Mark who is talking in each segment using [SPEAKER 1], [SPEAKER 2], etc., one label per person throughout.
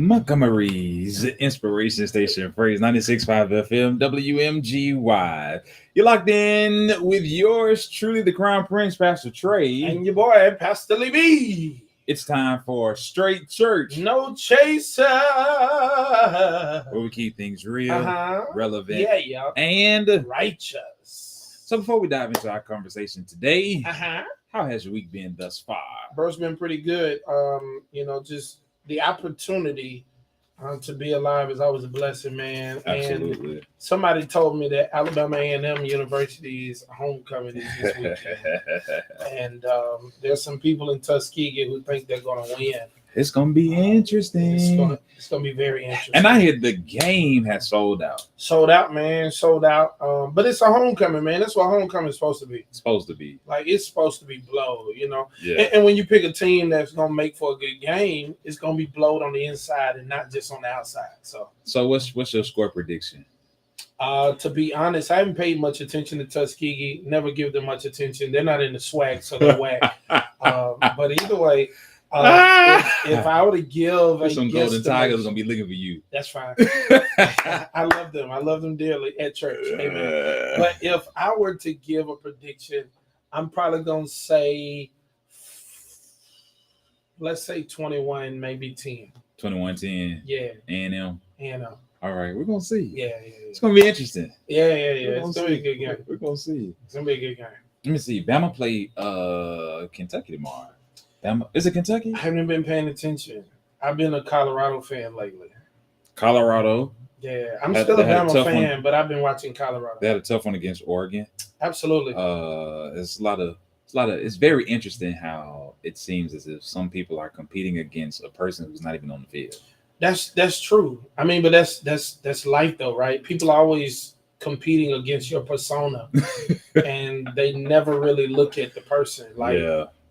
[SPEAKER 1] Montgomery's Inspiration Station, Phrase 96.5 FM, WMGY. You're locked in with yours truly, the Crown Prince, Pastor Trey.
[SPEAKER 2] And your boy, Pastor Lee B.
[SPEAKER 1] It's time for Straight Church.
[SPEAKER 2] No chaser.
[SPEAKER 1] Where we keep things real, relevant, and
[SPEAKER 2] righteous.
[SPEAKER 1] So before we dive into our conversation today, how has your week been thus far?
[SPEAKER 2] Bro's been pretty good. Just the opportunity to be alive is always a blessing, man.
[SPEAKER 1] Absolutely.
[SPEAKER 2] And somebody told me that Alabama A&M University's homecoming is this weekend. And there's some people in Tuskegee who think they're going to win.
[SPEAKER 1] It's going to be interesting.
[SPEAKER 2] It's going to be very interesting.
[SPEAKER 1] And I hear the game has sold out.
[SPEAKER 2] Sold out, man. Sold out. But it's a homecoming, man. That's what homecoming is supposed to be.
[SPEAKER 1] It's supposed to be.
[SPEAKER 2] Like, it's supposed to be blow, you know?
[SPEAKER 1] Yeah.
[SPEAKER 2] And when you pick a team that's going to make for a good game, it's going to be blowed on the inside and not just on the outside.
[SPEAKER 1] So what's your score prediction?
[SPEAKER 2] To be honest, I haven't paid much attention to Tuskegee. Never give them much attention. They're not in the swag, so they're whack. But either way, if I were to give
[SPEAKER 1] some Golden Tigers gonna be looking for you.
[SPEAKER 2] That's fine. I love them. I love them dearly at church. Amen. But if I were to give a prediction, I'm probably gonna say, let's say 21, maybe 10.
[SPEAKER 1] 21-10.
[SPEAKER 2] Yeah.
[SPEAKER 1] A&M.
[SPEAKER 2] A&M.
[SPEAKER 1] All right, we're gonna see.
[SPEAKER 2] Yeah.
[SPEAKER 1] It's gonna be interesting.
[SPEAKER 2] Yeah. It's gonna be a good game.
[SPEAKER 1] We're gonna see.
[SPEAKER 2] It's gonna be a good game.
[SPEAKER 1] Let me see. Bama played Kentucky tomorrow. Is it Kentucky?
[SPEAKER 2] I haven't been paying attention. I've been a Colorado fan lately.
[SPEAKER 1] Colorado?
[SPEAKER 2] Yeah, I'm still a Bama fan, but I've been watching Colorado.
[SPEAKER 1] They had a tough one against Oregon.
[SPEAKER 2] Absolutely.
[SPEAKER 1] It's very interesting how it seems as if some people are competing against a person who's not even on the field.
[SPEAKER 2] That's true. I mean, but that's life though, right? People are always competing against your persona, and they never really look at the person.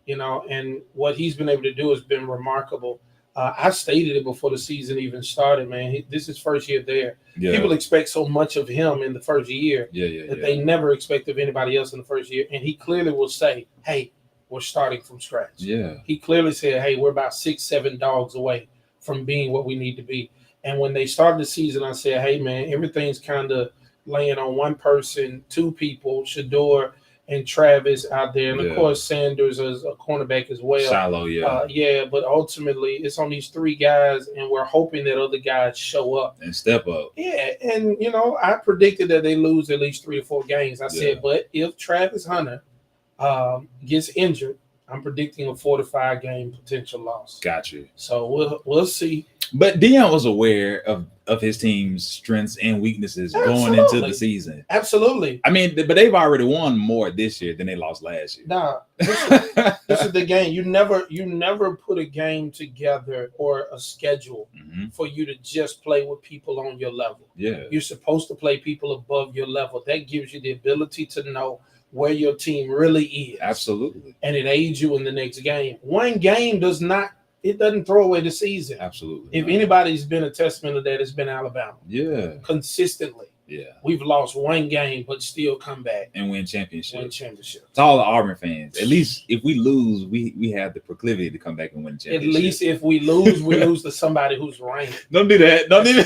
[SPEAKER 2] You know, and what he's been able to do has been remarkable. I stated it before the season even started, man. This is his first year there. Yeah. People expect so much of him in the first year that they never expect of anybody else in the first year. And he clearly will say, hey, we're starting from scratch.
[SPEAKER 1] Yeah.
[SPEAKER 2] He clearly said, hey, we're about 6-7 dogs away from being what we need to be. And when they started the season, I said, hey, man, everything's kind of laying on one person, two people, Shador and Travis out there, and of course Sanders is a cornerback as well.
[SPEAKER 1] Shallow,
[SPEAKER 2] but ultimately it's on these three guys, and we're hoping that other guys show up
[SPEAKER 1] and step up.
[SPEAKER 2] Yeah, and I predicted that they lose at least 3 or 4 games. I said, but if Travis Hunter gets injured, I'm predicting a 4 to 5 game potential loss.
[SPEAKER 1] Got you.
[SPEAKER 2] So we'll see.
[SPEAKER 1] But Deion was aware of his team's strengths and weaknesses going into the season.
[SPEAKER 2] Absolutely.
[SPEAKER 1] I mean, but they've already won more this year than they lost last year.
[SPEAKER 2] Nah, this is the game. You never put a game together or a schedule for you to just play with people on your level.
[SPEAKER 1] Yeah.
[SPEAKER 2] You're supposed to play people above your level. That gives you the ability to know where your team really is.
[SPEAKER 1] Absolutely.
[SPEAKER 2] And it aids you in the next game. One game doesn't throw away the season.
[SPEAKER 1] Absolutely.
[SPEAKER 2] If anybody's been a testament of that, it's been Alabama.
[SPEAKER 1] Yeah.
[SPEAKER 2] Consistently.
[SPEAKER 1] Yeah.
[SPEAKER 2] We've lost one game, but still come back
[SPEAKER 1] and win championships. To all the Auburn fans, at least if we lose, we have the proclivity to come back and win championship.
[SPEAKER 2] At least if we lose, we lose to somebody who's ranked.
[SPEAKER 1] Don't do that. Don't even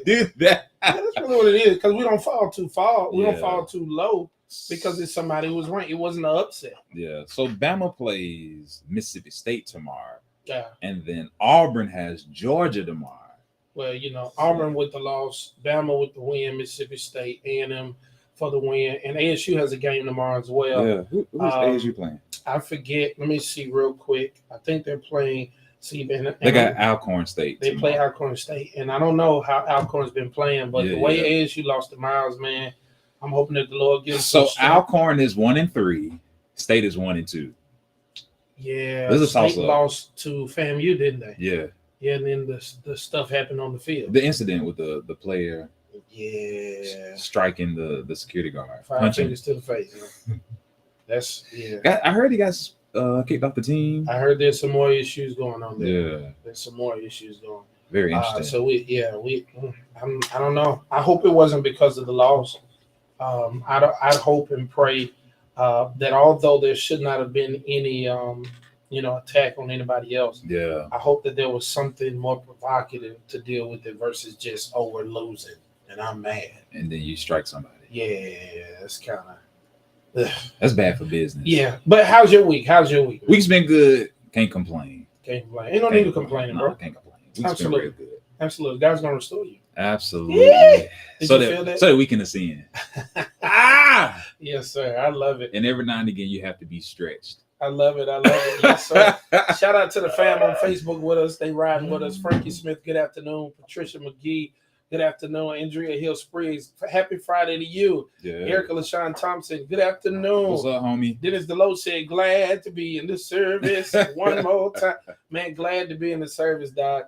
[SPEAKER 1] do that.
[SPEAKER 2] That's really what it is, because we don't fall too far. We don't fall too low. Because it's somebody who was ranked. It wasn't an upset.
[SPEAKER 1] Yeah. So Bama plays Mississippi State tomorrow.
[SPEAKER 2] Yeah.
[SPEAKER 1] And then Auburn has Georgia tomorrow.
[SPEAKER 2] Well, Auburn with the loss, Bama with the win, Mississippi State, A&M for the win, and ASU has a game tomorrow as well.
[SPEAKER 1] Yeah. Who's ASU playing?
[SPEAKER 2] I forget. Let me see real quick. I think they're playing.
[SPEAKER 1] They got Alcorn State.
[SPEAKER 2] They play Alcorn State, and I don't know how Alcorn's been playing, but the way ASU lost to Miles, man. I'm hoping that the Lord gives.
[SPEAKER 1] So Alcorn is 1-3. State is 1-2.
[SPEAKER 2] Yeah,
[SPEAKER 1] this is
[SPEAKER 2] State lost to FAMU, didn't they?
[SPEAKER 1] Yeah.
[SPEAKER 2] Yeah, and then the stuff happened on the field.
[SPEAKER 1] The incident with the player.
[SPEAKER 2] Yeah.
[SPEAKER 1] Striking the security guard.
[SPEAKER 2] 5 fingers to the face. That's
[SPEAKER 1] I heard he got kicked off the team.
[SPEAKER 2] I heard there's some more issues going on there.
[SPEAKER 1] Yeah.
[SPEAKER 2] There's some more issues going.
[SPEAKER 1] Very interesting.
[SPEAKER 2] I don't know. I hope it wasn't because of the loss. I'd hope and pray that although there should not have been any attack on anybody else.
[SPEAKER 1] Yeah.
[SPEAKER 2] I hope that there was something more provocative to deal with it versus just we're losing and I'm mad.
[SPEAKER 1] And then you strike somebody.
[SPEAKER 2] Yeah, that's kind of
[SPEAKER 1] that's bad for business.
[SPEAKER 2] Yeah, but how's your week?
[SPEAKER 1] Week's been good. Can't complain.
[SPEAKER 2] Ain't no need to complain, bro.
[SPEAKER 1] Can't complain.
[SPEAKER 2] Absolutely.
[SPEAKER 1] Been good.
[SPEAKER 2] Absolutely. God's gonna restore you.
[SPEAKER 1] Absolutely.
[SPEAKER 2] Yeah.
[SPEAKER 1] So that we can ascend.
[SPEAKER 2] Yes, sir. I love it.
[SPEAKER 1] And every now and again you have to be stretched.
[SPEAKER 2] I love it. Yes, sir. Shout out to the fam on Facebook with us. They riding with us. Frankie Smith, good afternoon. Patricia McGee, good afternoon. Andrea Hill Spriggs, happy Friday to you.
[SPEAKER 1] Yeah.
[SPEAKER 2] Erica LaShawn Thompson, good afternoon.
[SPEAKER 1] What's up, homie?
[SPEAKER 2] Dennis Deloach said, glad to be in the service one more time. Man, glad to be in the service, dog,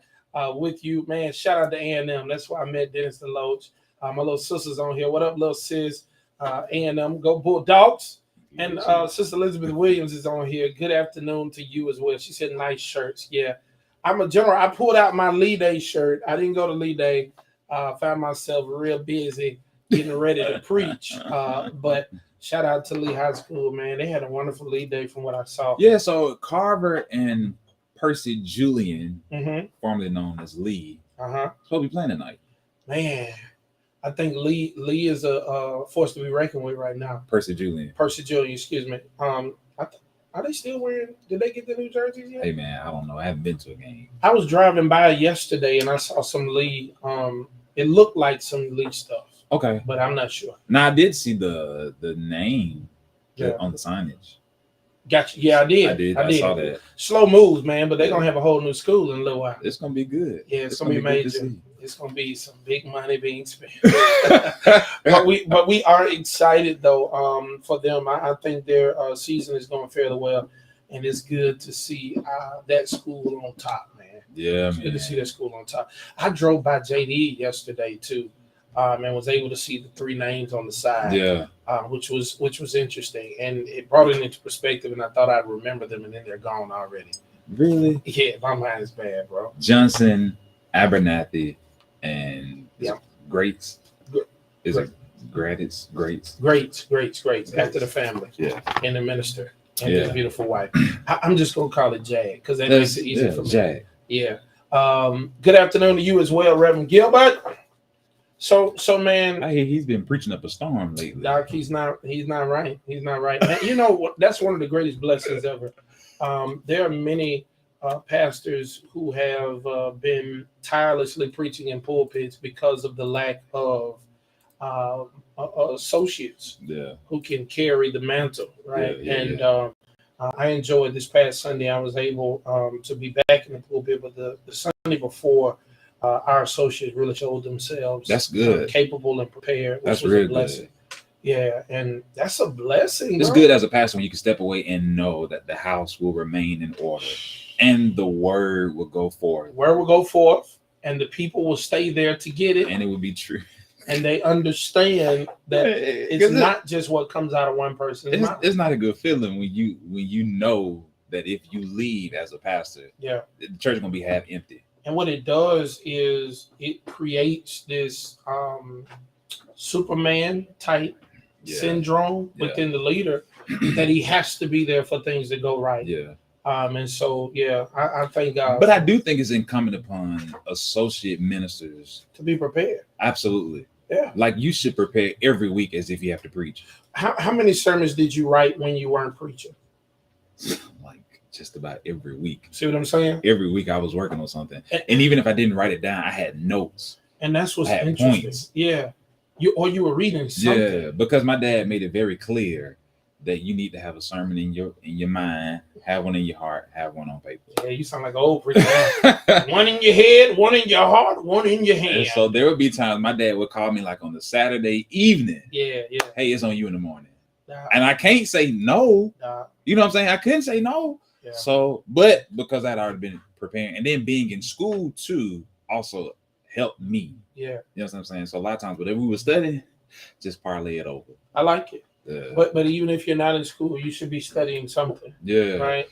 [SPEAKER 2] with you. Man, shout out to A&M. That's why I met Dennis Deloach. My little sister's on here. What up, little sis? A&M, go Bulldogs. And Sister Elizabeth Williams is on here. Good afternoon to you as well. She said nice shirts. Yeah. I'm a general. I pulled out my Lee Day shirt. I didn't go to Lee Day. Found myself real busy getting ready to preach. But shout out to Lee High School, man. They had a wonderful Lee Day from what I saw.
[SPEAKER 1] Yeah, so Carver and Percy Julian, formerly known as Lee, supposed to be playing tonight.
[SPEAKER 2] Man. I think Lee is a force to be reckoned with right now.
[SPEAKER 1] Percy Julian,
[SPEAKER 2] excuse me. Are they still wearing? Did they get the new jerseys yet?
[SPEAKER 1] Hey man, I don't know. I haven't been to a game.
[SPEAKER 2] I was driving by yesterday and I saw some Lee. It looked like some Lee stuff.
[SPEAKER 1] Okay,
[SPEAKER 2] but I'm not sure.
[SPEAKER 1] Now I did see the name on the signage.
[SPEAKER 2] Gotcha. Yeah, I did.
[SPEAKER 1] I saw that.
[SPEAKER 2] Slow moves, man, but they're gonna have a whole new school in a little while.
[SPEAKER 1] It's gonna be good.
[SPEAKER 2] Yeah, it's gonna be major. It's gonna be some big money being spent. but we are excited though for them. I think their season is going fairly well, and it's good to see that school on top, man.
[SPEAKER 1] Yeah,
[SPEAKER 2] it's good to see that school on top. I drove by JD yesterday too. And was able to see the three names on the side, which was interesting, and it brought it into perspective. And I thought I'd remember them, and then they're gone already.
[SPEAKER 1] Really?
[SPEAKER 2] Yeah, my mind is bad, bro.
[SPEAKER 1] Johnson, Abernathy, and Greats. Is it Greats? Greats. After the family, and the minister and his beautiful wife. I'm just gonna call it Jag because that makes it easy for me. Jag. Yeah. Good afternoon to you as well, Reverend Gilbert. So man, I hear he's been preaching up a storm lately.
[SPEAKER 2] Doc, he's not right. He's not right. And you know what? That's one of the greatest blessings ever. There are many pastors who have been tirelessly preaching in pulpits because of the lack of associates who can carry the mantle, right? I enjoyed this past Sunday. I was able to be back in the pulpit, but the Sunday before. Our associates really showed themselves.
[SPEAKER 1] That's good.
[SPEAKER 2] Capable and prepared.
[SPEAKER 1] That's really a blessing.
[SPEAKER 2] Good. Yeah, and that's a blessing.
[SPEAKER 1] It's good as a pastor when you can step away and know that the house will remain in order and the word will go forth.
[SPEAKER 2] Word will go forth, and the people will stay there to get it.
[SPEAKER 1] And it will be true.
[SPEAKER 2] And they understand that it's not just what comes out of one person.
[SPEAKER 1] It's not a good feeling when you know that if you leave as a pastor, the church is gonna be half empty.
[SPEAKER 2] And what it does is it creates this Superman type syndrome within the leader that he has to be there for things to go right. Yeah. And so, I thank God.
[SPEAKER 1] But I do think it's incumbent upon associate ministers
[SPEAKER 2] to be prepared.
[SPEAKER 1] Absolutely.
[SPEAKER 2] Yeah.
[SPEAKER 1] Like you should prepare every week as if you have to preach.
[SPEAKER 2] How many sermons did you write when you weren't preaching?
[SPEAKER 1] Just about every week.
[SPEAKER 2] See what I'm saying?
[SPEAKER 1] Every week I was working on something. And even if I didn't write it down, I had notes.
[SPEAKER 2] And that's what's interesting. Points. Yeah. You were reading something. Yeah,
[SPEAKER 1] because my dad made it very clear that you need to have a sermon in your mind, have one in your heart, have one on paper.
[SPEAKER 2] Yeah, you sound like an old preacher. One in your head, one in your heart, one in your hand.
[SPEAKER 1] And so there would be times my dad would call me like on the Saturday evening.
[SPEAKER 2] Yeah.
[SPEAKER 1] Hey, it's on you in the morning. And I can't say no. You know what I'm saying? I couldn't say no. Yeah. So, but because I'd already been preparing, and then being in school too also helped me.
[SPEAKER 2] Yeah.
[SPEAKER 1] You know what I'm saying? So a lot of times, whatever we were studying, just parlay it over.
[SPEAKER 2] I like it. But even if you're not in school, you should be studying something.
[SPEAKER 1] Yeah.
[SPEAKER 2] Right.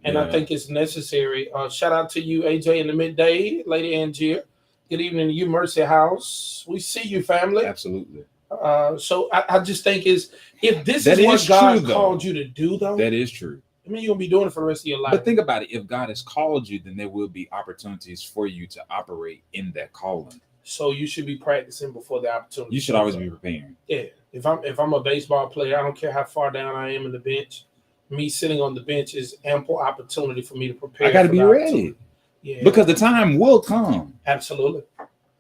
[SPEAKER 2] And I think it's necessary. Shout out to you, AJ, in the midday, Lady Angier. Good evening to you, Mercy House. We see you, family.
[SPEAKER 1] Absolutely.
[SPEAKER 2] So I just think if this is what God called you to do, though.
[SPEAKER 1] That is true.
[SPEAKER 2] I mean, you're gonna be doing it for the rest of your life.
[SPEAKER 1] But think about it. If God has called you, then there will be opportunities for you to operate in that calling.
[SPEAKER 2] So you should be practicing before the opportunity.
[SPEAKER 1] You should always be preparing.
[SPEAKER 2] Yeah. If I'm a baseball player, I don't care how far down I am in the bench. Me sitting on the bench is ample opportunity for me to prepare.
[SPEAKER 1] I got to be ready. Yeah. Because the time will come.
[SPEAKER 2] Absolutely.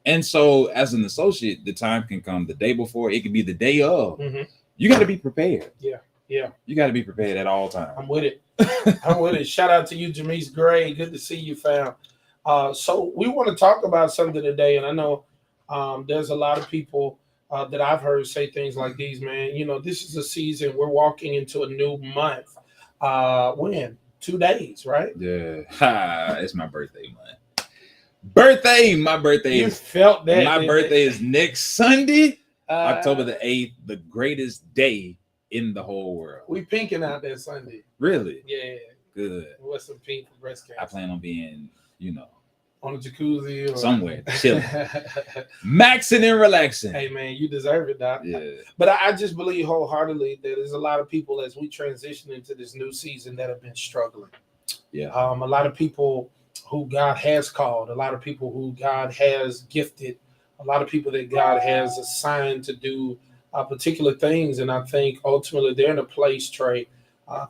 [SPEAKER 1] And so, as an associate, the time can come the day before. It could be the day of. Mm-hmm. You got to be prepared.
[SPEAKER 2] Yeah. Yeah.
[SPEAKER 1] You got to be prepared at all times.
[SPEAKER 2] I'm with it. I'm with it. Shout out to you, Jamise Gray. Good to see you, fam. So we want to talk about something today, and I know there's a lot of people that I've heard say things like these, man. You know, this is a season. We're walking into a new month. When? 2 days, right?
[SPEAKER 1] Yeah. It's my birthday month. My birthday
[SPEAKER 2] you felt that.
[SPEAKER 1] My birthday is next Sunday, October the 8th, the greatest day in the whole world.
[SPEAKER 2] We pinking out that Sunday.
[SPEAKER 1] Really?
[SPEAKER 2] Yeah.
[SPEAKER 1] Good.
[SPEAKER 2] What's some pink for breast cancer?
[SPEAKER 1] I plan on being,
[SPEAKER 2] on a jacuzzi or
[SPEAKER 1] somewhere chilling, maxing and relaxing.
[SPEAKER 2] Hey man, you deserve it, Doc.
[SPEAKER 1] Yeah.
[SPEAKER 2] But I just believe wholeheartedly that there's a lot of people as we transition into this new season that have been struggling.
[SPEAKER 1] Yeah.
[SPEAKER 2] A lot of people who God has called, a lot of people who God has gifted, a lot of people that God has assigned to do particular things, and I think ultimately they're in a place, Trey,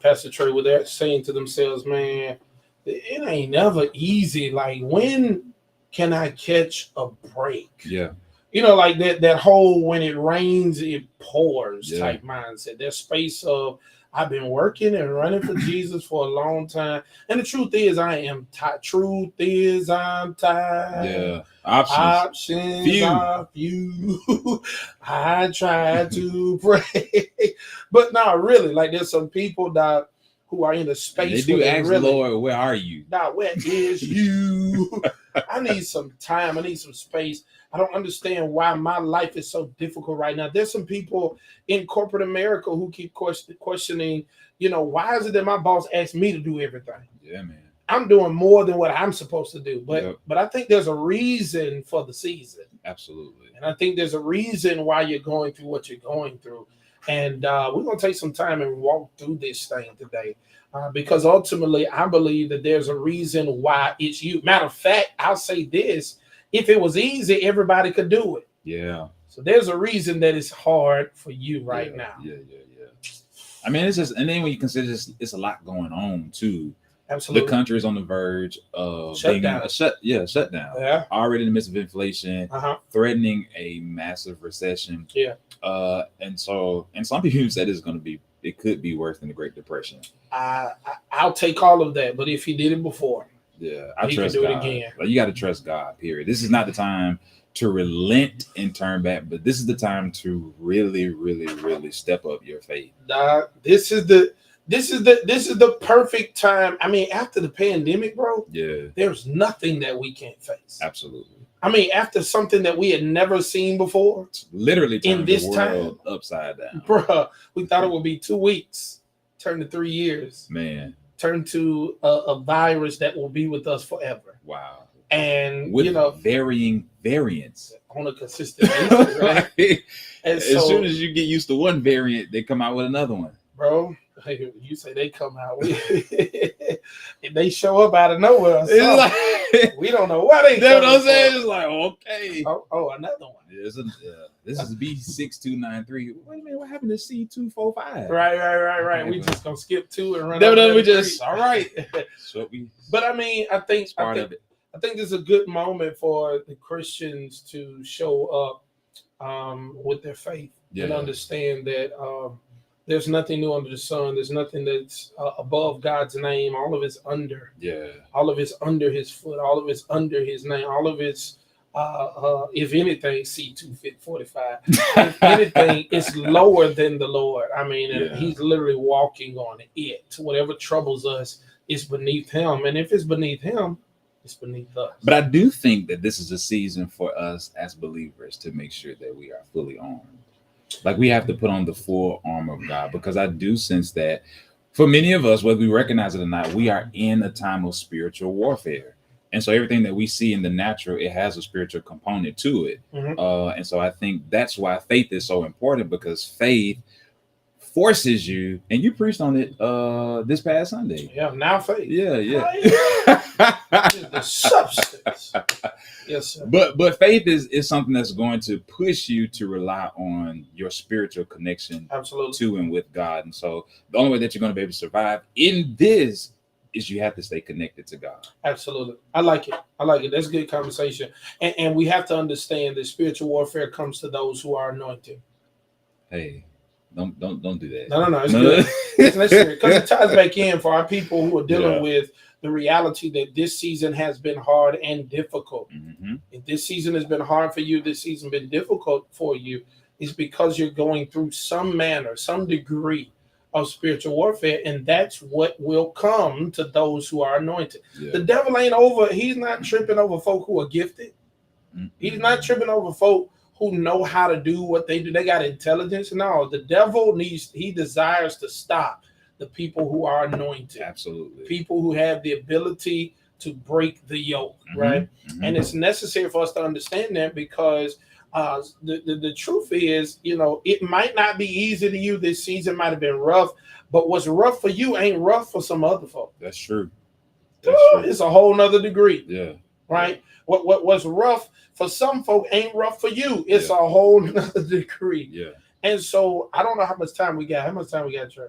[SPEAKER 2] Pastor Trey, where they're saying to themselves, man, it ain't never easy. Like, when can I catch a break?
[SPEAKER 1] Yeah.
[SPEAKER 2] Like that whole when it rains, it pours type mindset. That space of I've been working and running for Jesus for a long time. And the truth is I am tired. Truth is I'm tired.
[SPEAKER 1] Yeah.
[SPEAKER 2] Options are few. I try to pray. But no, really, like there's some people that who are in a space.
[SPEAKER 1] They do ask the Lord, where are you?
[SPEAKER 2] Now, where is you? I need some time. I need some space. I don't understand why my life is so difficult right now. There's some people in corporate America who keep questioning, why is it that my boss asks me to do everything?
[SPEAKER 1] Yeah, man.
[SPEAKER 2] I'm doing more than what I'm supposed to do. But I think there's a reason for the season.
[SPEAKER 1] Absolutely.
[SPEAKER 2] And I think there's a reason why you're going through what you're going through. And we're going to take some time and walk through this thing today because ultimately I believe that there's a reason why it's you. Matter of fact, I'll say this. If it was easy, everybody could do it.
[SPEAKER 1] Yeah.
[SPEAKER 2] So there's a reason that it's hard for you right now.
[SPEAKER 1] Yeah. I mean, it's just, and then when you consider this, it's a lot going on too.
[SPEAKER 2] Absolutely.
[SPEAKER 1] The country is on the verge of
[SPEAKER 2] shutdown.
[SPEAKER 1] Shutdown.
[SPEAKER 2] Yeah.
[SPEAKER 1] Already in the midst of inflation, threatening a massive recession.
[SPEAKER 2] Yeah.
[SPEAKER 1] And some people said it could be worse than the Great Depression.
[SPEAKER 2] I'll take all of that, but if he did it before,
[SPEAKER 1] I trust God.
[SPEAKER 2] It again.
[SPEAKER 1] Like, you got to trust God. Period. This is not the time to relent and turn back, but this is the time to really, really, really step up your faith.
[SPEAKER 2] This is the perfect time. I mean, after the pandemic, bro.
[SPEAKER 1] Yeah.
[SPEAKER 2] There's nothing that we can't face.
[SPEAKER 1] Absolutely.
[SPEAKER 2] I mean, after something that we had never seen before,
[SPEAKER 1] literally
[SPEAKER 2] in this
[SPEAKER 1] the world time, upside down,
[SPEAKER 2] bro. We thought it would be 2 weeks, turn to 3 years,
[SPEAKER 1] man.
[SPEAKER 2] Turn to a virus that will be with us forever.
[SPEAKER 1] Wow.
[SPEAKER 2] And
[SPEAKER 1] with varying variants
[SPEAKER 2] on a consistent basis, right?
[SPEAKER 1] And as soon as you get used to one variant, they come out with another one,
[SPEAKER 2] bro. You say they come out, they show up out of nowhere. So we don't know why they.
[SPEAKER 1] That's what I'm saying. It's like, okay.
[SPEAKER 2] Oh, another one.
[SPEAKER 1] This is B6293. Wait a minute, what happened to C245?
[SPEAKER 2] Right. We just gonna skip 2 and run.
[SPEAKER 1] We just all right.
[SPEAKER 2] But I mean, I think this is a good moment for the Christians to show up with their faith and understand that there's nothing new under the sun. There's nothing that's above God's name. All of it's under.
[SPEAKER 1] Yeah.
[SPEAKER 2] All of it's under his foot. All of it's under his name. All of it's, if anything, C245. If anything, it's lower than the Lord. I mean, he's literally walking on it. Whatever troubles us is beneath him. And if it's beneath him, it's beneath us.
[SPEAKER 1] But I do think that this is a season for us as believers to make sure that we are fully armed. Like, we have to put on the full armor of God, because I do sense that for many of us, whether we recognize it or not, we are in a time of spiritual warfare. And so everything that we see in the natural, it has a spiritual component to it. And so I think that's why faith is so important, because faith forces you, and you preached on it this past Sunday.
[SPEAKER 2] Yeah, now faith.
[SPEAKER 1] Yeah.
[SPEAKER 2] The substance. Yes, sir.
[SPEAKER 1] But faith is something that's going to push you to rely on your spiritual connection to and with God. And so the only way that you're going to be able to survive in this is you have to stay connected to God.
[SPEAKER 2] Absolutely. I like it. That's good conversation. And we have to understand that spiritual warfare comes to those who are anointed.
[SPEAKER 1] Hey, don't do that.
[SPEAKER 2] No. It's good. It's necessary because it ties back in for our people who are dealing with the reality that this season has been hard and difficult.
[SPEAKER 1] Mm-hmm.
[SPEAKER 2] If this season has been hard for you, this season been difficult for you, it's because you're going through some manner, some degree of spiritual warfare, and that's what will come to those who are anointed. Yeah. The devil ain't over. He's not tripping over folk who are gifted. Mm-hmm. He's not tripping over folk who know how to do what they do. They got intelligence. No, the devil he desires to stop the people who are anointed.
[SPEAKER 1] Absolutely.
[SPEAKER 2] People who have the ability to break the yoke, mm-hmm. right? Mm-hmm. And it's necessary for us to understand that because the truth is, it might not be easy to you. This season might have been rough, but what's rough for you ain't rough for some other folk.
[SPEAKER 1] That's true.
[SPEAKER 2] It's a whole nother degree.
[SPEAKER 1] Yeah.
[SPEAKER 2] Right? What's rough for some folk ain't rough for you. It's a whole nother degree.
[SPEAKER 1] Yeah.
[SPEAKER 2] And so I don't know how much time we got. How much time we got, Trey?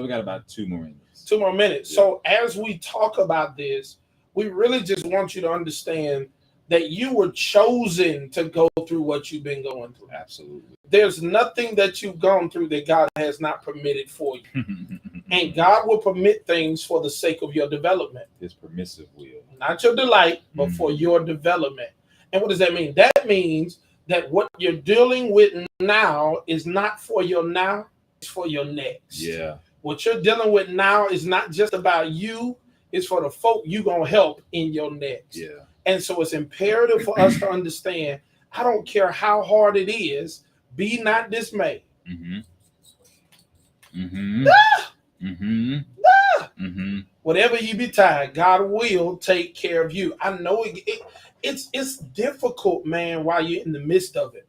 [SPEAKER 1] We got about 2 more minutes.
[SPEAKER 2] 2 more minutes. Yeah. So as we talk about this, we really just want you to understand that you were chosen to go through what you've been going through.
[SPEAKER 1] Absolutely.
[SPEAKER 2] There's nothing that you've gone through that God has not permitted for you. And God will permit things for the sake of your development.
[SPEAKER 1] His permissive will.
[SPEAKER 2] Not your delight, but for your development. And what does that mean? That means that what you're dealing with now is not for your now, it's for your next.
[SPEAKER 1] Yeah.
[SPEAKER 2] What you're dealing with now is not just about you, it's for the folk you're going to help in your next.
[SPEAKER 1] Yeah.
[SPEAKER 2] And so it's imperative for us to understand, I don't care how hard it is, be not dismayed.
[SPEAKER 1] Mm-hmm. Mm-hmm. Mm-hmm. Mm-hmm.
[SPEAKER 2] Whatever you betide, God will take care of you. I know it's difficult, man, while you're in the midst of it.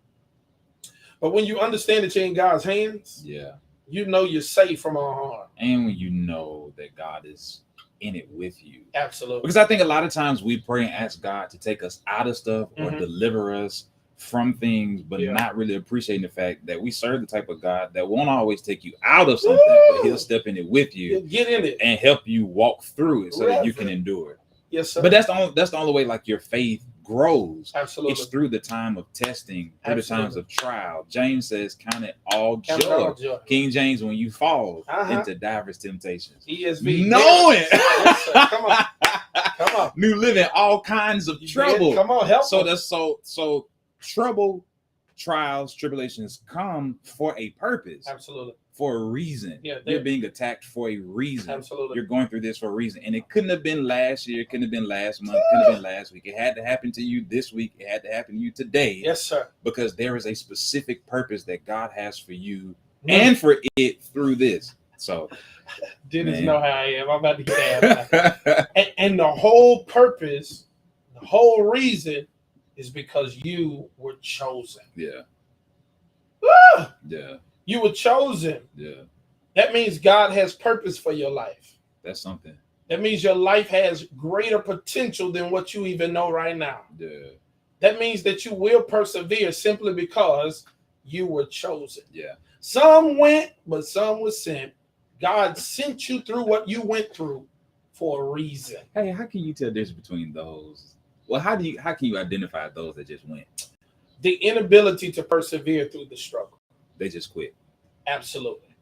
[SPEAKER 2] But when you understand that you're in God's hands, you know you're safe from all harm.
[SPEAKER 1] And when you know that God is in it with you.
[SPEAKER 2] Absolutely.
[SPEAKER 1] Because I think a lot of times we pray and ask God to take us out of stuff or deliver us from things, but not really appreciating the fact that we serve the type of God that won't always take you out of something, but he'll step in it with you,
[SPEAKER 2] get in it,
[SPEAKER 1] and help you walk through it so that you can endure it.
[SPEAKER 2] Yes, sir.
[SPEAKER 1] But that's the only way like your faith grows.
[SPEAKER 2] Absolutely.
[SPEAKER 1] It's through the time of testing, through the times of trial. James says, count it all joy. King James, when you fall into diverse temptations.
[SPEAKER 2] ESV.
[SPEAKER 1] Knowing.
[SPEAKER 2] Yes, come on. Come on.
[SPEAKER 1] New Living, all kinds of trouble.
[SPEAKER 2] Come on, help.
[SPEAKER 1] So trouble, trials, tribulations come for a purpose.
[SPEAKER 2] Absolutely.
[SPEAKER 1] For a reason.
[SPEAKER 2] Yeah,
[SPEAKER 1] you're being attacked for a reason.
[SPEAKER 2] Absolutely.
[SPEAKER 1] You're going through this for a reason. And it couldn't have been last year. It couldn't have been last month. It couldn't have been last week. It had to happen to you this week. It had to happen to you today.
[SPEAKER 2] Yes, sir.
[SPEAKER 1] Because there is a specific purpose that God has for you and for it through this. So
[SPEAKER 2] Dennis know how I am. I'm about to get that. and the whole purpose, the whole reason is because you were chosen.
[SPEAKER 1] Yeah. Yeah.
[SPEAKER 2] You were chosen.
[SPEAKER 1] Yeah.
[SPEAKER 2] That means God has purpose for your life.
[SPEAKER 1] That's something.
[SPEAKER 2] That means your life has greater potential than what you even know right now.
[SPEAKER 1] Yeah.
[SPEAKER 2] That means that you will persevere simply because you were chosen.
[SPEAKER 1] Yeah.
[SPEAKER 2] Some went, but some were sent. God sent you through what you went through for a reason.
[SPEAKER 1] Hey, how can you tell the difference between those? Well, how can you identify those that just went?
[SPEAKER 2] The inability to persevere through the struggle.
[SPEAKER 1] They just quit.
[SPEAKER 2] Absolutely.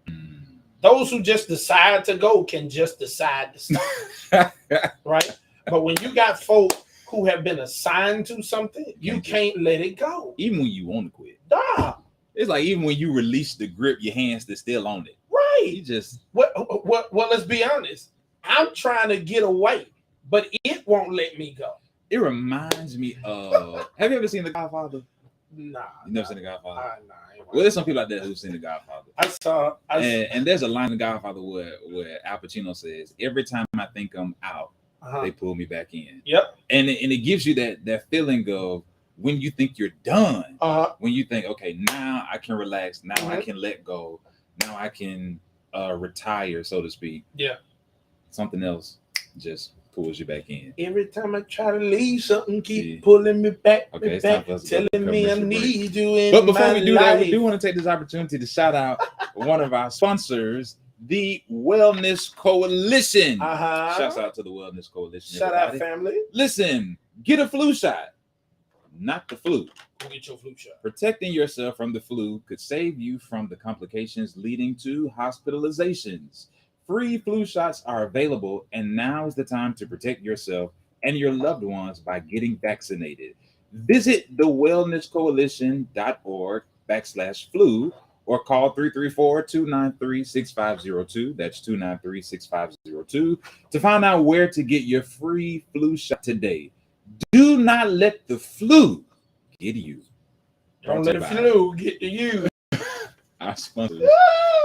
[SPEAKER 2] Those who just decide to go can just decide to stop. Right? But when you got folk who have been assigned to something, you can't let it go.
[SPEAKER 1] Even when you want to quit.
[SPEAKER 2] Nah.
[SPEAKER 1] It's like even when you release the grip, your hands are still on it.
[SPEAKER 2] Right.
[SPEAKER 1] You just
[SPEAKER 2] well, let's be honest. I'm trying to get away, but it won't let me go.
[SPEAKER 1] It reminds me of have you ever seen The Godfather?
[SPEAKER 2] Nah.
[SPEAKER 1] You never seen The Godfather?
[SPEAKER 2] Nah.
[SPEAKER 1] Well, there's some people out there who've seen The Godfather.
[SPEAKER 2] I saw.
[SPEAKER 1] And there's a line in The Godfather where Al Pacino says, "Every time I think I'm out, they pull me back in."
[SPEAKER 2] Yep.
[SPEAKER 1] And it gives you that feeling of when you think you're done, when you think, okay, now I can relax, now I can let go. now I can retire, so to speak.
[SPEAKER 2] Yeah.
[SPEAKER 1] Something else just pulls you back in.
[SPEAKER 2] Every time I try to leave, something keep pulling me back.
[SPEAKER 1] Okay,
[SPEAKER 2] it's time for us to telling me I need you in my life. But before we do that, we do want to take this opportunity to shout out one of our sponsors, the Wellness Coalition. Shouts out to the Wellness Coalition. Shout out, family.
[SPEAKER 1] Listen, get a flu shot, not the flu.
[SPEAKER 2] Go get your flu shot.
[SPEAKER 1] Protecting yourself from the flu could save you from the complications leading to hospitalizations. Free flu shots are available, and now is the time to protect yourself and your loved ones by getting vaccinated. Visit thewellnesscoalition.org/flu or call 334-293-6502. That's 293-6502 to find out where to get your free flu shot today. Do not let the flu get you.
[SPEAKER 2] Don't let the flu get to you.
[SPEAKER 1] Our sponsors,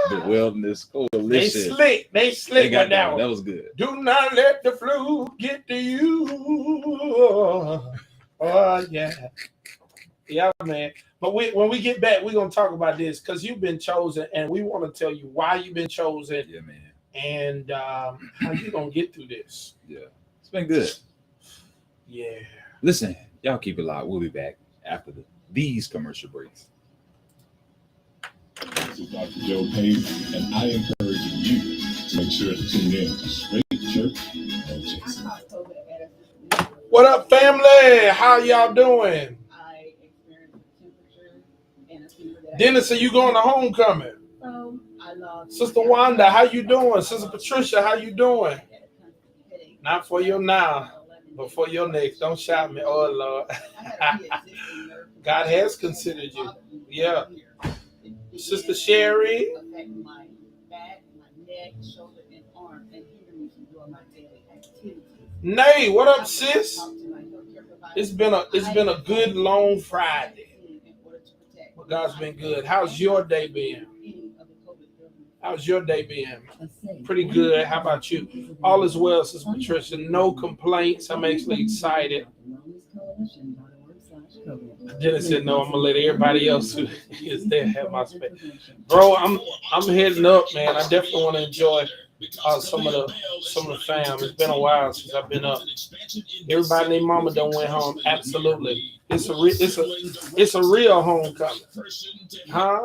[SPEAKER 1] the Wellness Coalition.
[SPEAKER 2] They slick right now.
[SPEAKER 1] That was good.
[SPEAKER 2] Do not let the flu get to you. Oh yeah. Yeah, man. But when we get back, we're gonna talk about this because you've been chosen, and we want to tell you why you've been chosen.
[SPEAKER 1] Yeah, man.
[SPEAKER 2] And how you gonna get through this.
[SPEAKER 1] Yeah. It's been good.
[SPEAKER 2] Yeah.
[SPEAKER 1] Listen, y'all keep it locked. We'll be back after these commercial breaks.
[SPEAKER 3] This is Dr. Joe Payne, and I encourage you to make sure to tune in to Straight Church No Jason.
[SPEAKER 2] What up, family? How y'all doing?
[SPEAKER 4] I experienced a temperature and a fever.
[SPEAKER 2] Dennis, are you going to homecoming?
[SPEAKER 4] So I lost.
[SPEAKER 2] Sister Wanda, how you doing? Sister Patricia, how you doing? Not for your now, but for your next. Don't shout me. Oh, Lord. God has considered you. Yeah. Sister Sherry.
[SPEAKER 4] My back, my neck, shoulder, and arm, and hinder me from doing my daily activities.
[SPEAKER 2] Nay, what up, sis? It's been a good long Friday. But God's been good. How's your day been? How's your day been? Pretty good. How about you? All is well, Sister Patricia. No complaints. I'm actually excited. Dennis said, "No, I'm gonna let everybody else who is there have my space." Bro, I'm heading up, man. I definitely want to enjoy some of the fam. It's been a while since I've been up. Everybody named Mama done went home. Absolutely, it's a real homecoming, huh?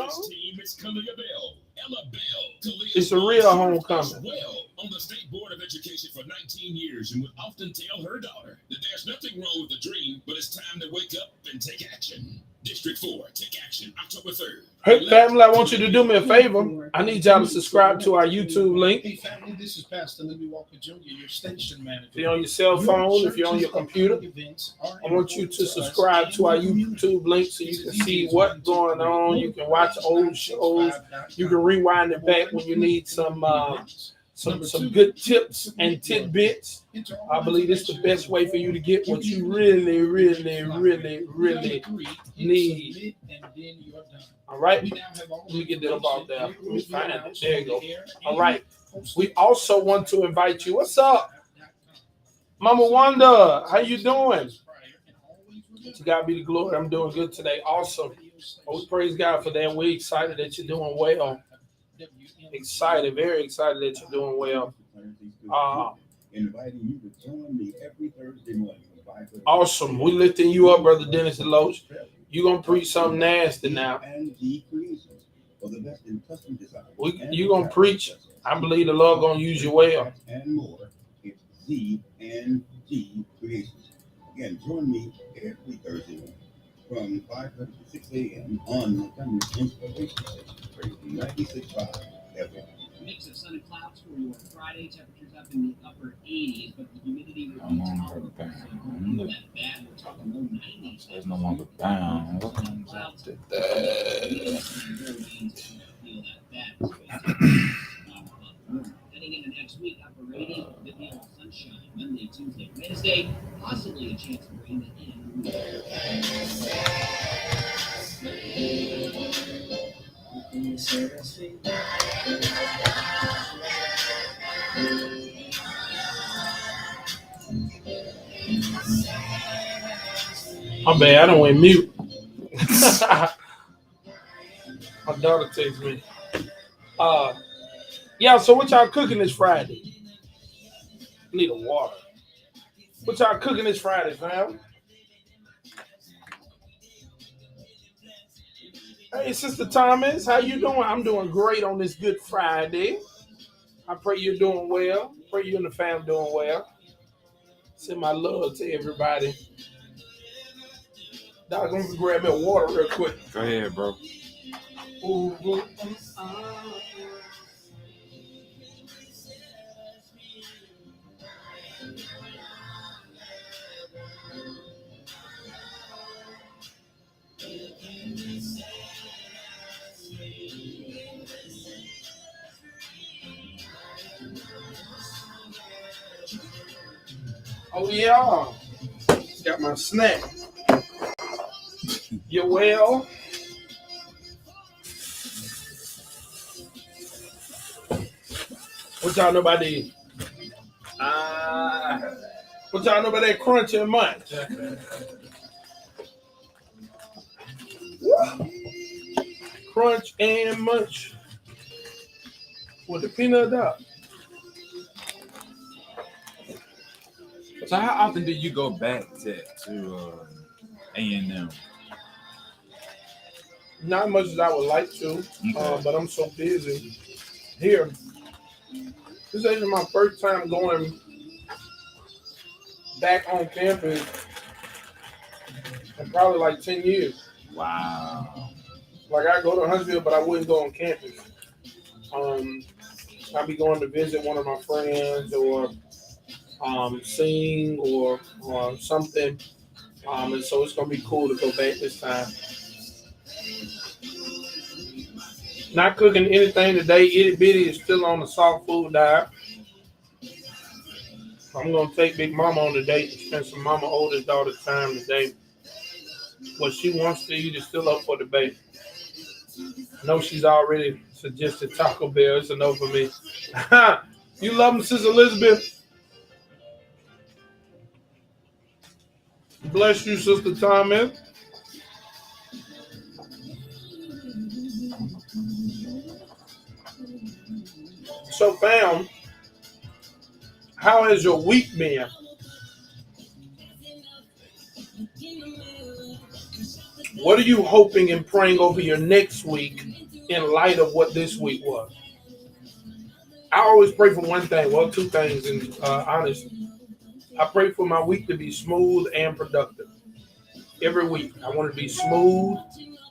[SPEAKER 2] It's a real homecoming.
[SPEAKER 3] On the State Board of Education for 19 years and would often tell her daughter that there's nothing wrong with the dream, but it's time to wake up and take action. District 4, take action, October 3rd.
[SPEAKER 2] Hey, family, I want you to do me a favor. I need y'all to subscribe to our YouTube link.
[SPEAKER 5] Hey, family, this is Pastor Libby Walker Jr., your station manager.
[SPEAKER 2] If you're on your cell phone, if you're on your computer, I want you to subscribe to our YouTube link so you can see what's going on. You can watch old shows. You can rewind it back when you need some good tips and tidbits. I believe it's the best way for you to get what you really, really, really, really need. All right. Let me get that about there. Let me find it. There you go. All right. We also want to invite you. What's up? Mama Wanda, how you doing? To God be the glory. I'm doing good today. Awesome. We praise God for that. We're excited that you're doing well. Excited, very excited that you're doing well.
[SPEAKER 3] Inviting you to join me every Thursday morning.
[SPEAKER 2] Awesome. We lifting you up, Brother Dennis Deloach. You're going to preach something nasty now. You're going to preach. I believe the Lord going to use you well.
[SPEAKER 3] And more. It's Z&G Creations. Again, join me every Thursday morning from 5:30 to 6 a.m. on Montgomery's Inspiration Station, 96.5 FM.
[SPEAKER 6] Mix of sun and clouds for your Friday. Temperatures up in the upper 80s, but the humidity will be tolerable. So not that bad. We're talking low 90s.
[SPEAKER 1] There's no longer bound.
[SPEAKER 6] Clouds. Feel that bad. Heading into next week, upper 80s with the sunshine. Monday, Tuesday, Wednesday, possibly a chance of rain at the end of the
[SPEAKER 2] I'm bad. I don't went mute. My daughter texts me. Yeah, so what y'all cooking this Friday? Need a water. What y'all cooking this Friday, fam? Hey, Sister Thomas, how you doing? I'm doing great on this Good Friday. I pray you're doing well. Pray you and the fam doing well. Send my love to everybody. Dog, I'm gonna grab me a water real quick.
[SPEAKER 1] Go ahead, bro.
[SPEAKER 2] Ooh. Oh yeah, got my snack. You well? What y'all know about the? What y'all know about that crunch and munch? Crunch and munch with the peanut dot.
[SPEAKER 1] So how often do you go back to A&M?
[SPEAKER 2] Not as much as I would like to,
[SPEAKER 1] Okay.
[SPEAKER 2] but I'm so busy here. This is my first time going back on campus in probably like 10 years.
[SPEAKER 1] Wow.
[SPEAKER 2] Like I go to Huntsville, but I wouldn't go on campus. I'd be going to visit one of my friends or sing or something. And so it's gonna be cool to go back this time. Not cooking anything today. Itty Bitty is still on the soft food diet. I'm gonna take Big Mama on the date and spend some Mama oldest daughter time today. What she wants to eat is still up for debate. I know she's already suggested Taco Bell. It's a no for me. You love them, Sister Elizabeth? Bless you, Sister Thomas. So, fam, how has your week been? What are you hoping and praying over your next week in light of what this week was? I always pray for one thing, well, two things, and honestly. I pray for my week to be smooth and productive. Every week, I want it to be smooth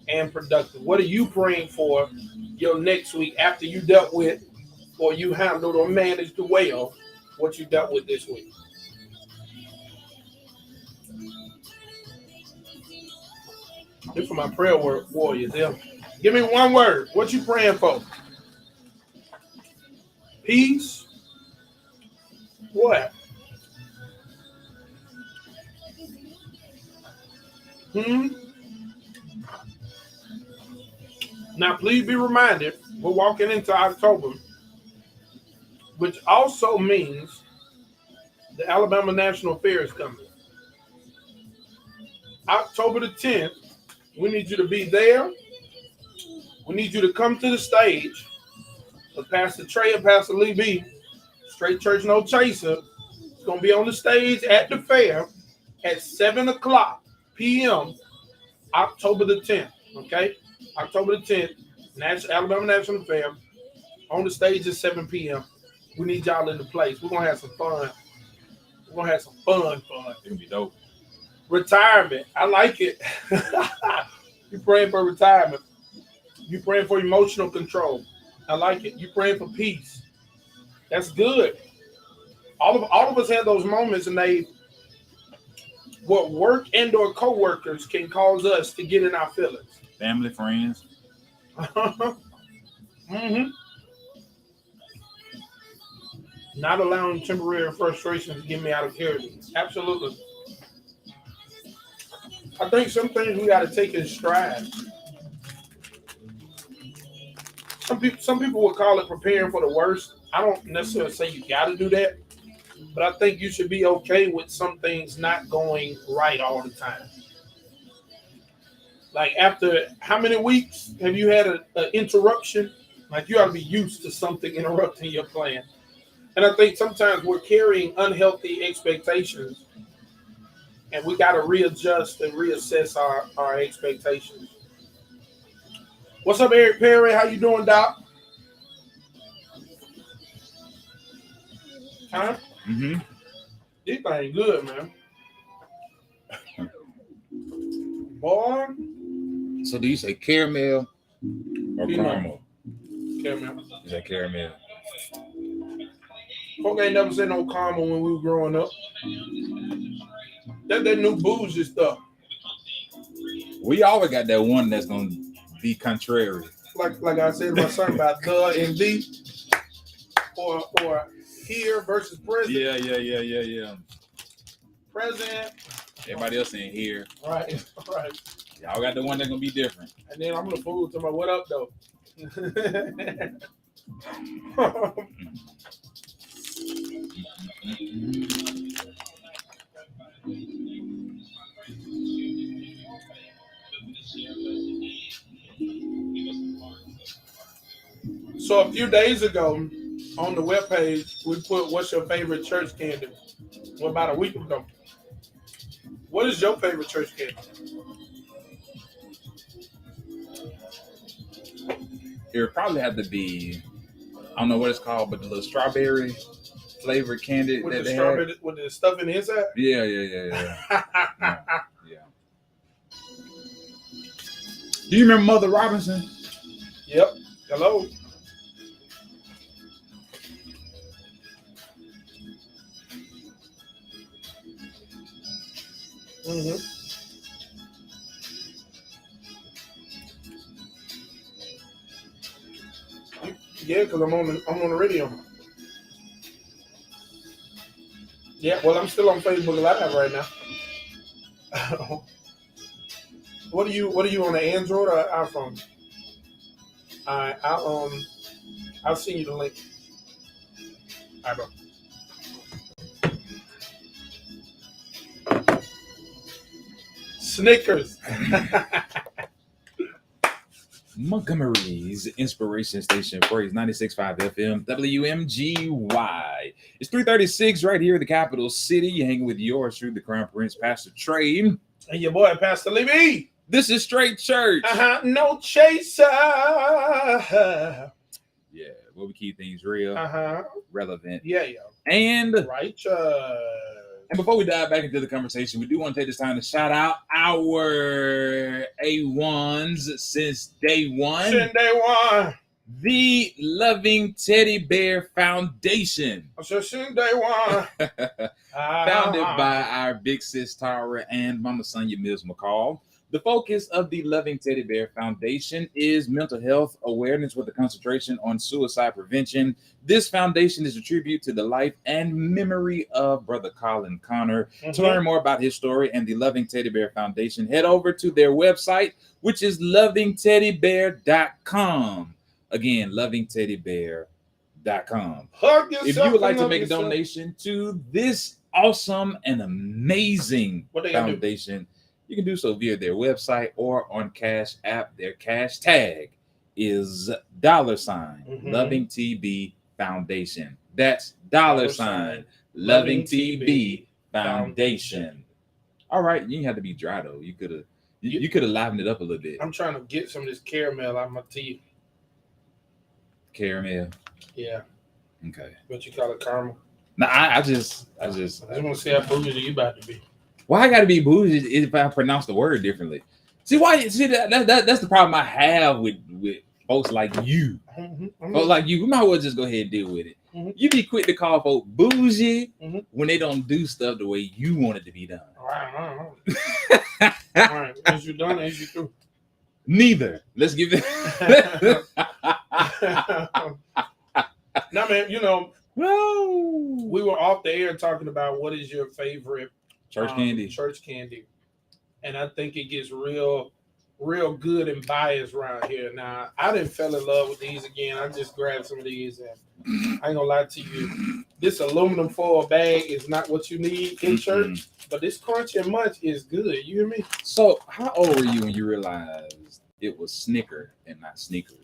[SPEAKER 2] and productive. What are you praying for your next week after you dealt with or you handled or managed well what you dealt with this week? This for my prayer warriors. Yeah. Give me one word. What you praying for? Peace. What? Now, please be reminded, we're walking into October, which also means the Alabama National Fair is coming. October the 10th, we need you to be there. We need you to come to the stage with Pastor Trey and Pastor Lee B. Straight Church No Chaser. It's going to be on the stage at the fair at 7 o'clock p.m. October the 10th, okay? October the 10th, Alabama National Fair. On the stage at 7 p.m. We need y'all in the place. We're going to have some fun. We're going to have some fun.
[SPEAKER 1] It'll be dope.
[SPEAKER 2] Retirement. I like it. You're praying for retirement. You're praying for emotional control. I like it. You're praying for peace. That's good. All of us have those moments, and what work and or co-workers can cause us to get in our feelings.
[SPEAKER 1] Family, friends.
[SPEAKER 2] Mm-hmm. Not allowing temporary frustration to get me out of character. Absolutely. I think some things we got to take in stride. Some people would call it preparing for the worst. I don't necessarily say you got to do that, but I think you should be okay with some things not going right all the time. Like after how many weeks have you had an interruption Like you ought to be used to something interrupting your plan. And I think sometimes we're carrying unhealthy expectations, and we got to readjust and reassess our expectations. What's up, Eric Perry? How you doing, Doc? Huh?
[SPEAKER 1] Mm-hmm.
[SPEAKER 2] This thing good, man. Boy.
[SPEAKER 1] So do you say caramel or caramel?
[SPEAKER 2] Caramel.
[SPEAKER 1] Is that caramel?
[SPEAKER 2] Folk ain't never said no caramel when we were growing up. That new bougie stuff.
[SPEAKER 1] We always got that one that's gonna be contrary.
[SPEAKER 2] Like I said to my son about the and the or here versus present.
[SPEAKER 1] Yeah.
[SPEAKER 2] Present.
[SPEAKER 1] Everybody else in here.
[SPEAKER 2] Right.
[SPEAKER 1] Y'all got the one that's gonna be different.
[SPEAKER 2] And then I'm gonna fool to my what up though. So a few days ago on the webpage, we put what's your favorite church candy? Well, about a week ago. What is your favorite church candy?
[SPEAKER 1] It would probably have to be, I don't know what it's called, but the little strawberry flavored candy
[SPEAKER 2] with
[SPEAKER 1] that
[SPEAKER 2] the
[SPEAKER 1] they
[SPEAKER 2] strawberry
[SPEAKER 1] had.
[SPEAKER 2] with the stuff in the inside?
[SPEAKER 1] Yeah. Yeah. Do you remember Mother Robinson?
[SPEAKER 2] Yep. Hello. Mm-hmm. Yeah, because I'm on the radio. Yeah, well, I'm still on Facebook Live right now. What are you on the Android or iPhone? I'll send you the link. All right, bro. Snickers.
[SPEAKER 1] Montgomery's Inspiration Station, Praise 96.5 FM, WMGY. It's 3:36 right here in the capital city. You're hanging with yours through the Crown Prince, Pastor Trey.
[SPEAKER 2] And your boy, Pastor Levy.
[SPEAKER 1] This is Straight Church.
[SPEAKER 2] No chaser.
[SPEAKER 1] Yeah, where we keep things real, relevant,
[SPEAKER 2] Yeah.
[SPEAKER 1] and
[SPEAKER 2] righteous.
[SPEAKER 1] And before we dive back into the conversation, we do want to take this time to shout out our A1s since day one. The Loving Teddy Bear Foundation.
[SPEAKER 2] Since day one.
[SPEAKER 1] Founded by our big sis Tara and Mama Sonia Mills McCall. The focus of the Loving Teddy Bear Foundation is mental health awareness with a concentration on suicide prevention. This foundation is a tribute to the life and memory of Brother Colin Connor. Mm-hmm. To learn more about his story and the Loving Teddy Bear Foundation, head over to their website, which is lovingteddybear.com. Again, lovingteddybear.com. If you would like to make a donation to this awesome and amazing foundation, you can do so via their website or on Cash App. Their cash tag is $, Loving TB Foundation. That's $, Loving TB Foundation. All right, you didn't have to be dry though. You could have livened it up a little bit.
[SPEAKER 2] I'm trying to get some of this caramel out of my teeth.
[SPEAKER 1] Caramel.
[SPEAKER 2] Yeah.
[SPEAKER 1] Okay.
[SPEAKER 2] What you call it, caramel?
[SPEAKER 1] No, I just
[SPEAKER 2] want to see how bougie you about to be.
[SPEAKER 1] Why I gotta be bougie if I pronounce the word differently? See that's the problem I have with folks like you. Mm-hmm. Folks like you, we might as well just go ahead and deal with it. Mm-hmm. You be quick to call folks bougie when they don't do stuff the way you want it to be done.
[SPEAKER 2] All right. All right. As you done, as you do.
[SPEAKER 1] Neither. Let's give it.
[SPEAKER 2] Now, man, we were off the air talking about what is your favorite church candy, and I think it gets real good and biased around here. Now, I didn't fell in love with these again. I just grabbed some of these, and I ain't gonna lie to you, this aluminum foil bag is not what you need in church, but this Crunch and Munch is good. You hear me?
[SPEAKER 1] So, how old were you when you realized it was Snicker and not Sneakers?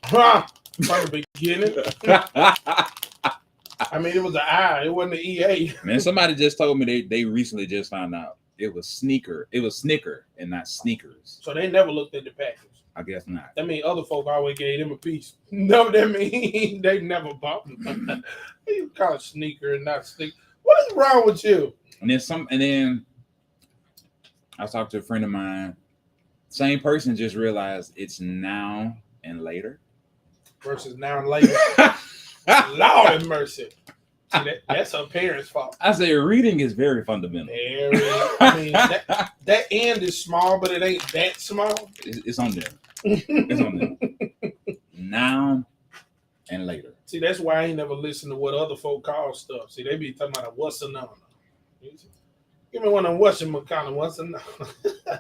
[SPEAKER 2] From the beginning. I mean, it was an I. It wasn't an EA.
[SPEAKER 1] Man, somebody just told me they recently just found out it was Sneaker. It was Snicker and not Sneakers.
[SPEAKER 2] So they never looked at the package.
[SPEAKER 1] I guess not.
[SPEAKER 2] That mean other folk always gave them a piece. No, that mean they never bought them. You call it sneaker and not sneaker. What is wrong with you?
[SPEAKER 1] And then I talked to a friend of mine. Same person just realized it's now and later
[SPEAKER 2] versus now and later. Lord have mercy. See, that's her parents' fault.
[SPEAKER 1] I say reading is very fundamental.
[SPEAKER 2] I mean, that end is small, but it ain't that small.
[SPEAKER 1] It's on there. It's on there. Now and later.
[SPEAKER 2] See, that's why I ain't never listened to what other folk call stuff. See, they be talking about a what's a no. Give me one of them whatchamacallit. What's a no?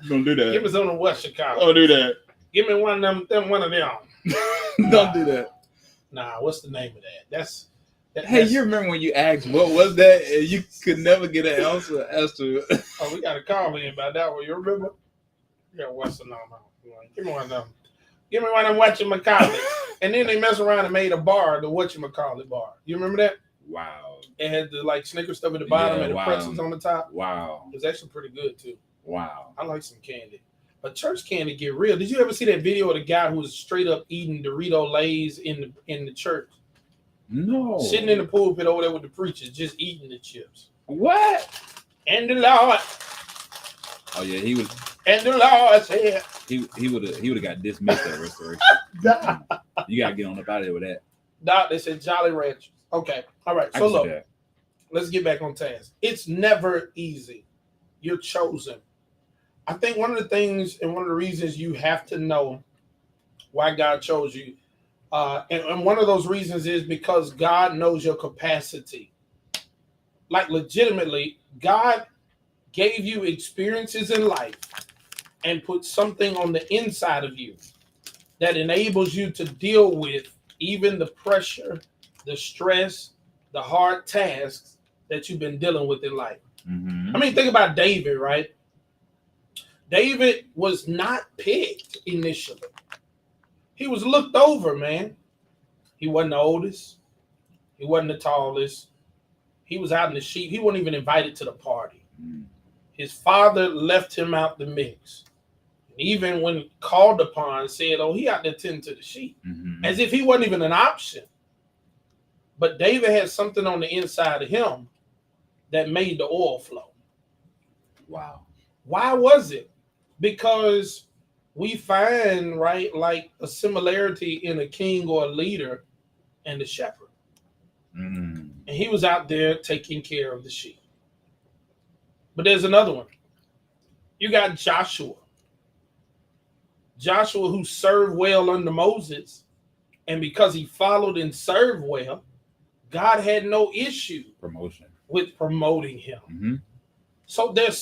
[SPEAKER 1] Don't do that.
[SPEAKER 2] Give me some of them whatchamacallit.
[SPEAKER 1] Don't do that.
[SPEAKER 2] Give me one of them. One of them.
[SPEAKER 1] Don't do that.
[SPEAKER 2] Nah, what's the name of that?
[SPEAKER 1] Hey, you remember when you asked what was that, and you could never get an answer as to.
[SPEAKER 2] Oh, we got a call in about that one. You remember? Yeah, what's the no? Give me one of them. Give me one of them whatchamacallit. And then they mess around and made a bar, the whatchamacallit bar. You remember that?
[SPEAKER 1] Wow.
[SPEAKER 2] It had the like Snickers stuff at the bottom and the pretzels on the top.
[SPEAKER 1] Wow.
[SPEAKER 2] It was actually pretty good too.
[SPEAKER 1] Wow.
[SPEAKER 2] I like some candy. But church candy get real. Did you ever see that video of the guy who was straight up eating Dorito Lays in the church?
[SPEAKER 1] No.
[SPEAKER 2] Sitting in the pulpit over there with the preachers, just eating the chips.
[SPEAKER 1] What?
[SPEAKER 2] And the Lord.
[SPEAKER 1] Oh yeah, he was.
[SPEAKER 2] And the Lord said.
[SPEAKER 1] He would have got dismissed at Restoration. You gotta get on up out of there with that.
[SPEAKER 2] Doc, they said Jolly Ranchers. Okay. All right. So look, let's get back on task. It's never easy. You're chosen. I think one of the things and one of the reasons you have to know why God chose you, and one of those reasons is because God knows your capacity. Like legitimately, God gave you experiences in life and put something on the inside of you that enables you to deal with even the pressure, the stress, the hard tasks that you've been dealing with in life.
[SPEAKER 1] Mm-hmm.
[SPEAKER 2] I mean, think about David, right? David was not picked initially. He was looked over, man. He wasn't the oldest. He wasn't the tallest. He was out in the sheep. He wasn't even invited to the party.
[SPEAKER 1] Mm-hmm.
[SPEAKER 2] His father left him out the mix. Even when called upon, said, oh, he out there tending to the sheep.
[SPEAKER 1] Mm-hmm.
[SPEAKER 2] As if he wasn't even an option. But David had something on the inside of him that made the oil flow.
[SPEAKER 1] Wow.
[SPEAKER 2] Why was it? Because we find, right, like a similarity in a king or a leader and a shepherd.
[SPEAKER 1] Mm.
[SPEAKER 2] And he was out there taking care of the sheep. But there's another one. You got Joshua. Joshua, who served well under Moses, and because he followed and served well, God had no issue with promoting him.
[SPEAKER 1] Mm-hmm.
[SPEAKER 2] So there's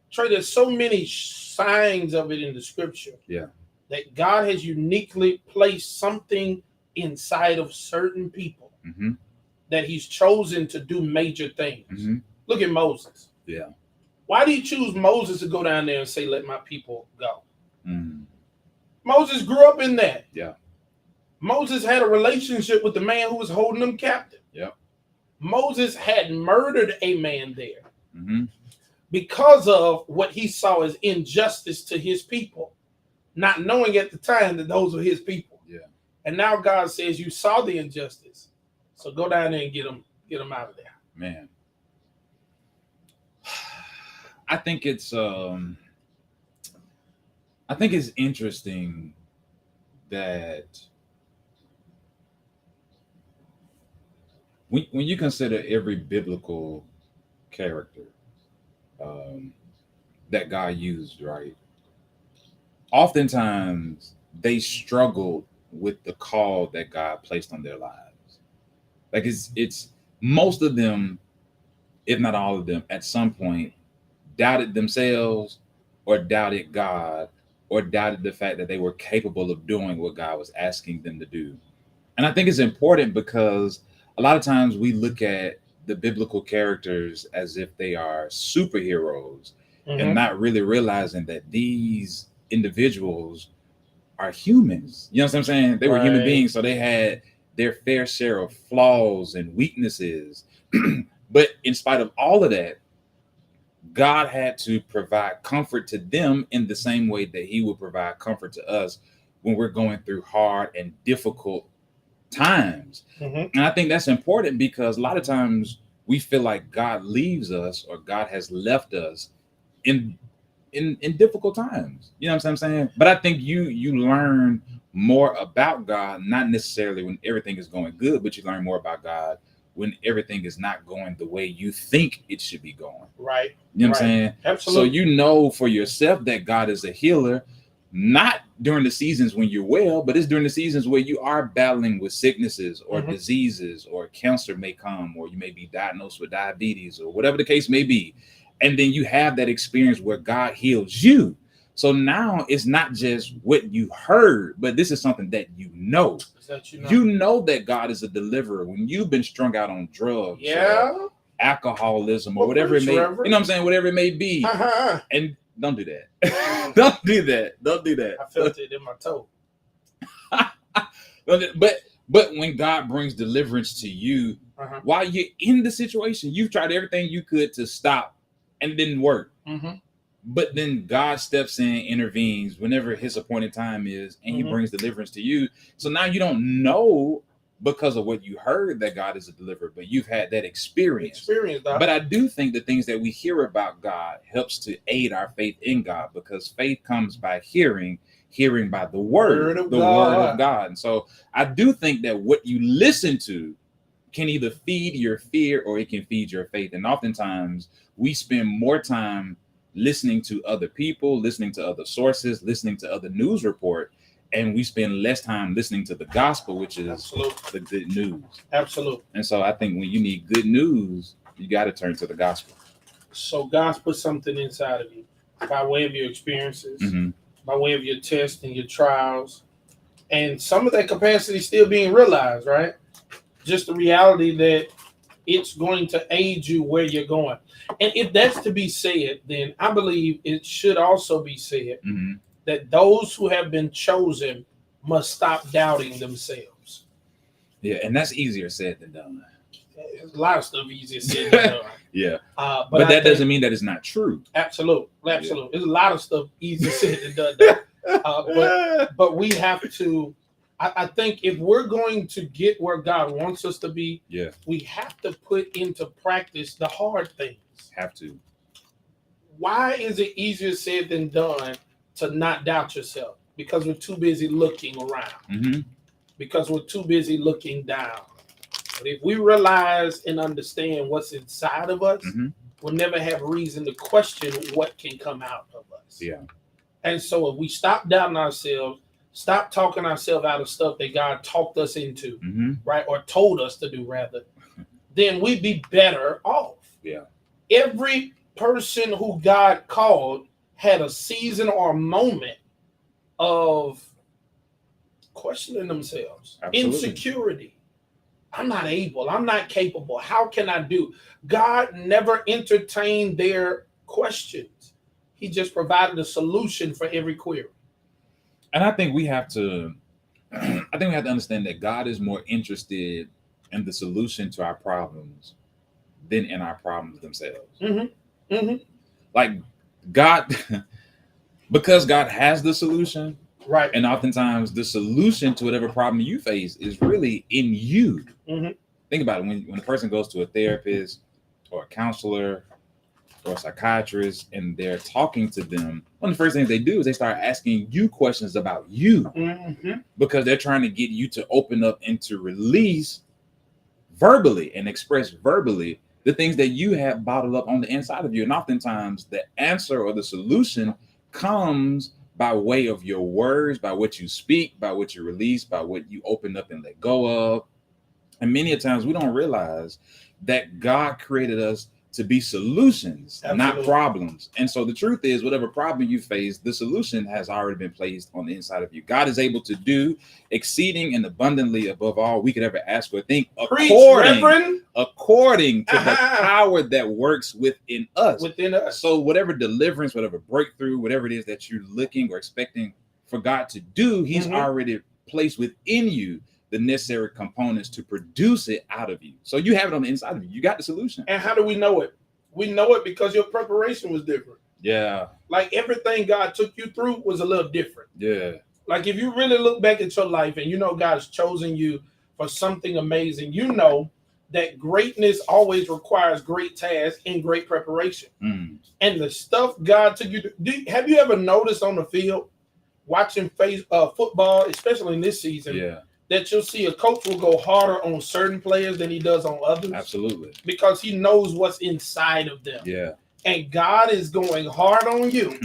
[SPEAKER 2] Trey, there's so many signs of it in the scripture.
[SPEAKER 1] Yeah.
[SPEAKER 2] That God has uniquely placed something inside of certain people
[SPEAKER 1] mm-hmm.
[SPEAKER 2] that he's chosen to do major things.
[SPEAKER 1] Mm-hmm.
[SPEAKER 2] Look at Moses.
[SPEAKER 1] Yeah.
[SPEAKER 2] Why did he choose Moses to go down there and say, let my people go?
[SPEAKER 1] Mm.
[SPEAKER 2] Moses grew up in that.
[SPEAKER 1] Yeah.
[SPEAKER 2] Moses had a relationship with the man who was holding him captive.
[SPEAKER 1] Yeah.
[SPEAKER 2] Moses had murdered a man there
[SPEAKER 1] mm-hmm.
[SPEAKER 2] because of what he saw as injustice to his people, not knowing at the time that those were his people.
[SPEAKER 1] Yeah.
[SPEAKER 2] And now God says, you saw the injustice, so go down there and get them out of there.
[SPEAKER 1] Man. I think it's interesting that when you consider every biblical character that God used, right? Oftentimes they struggled with the call that God placed on their lives. Like it's most of them, if not all of them, at some point doubted themselves or doubted God or doubted the fact that they were capable of doing what God was asking them to do. And I think it's important because a lot of times we look at the biblical characters as if they are superheroes mm-hmm. and not really realizing that these individuals are humans. You know what I'm saying? They were human
[SPEAKER 2] Right.
[SPEAKER 1] beings, so they had their fair share of flaws and weaknesses. But in spite of all of that, God had to provide comfort to them in the same way that he would provide comfort to us when we're going through hard and difficult times.
[SPEAKER 2] Mhm.
[SPEAKER 1] And I think that's important because a lot of times we feel like God leaves us or God has left us in difficult times. You know what I'm saying? But I think you learn more about God, not necessarily when everything is going good, but you learn more about God when everything is not going the way you think it should be going.
[SPEAKER 2] Right.
[SPEAKER 1] You know what I'm
[SPEAKER 2] Right.
[SPEAKER 1] saying?
[SPEAKER 2] Absolutely.
[SPEAKER 1] So you know for yourself that God is a healer, not during the seasons when you're well, but it's during the seasons where you are battling with sicknesses or
[SPEAKER 2] Mhm.
[SPEAKER 1] diseases, or cancer may come, or you may be diagnosed with diabetes or whatever the case may be. And then you have that experience where God heals you. So now it's not just what you heard, but this is something that you know.
[SPEAKER 2] Is that
[SPEAKER 1] You know that God is a deliverer when you've been strung out on drugs,
[SPEAKER 2] Yeah.
[SPEAKER 1] or alcoholism, or
[SPEAKER 2] Well,
[SPEAKER 1] whatever it
[SPEAKER 2] preach,
[SPEAKER 1] may, you know
[SPEAKER 2] Reverend.
[SPEAKER 1] what I'm saying, whatever it may be.
[SPEAKER 2] Uh-huh.
[SPEAKER 1] And don't do that. Don't do that. Don't do that.
[SPEAKER 2] I felt it in my toe.
[SPEAKER 1] But when God brings deliverance to you,
[SPEAKER 2] Uh-huh.
[SPEAKER 1] while you're in the situation, you've tried everything you could to stop, and it didn't work.
[SPEAKER 2] Mm-hmm.
[SPEAKER 1] But then God steps in, intervenes whenever his appointed time is, and he brings deliverance to you. So now you don't know because of what you heard that God is a deliverer, but you've had that experience. But I do think the things that we hear about God helps to aid our faith in God, because faith comes by hearing by the word of God. And so I do think that what you listen to can either feed your fear or it can feed your faith. And oftentimes we spend more time listening to other people, listening to other sources, listening to other news report, and we spend less time listening to the gospel, which is the good news.
[SPEAKER 2] Absolutely.
[SPEAKER 1] And so I think when you need good news, you got to turn to the gospel.
[SPEAKER 2] So God's put something inside of you by way of your experiences, by way of your tests and your trials, and some of that capacity still being realized, right? Just the reality that it's going to aid you where you're going. And if that's to be said, then I believe it should also be said that those who have been chosen must stop doubting themselves.
[SPEAKER 1] Yeah, and that's easier said than done.
[SPEAKER 2] There's a lot of stuff easier said than done.
[SPEAKER 1] Yeah.
[SPEAKER 2] But
[SPEAKER 1] that doesn't mean that it's not true.
[SPEAKER 2] Absolutely. Yeah. There's a lot of stuff easier said than done. But we have to, I think if we're going to get where God wants us to be, we have to put into practice the hard things.
[SPEAKER 1] Have to.
[SPEAKER 2] Why is it easier said than done to not doubt yourself? Because we're too busy looking around. Because we're too busy looking down. But if we realize and understand what's inside of us, we'll never have reason to question what can come out of us.
[SPEAKER 1] Yeah.
[SPEAKER 2] And so if we stop doubting ourselves, stop talking ourselves out of stuff that God talked us into, right? Or told us to do, rather, then we'd be better off.
[SPEAKER 1] Yeah.
[SPEAKER 2] Every person who God called had a season or a moment of questioning themselves.
[SPEAKER 1] Absolutely.
[SPEAKER 2] Insecurity. I'm not able. I'm not capable. How can I do? God never entertained their questions. He just provided a solution for every query.
[SPEAKER 1] And I think we have to understand that God is more interested in the solution to our problems than in our problems themselves. Like God, because God has the solution,
[SPEAKER 2] right?
[SPEAKER 1] And oftentimes the solution to whatever problem you face is really in you. Think about it. When a person goes to a therapist or a counselor or a psychiatrist and they're talking to them, one of the first things they do is they start asking you questions about you, because they're trying to get you to open up and to release verbally and express verbally the things that you have bottled up on the inside of you. And oftentimes the answer or the solution comes by way of your words, by what you speak, by what you release, by what you open up and let go of. And many a times we don't realize that God created us to be solutions, not problems. And so the truth is, whatever problem you face, the solution has already been placed on the inside of you. God is able to do exceeding and abundantly above all we could ever ask or think, according to the power that works within us.
[SPEAKER 2] Within us.
[SPEAKER 1] So whatever deliverance, whatever breakthrough, whatever it is that you're looking or expecting for God to do, he's already placed within you the necessary components to produce it out of you. So you have it on the inside of you. You got the solution.
[SPEAKER 2] And how do we know it? We know it because your preparation was different.
[SPEAKER 1] Yeah.
[SPEAKER 2] Like everything God took you through was a little different.
[SPEAKER 1] Yeah.
[SPEAKER 2] Like if you really look back at your life and you know God's chosen you for something amazing, you know that greatness always requires great tasks and great preparation. And the stuff God took you to, have you ever noticed on the field watching football, especially in this season, that you'll see a coach will go harder on certain players than he does on others?
[SPEAKER 1] Absolutely.
[SPEAKER 2] Because he knows what's inside of them.
[SPEAKER 1] Yeah.
[SPEAKER 2] And God is going hard on you,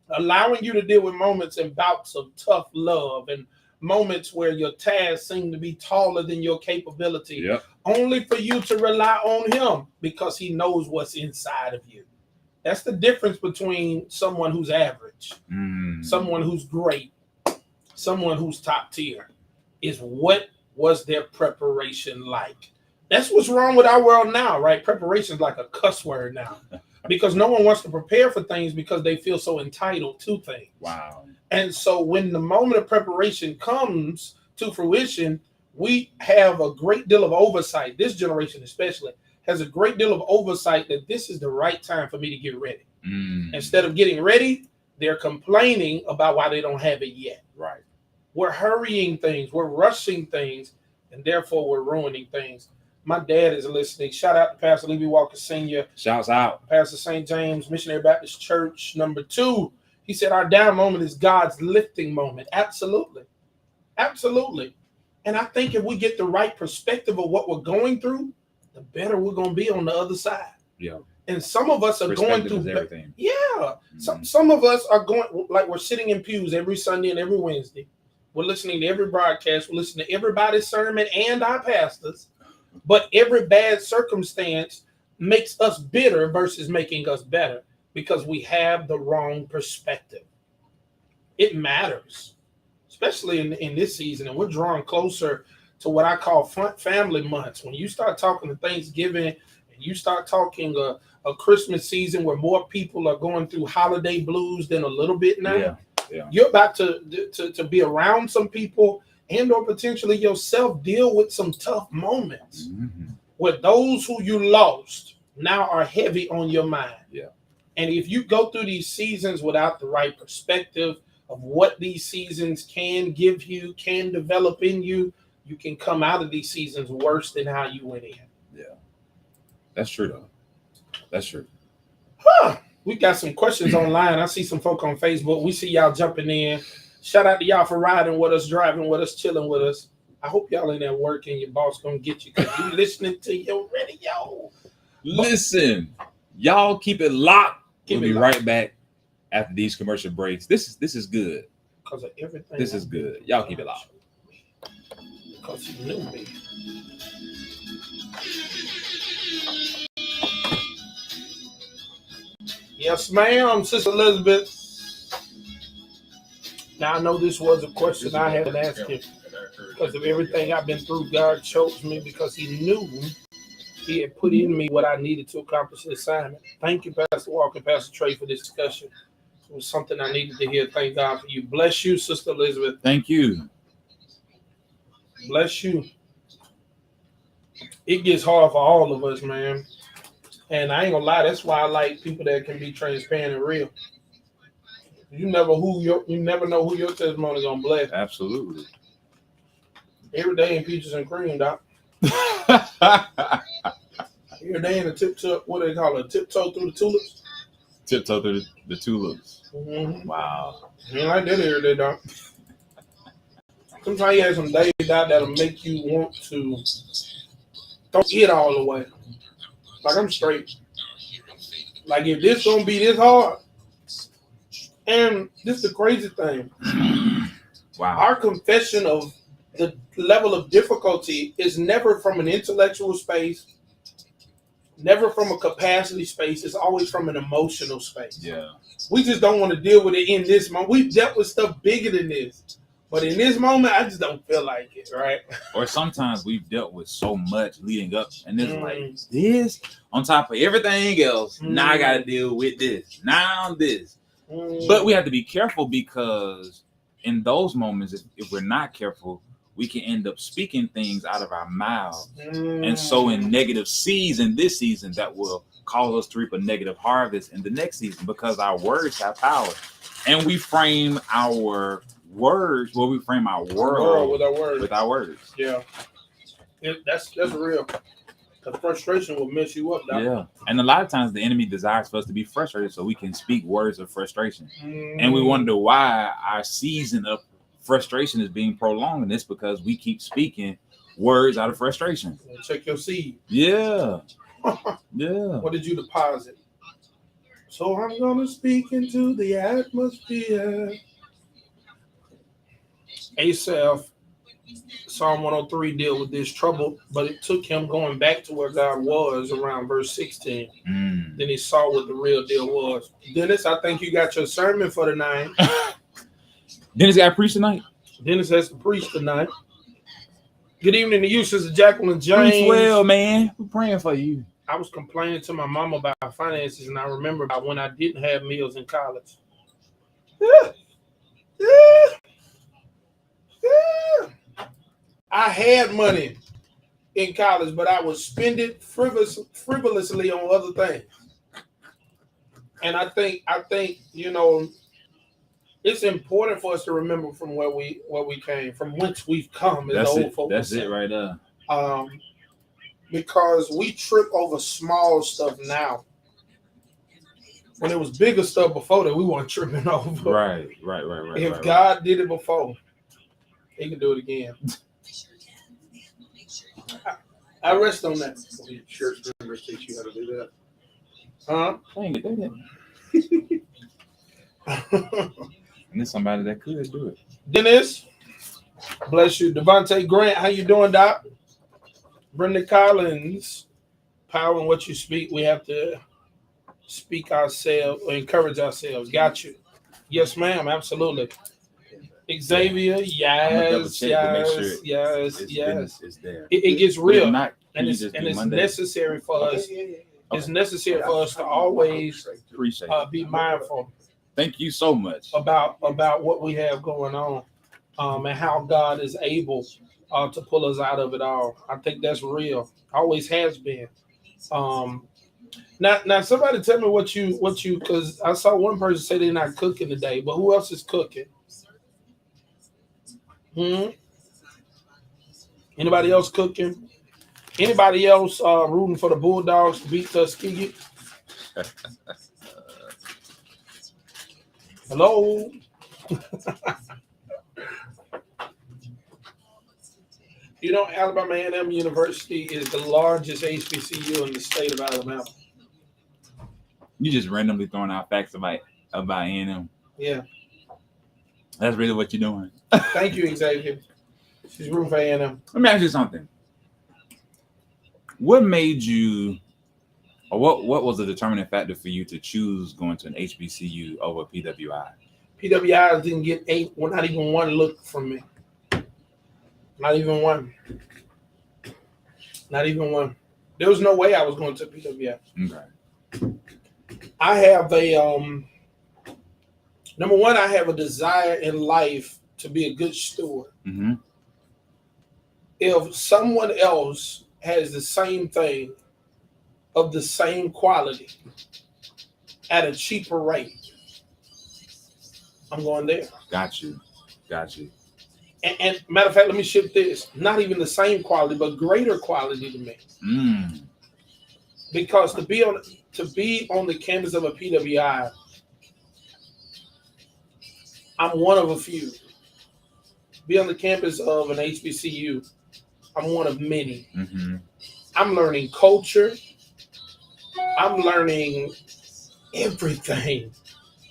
[SPEAKER 2] allowing you to deal with moments and bouts of tough love and moments where your tasks seem to be taller than your capability, only for you to rely on him because he knows what's inside of you. That's the difference between someone who's average, someone who's great, someone who's top tier, is what was their preparation like. That's what's wrong with our world now, right? Preparation is like a cuss word now because no one wants to prepare for things because they feel so entitled to things.
[SPEAKER 1] Wow.
[SPEAKER 2] And so when the moment of preparation comes to fruition, we have a great deal of oversight. This generation especially has a great deal of oversight that this is the right time for me to get ready. Instead of getting ready, they're complaining about why they don't have it yet.
[SPEAKER 1] Right.
[SPEAKER 2] We're hurrying things, we're rushing things, and therefore we're ruining things. My dad is listening. Shout out to Pastor Levy Walker Sr.
[SPEAKER 1] Shouts out.
[SPEAKER 2] Pastor St. James Missionary Baptist Church, number 2. He said our down moment is God's lifting moment. Absolutely. Absolutely. And I think if we get the right perspective of what we're going through, the better we're going to be on the other side.
[SPEAKER 1] Yeah.
[SPEAKER 2] And some of us are going through
[SPEAKER 1] everything.
[SPEAKER 2] Yeah. Some of us are going, like we're sitting in pews every Sunday and every Wednesday. We're listening to every broadcast. We're listening to everybody's sermon and our pastors. But every bad circumstance makes us bitter versus making us better because we have the wrong perspective. It matters, especially in this season. And we're drawing closer to what I call family months. When you start talking to Thanksgiving and you start talking a Christmas season where more people are going through holiday blues than a little bit now, you're about to be around some people and or potentially yourself deal with some tough moments where those who you lost now are heavy on your mind.
[SPEAKER 1] Yeah.
[SPEAKER 2] And if you go through these seasons without the right perspective of what these seasons can give you, can develop in you, you can come out of these seasons worse than how you went in.
[SPEAKER 1] Yeah. That's true, though. That's true.
[SPEAKER 2] We got some questions online. I see some folk on Facebook. We see y'all jumping in. Shout out to y'all for riding with us, driving with us, chilling with us. I hope y'all ain't at work and your boss gonna get you because you listening to your radio.
[SPEAKER 1] Listen, y'all keep it locked. We'll be right back after these commercial breaks. This is good.
[SPEAKER 2] Because of everything.
[SPEAKER 1] This is good. Y'all keep it locked.
[SPEAKER 2] Because you knew me. Yes, ma'am, Sister Elizabeth. Now, I know this was a question I had to ask you because of everything I've been through. God chose me because he knew he had put in me what I needed to accomplish the assignment. Thank you, Pastor Walker and Pastor Trey, for this discussion. It was something I needed to hear. Thank God for you. Bless you, Sister Elizabeth.
[SPEAKER 1] Thank you.
[SPEAKER 2] Bless you. It gets hard for all of us, man. And I ain't gonna lie, that's why I like people that can be transparent and real. You never know who your testimony is gonna bless.
[SPEAKER 1] Absolutely.
[SPEAKER 2] Every day in peaches and cream, doc. Every day in the tiptoe, what do they call it? Tiptoe through the tulips.
[SPEAKER 1] Tiptoe through the tulips.
[SPEAKER 2] Mm-hmm.
[SPEAKER 1] Wow.
[SPEAKER 2] You ain't like that every day, doc. Sometimes you have some days, doc, that'll make you want to throw it all away. Like I'm straight. Like if this gonna be this hard, and this is the crazy thing.
[SPEAKER 1] Wow.
[SPEAKER 2] Our confession of the level of difficulty is never from an intellectual space, never from a capacity space. It's always from an emotional space.
[SPEAKER 1] Yeah.
[SPEAKER 2] We just don't want to deal with it in this moment. We've dealt with stuff bigger than this. But in this moment, I just don't feel like it, right?
[SPEAKER 1] Or sometimes we've dealt with so much leading up, and it's like this on top of everything else. Now I got to deal with this. Now this. But we have to be careful because in those moments, if we're not careful, we can end up speaking things out of our mouths and sowing negative seeds in this season that will cause us to reap a negative harvest in the next season, because our words have power. And we frame our words, we frame our world with our words.
[SPEAKER 2] Yeah. That's real. The frustration will mess you up, Doc.
[SPEAKER 1] Yeah. And a lot of times the enemy desires for us to be frustrated so we can speak words of frustration. And we wonder why our season of frustration is being prolonged. And it's because we keep speaking words out of frustration.
[SPEAKER 2] Check your seed.
[SPEAKER 1] Yeah. Yeah.
[SPEAKER 2] What did you deposit? So I'm gonna speak into the atmosphere. Asaph, Psalm 103 deal with this trouble, but it took him going back to where God was around verse 16. Then he saw what the real deal was. Dennis, I think you got your sermon for tonight.
[SPEAKER 1] Dennis got to preach tonight.
[SPEAKER 2] Dennis has to preach tonight. Good evening to you, Sister Jacqueline James.
[SPEAKER 1] Preach well, man. We're praying for you.
[SPEAKER 2] I was complaining to my mom about finances, and I remember about when I didn't have meals in college. I had money in college, but I would spend it frivolously on other things. And I think it's important for us to remember from where we came, from whence we've come.
[SPEAKER 1] That's it right there.
[SPEAKER 2] Because we trip over small stuff now. When it was bigger stuff before that, we weren't tripping over.
[SPEAKER 1] Right.
[SPEAKER 2] If God did it before, He can do it again. I rest on that. Church members teach you how to do that. Huh?
[SPEAKER 1] Dang it, and there's somebody that could do it.
[SPEAKER 2] Dennis, bless you. Devontae Grant, how you doing, Doc? Brenda Collins, power in what you speak. We have to speak ourselves or encourage ourselves. Got you. Yes, ma'am. Absolutely. Xavier, yes.
[SPEAKER 1] It's there.
[SPEAKER 2] It gets real,
[SPEAKER 1] and it's
[SPEAKER 2] necessary for us. It's necessary for us to always be mindful.
[SPEAKER 1] Thank you so much
[SPEAKER 2] about what we have going on, and how God is able to pull us out of it all. I think that's real. Always has been. Now somebody tell me what you because I saw one person say they're not cooking today, but who else is cooking? Anybody else cooking? Anybody else rooting for the Bulldogs to beat Tuskegee? Hello? You know, Alabama A&M University is the largest HBCU in the state of Alabama.
[SPEAKER 1] You just randomly throwing out facts about A&M.
[SPEAKER 2] Yeah.
[SPEAKER 1] That's really what you're doing.
[SPEAKER 2] Thank you, Xavier. She's rooting for A&M.
[SPEAKER 1] Let me ask you something. What made you, or what was the determining factor for you to choose going to an HBCU over PWI?
[SPEAKER 2] PWI didn't get not even one look from me. Not even one. Not even one. There was no way I was going to PWI.
[SPEAKER 1] Okay.
[SPEAKER 2] I have a number one, I have a desire in life to be a good steward.
[SPEAKER 1] Mm-hmm.
[SPEAKER 2] If someone else has the same thing of the same quality at a cheaper rate, I'm going there.
[SPEAKER 1] Got you.
[SPEAKER 2] And matter of fact, let me shift this. Not even the same quality, but greater quality to me. Because to be on the campus of a PWI, I'm one of a few. Be on the campus of an HBCU, I'm one of many.
[SPEAKER 1] Mm-hmm.
[SPEAKER 2] I'm learning culture. I'm learning everything.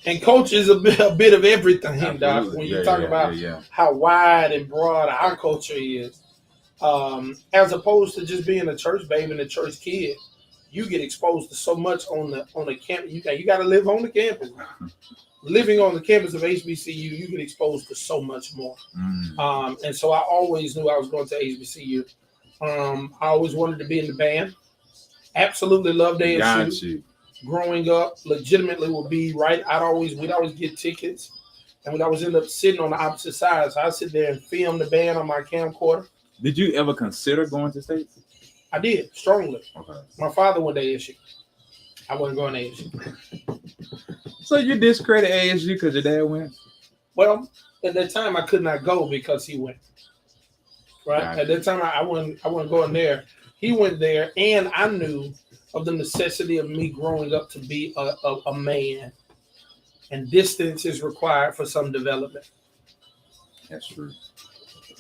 [SPEAKER 2] And culture is a bit of everything, absolutely. Doc. When you talk about how wide and broad our culture is, as opposed to just being a church baby and a church kid, you get exposed to so much on the campus. You got to live on the campus. Living on the campus of HBCU, you get exposed to so much more. And so I always knew I was going to HBCU. I always wanted to be in the band. Absolutely loved ASU. Growing up, legitimately would be right. We'd always get tickets And when I was ended up sitting on the opposite side, so I sit there and film the band on my camcorder.
[SPEAKER 1] Did you ever consider going to States?
[SPEAKER 2] I did, strongly.
[SPEAKER 1] Okay.
[SPEAKER 2] My father went to ASU. I wasn't going to ASU.
[SPEAKER 1] So you discredit ASU because your dad went?
[SPEAKER 2] Well, at that time I could not go because he went. Right?
[SPEAKER 1] Gotcha.
[SPEAKER 2] At that time I wasn't going there. He went there, and I knew of the necessity of me growing up to be a man. And distance is required for some development.
[SPEAKER 1] That's true.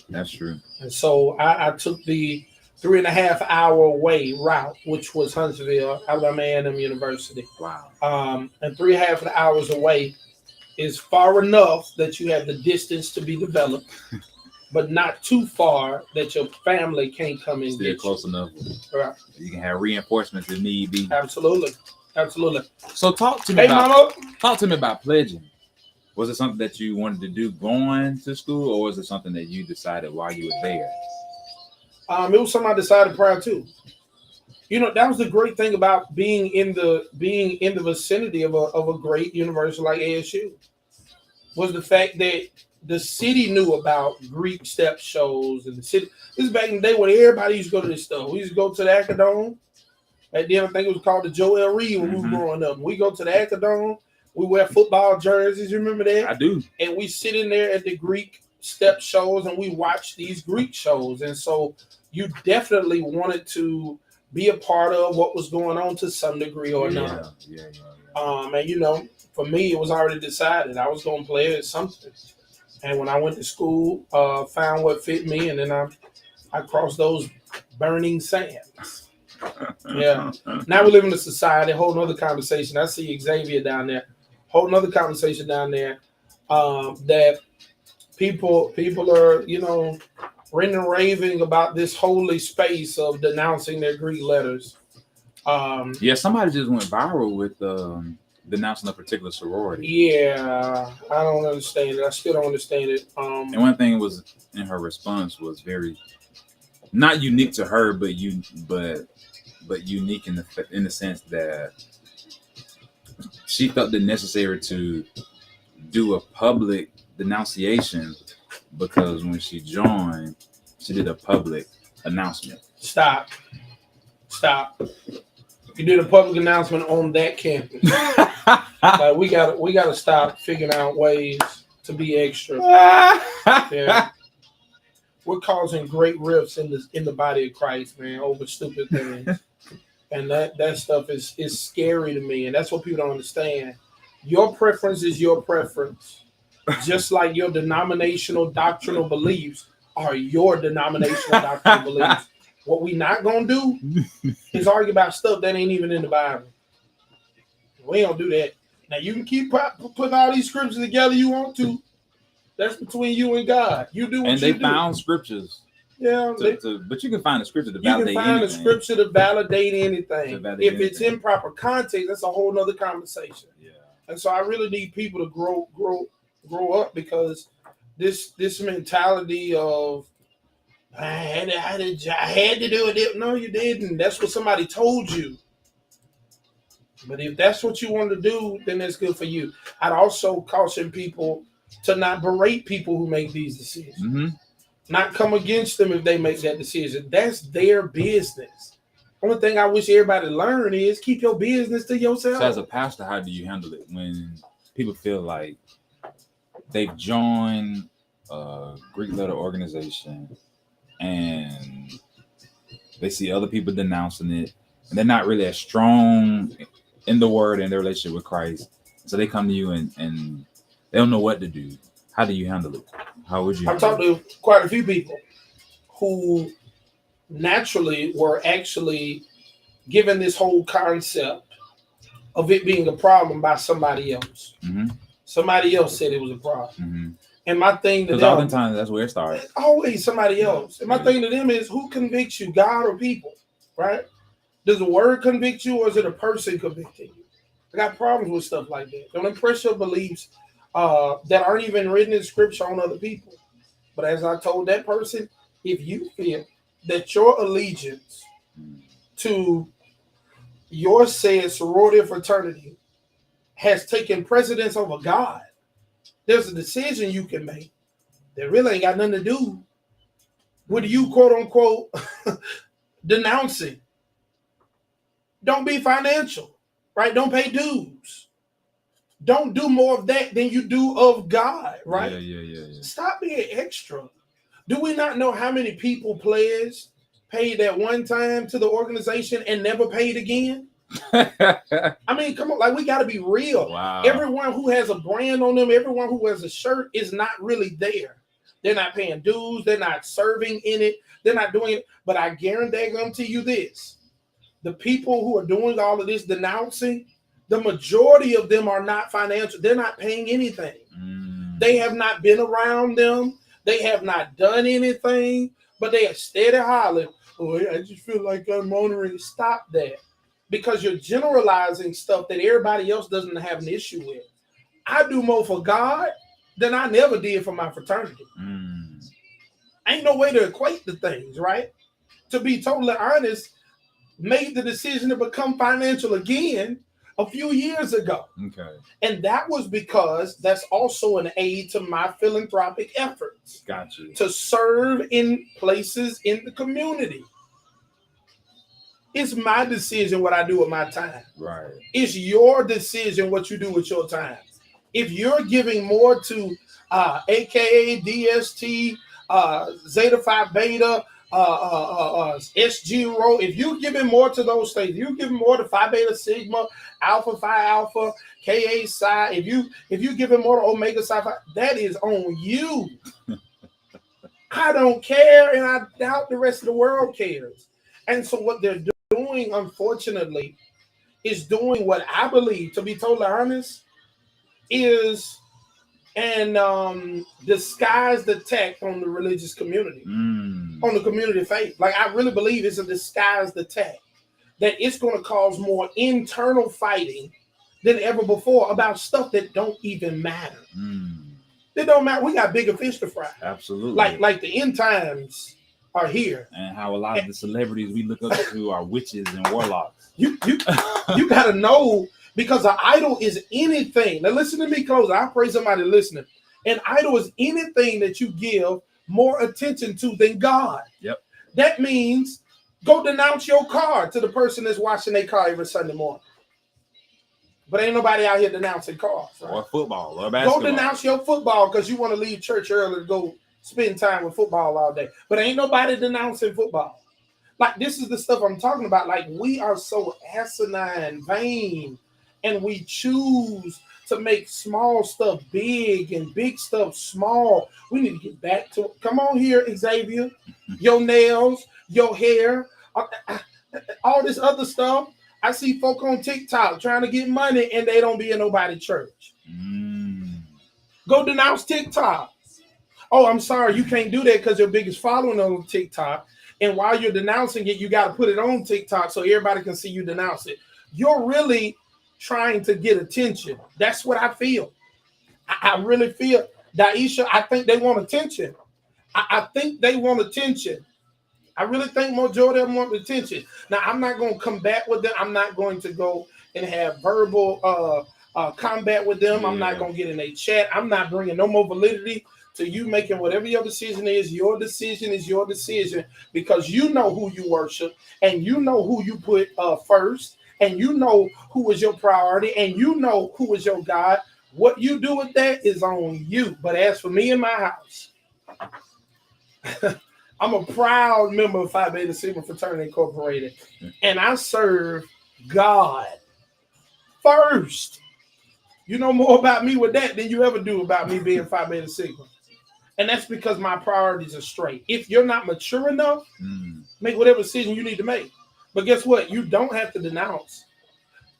[SPEAKER 1] That's true.
[SPEAKER 2] And so I took the 3.5 hour away route, which was Huntsville, Alabama A&M University.
[SPEAKER 1] Wow.
[SPEAKER 2] And 3.5 hours away is far enough that you have the distance to be developed, but not too far that your family can't come and
[SPEAKER 1] Still
[SPEAKER 2] get
[SPEAKER 1] close
[SPEAKER 2] you.
[SPEAKER 1] enough.
[SPEAKER 2] Right.
[SPEAKER 1] You can have reinforcements if need be.
[SPEAKER 2] Absolutely. Absolutely.
[SPEAKER 1] So talk to me about pledging. Was it something that you wanted to do going to school, or was it something that you decided while you were there?
[SPEAKER 2] It was something I decided prior to. You know, that was the great thing about being in the vicinity of a great university like ASU, was the fact that the city knew about Greek step shows, and the city. This is back in the day when everybody used to go to this stuff. We used to go to the Acadome. At then I think it was called the Joel Reed when we were growing up. We go to the Acadome. We wear football jerseys. You remember that?
[SPEAKER 1] I do.
[SPEAKER 2] And we sit in there at the Greek step shows and we watch these Greek shows. And so you definitely wanted to be a part of what was going on to some degree or another.
[SPEAKER 1] Yeah.
[SPEAKER 2] And you know, for me, it was already decided I was going to play at something. And when I went to school, found what fit me, and then I crossed those burning sands. Yeah. Now we live in a society, whole nother conversation. I see Xavier down there, whole nother conversation down there, that people are, you know, ranting and raving about this holy space of denouncing their Greek letters.
[SPEAKER 1] Yeah, somebody just went viral with denouncing a particular sorority.
[SPEAKER 2] Yeah, I don't understand it. I still don't understand it.
[SPEAKER 1] And one thing was in her response was very not unique to her, but unique in the sense that she felt it necessary to do a public denunciation because when she joined, she did a public announcement.
[SPEAKER 2] Stop. You did a public announcement on that campus. Like we gotta stop figuring out ways to be extra. Yeah. We're causing great rifts in the body of Christ, man, over stupid things. And that stuff is scary to me. And that's what people don't understand. Your preference is your preference. Just like your denominational doctrinal beliefs are your denominational doctrinal beliefs. What we not going to do is argue about stuff that ain't even in the Bible. We don't do that. Now, you can keep putting all these scriptures together you want to. That's between you and God. You do what
[SPEAKER 1] and
[SPEAKER 2] you do.
[SPEAKER 1] And they found scriptures.
[SPEAKER 2] Yeah.
[SPEAKER 1] But you can find a scripture to validate anything. You can find a
[SPEAKER 2] scripture to validate anything. If it's in proper context, that's a whole nother conversation. Yeah. And so I really need people to grow up, because this mentality of I had to do it. No, you didn't. That's what somebody told you. But if that's what you want to do, then that's good for you. I'd also caution people to not berate people who make these decisions. Mm-hmm. Not come against them if they make that decision. That's their business. Only thing I wish everybody learn is keep your business to yourself.
[SPEAKER 1] So as a pastor, how do you handle it when people feel like they've joined a Greek letter organization and they see other people denouncing it, and they're not really as strong in the word and their relationship with Christ? So they come to you and they don't know what to do. How do you handle it? How would you?
[SPEAKER 2] I've talked to quite a few people who naturally were actually given this whole concept of it being a problem by somebody else. Mm-hmm. Somebody else said it was a problem. Mm-hmm. And my thing to them,
[SPEAKER 1] oftentimes that's where it starts.
[SPEAKER 2] Always somebody else. And my thing to them is, who convicts you, God or people? Right? Does the word convict you, or is it a person convicting you? I got problems with stuff like that. Don't impress your beliefs that aren't even written in scripture on other people. But as I told that person, if you feel that your allegiance to your said sorority or fraternity has taken precedence over God, there's a decision you can make that really ain't got nothing to do with you, quote unquote, denouncing. Don't be financial, right? Don't pay dues. Don't do more of that than you do of God, right?
[SPEAKER 1] Yeah.
[SPEAKER 2] Stop being extra. Do we not know how many people, players, paid at one time to the organization and never paid again? I mean, come on, like we got to be real.
[SPEAKER 1] Wow.
[SPEAKER 2] Everyone who has a brand on them, everyone who wears a shirt is not really there. They're not paying dues. They're not serving in it. They're not doing it. But I guarantee you this. The people who are doing all of this denouncing, the majority of them are not financial. They're not paying anything. They have not been around them. They have not done anything, but they are steady hollering, oh, I just feel like I'm honoring. Stop that. Because you're generalizing stuff that everybody else doesn't have an issue with. I do more for God than I never did for my fraternity. Ain't no way to equate the things, right? To be totally honest, made the decision to become financial again a few years ago.
[SPEAKER 1] Okay.
[SPEAKER 2] And that was because that's also an aid to my philanthropic efforts.
[SPEAKER 1] Gotcha.
[SPEAKER 2] To serve in places in the community. It's my decision what I do with my time.
[SPEAKER 1] Right.
[SPEAKER 2] It's your decision what you do with your time. If you're giving more to AKA DST, Zeta Phi Beta, SG-Ro, if you're giving more to those things, you're giving more to Phi Beta Sigma, Alpha Phi Alpha, KA Psi, if you're giving more to Omega Psi Phi, that is on you. I don't care, and I doubt the rest of the world cares. And so what they're doing, unfortunately, is doing what I believe, to be totally honest, is and disguised attack on the religious community, on the community of faith. Like, I really believe it's a disguised attack, that it's going to cause more internal fighting than ever before about stuff that don't even matter. It don't matter. We got bigger fish to fry.
[SPEAKER 1] Absolutely.
[SPEAKER 2] Like the end times are here.
[SPEAKER 1] And how a lot of the celebrities we look up to are witches and warlocks.
[SPEAKER 2] You got to know, because an idol is anything. Now listen to me close. I pray somebody listening. An idol is anything that you give more attention to than God.
[SPEAKER 1] Yep.
[SPEAKER 2] That means go denounce your car to the person that's washing their car every Sunday morning. But ain't nobody out here denouncing cars. Right?
[SPEAKER 1] Or football or basketball.
[SPEAKER 2] Go denounce your football because you want to leave church early to go spend time with football all day. But ain't nobody denouncing football. Like, this is the stuff I'm talking about. Like, we are so asinine, vain, and we choose to make small stuff big and big stuff small. We need to get back to it. Come on here, Xavier. Your nails, your hair, all this other stuff. I see folk on TikTok trying to get money and they don't be in nobody's church. Go denounce TikTok. Oh, I'm sorry, you can't do that because your biggest following on TikTok. And while you're denouncing it, you got to put it on TikTok so everybody can see you denounce it. You're really trying to get attention. That's what I feel. I really feel, Daisha, I think they want attention. I think they want attention. I really think majority of them want attention. Now, I'm not going to combat with them. I'm not going to go and have verbal combat with them. I'm not going to get in a chat. I'm not bringing no more validity to you making whatever your decision is. Your decision is your decision, because you know who you worship and you know who you put first, and you know who is your priority, and you know who is your God. What you do with that is on you. But as for me and my house, I'm a proud member of Phi Beta Sigma Fraternity Incorporated, and I serve God first. You know more about me with that than you ever do about me being Phi Beta Sigma. And that's because my priorities are straight. If you're not mature enough, make whatever decision you need to make. But guess what? You don't have to denounce.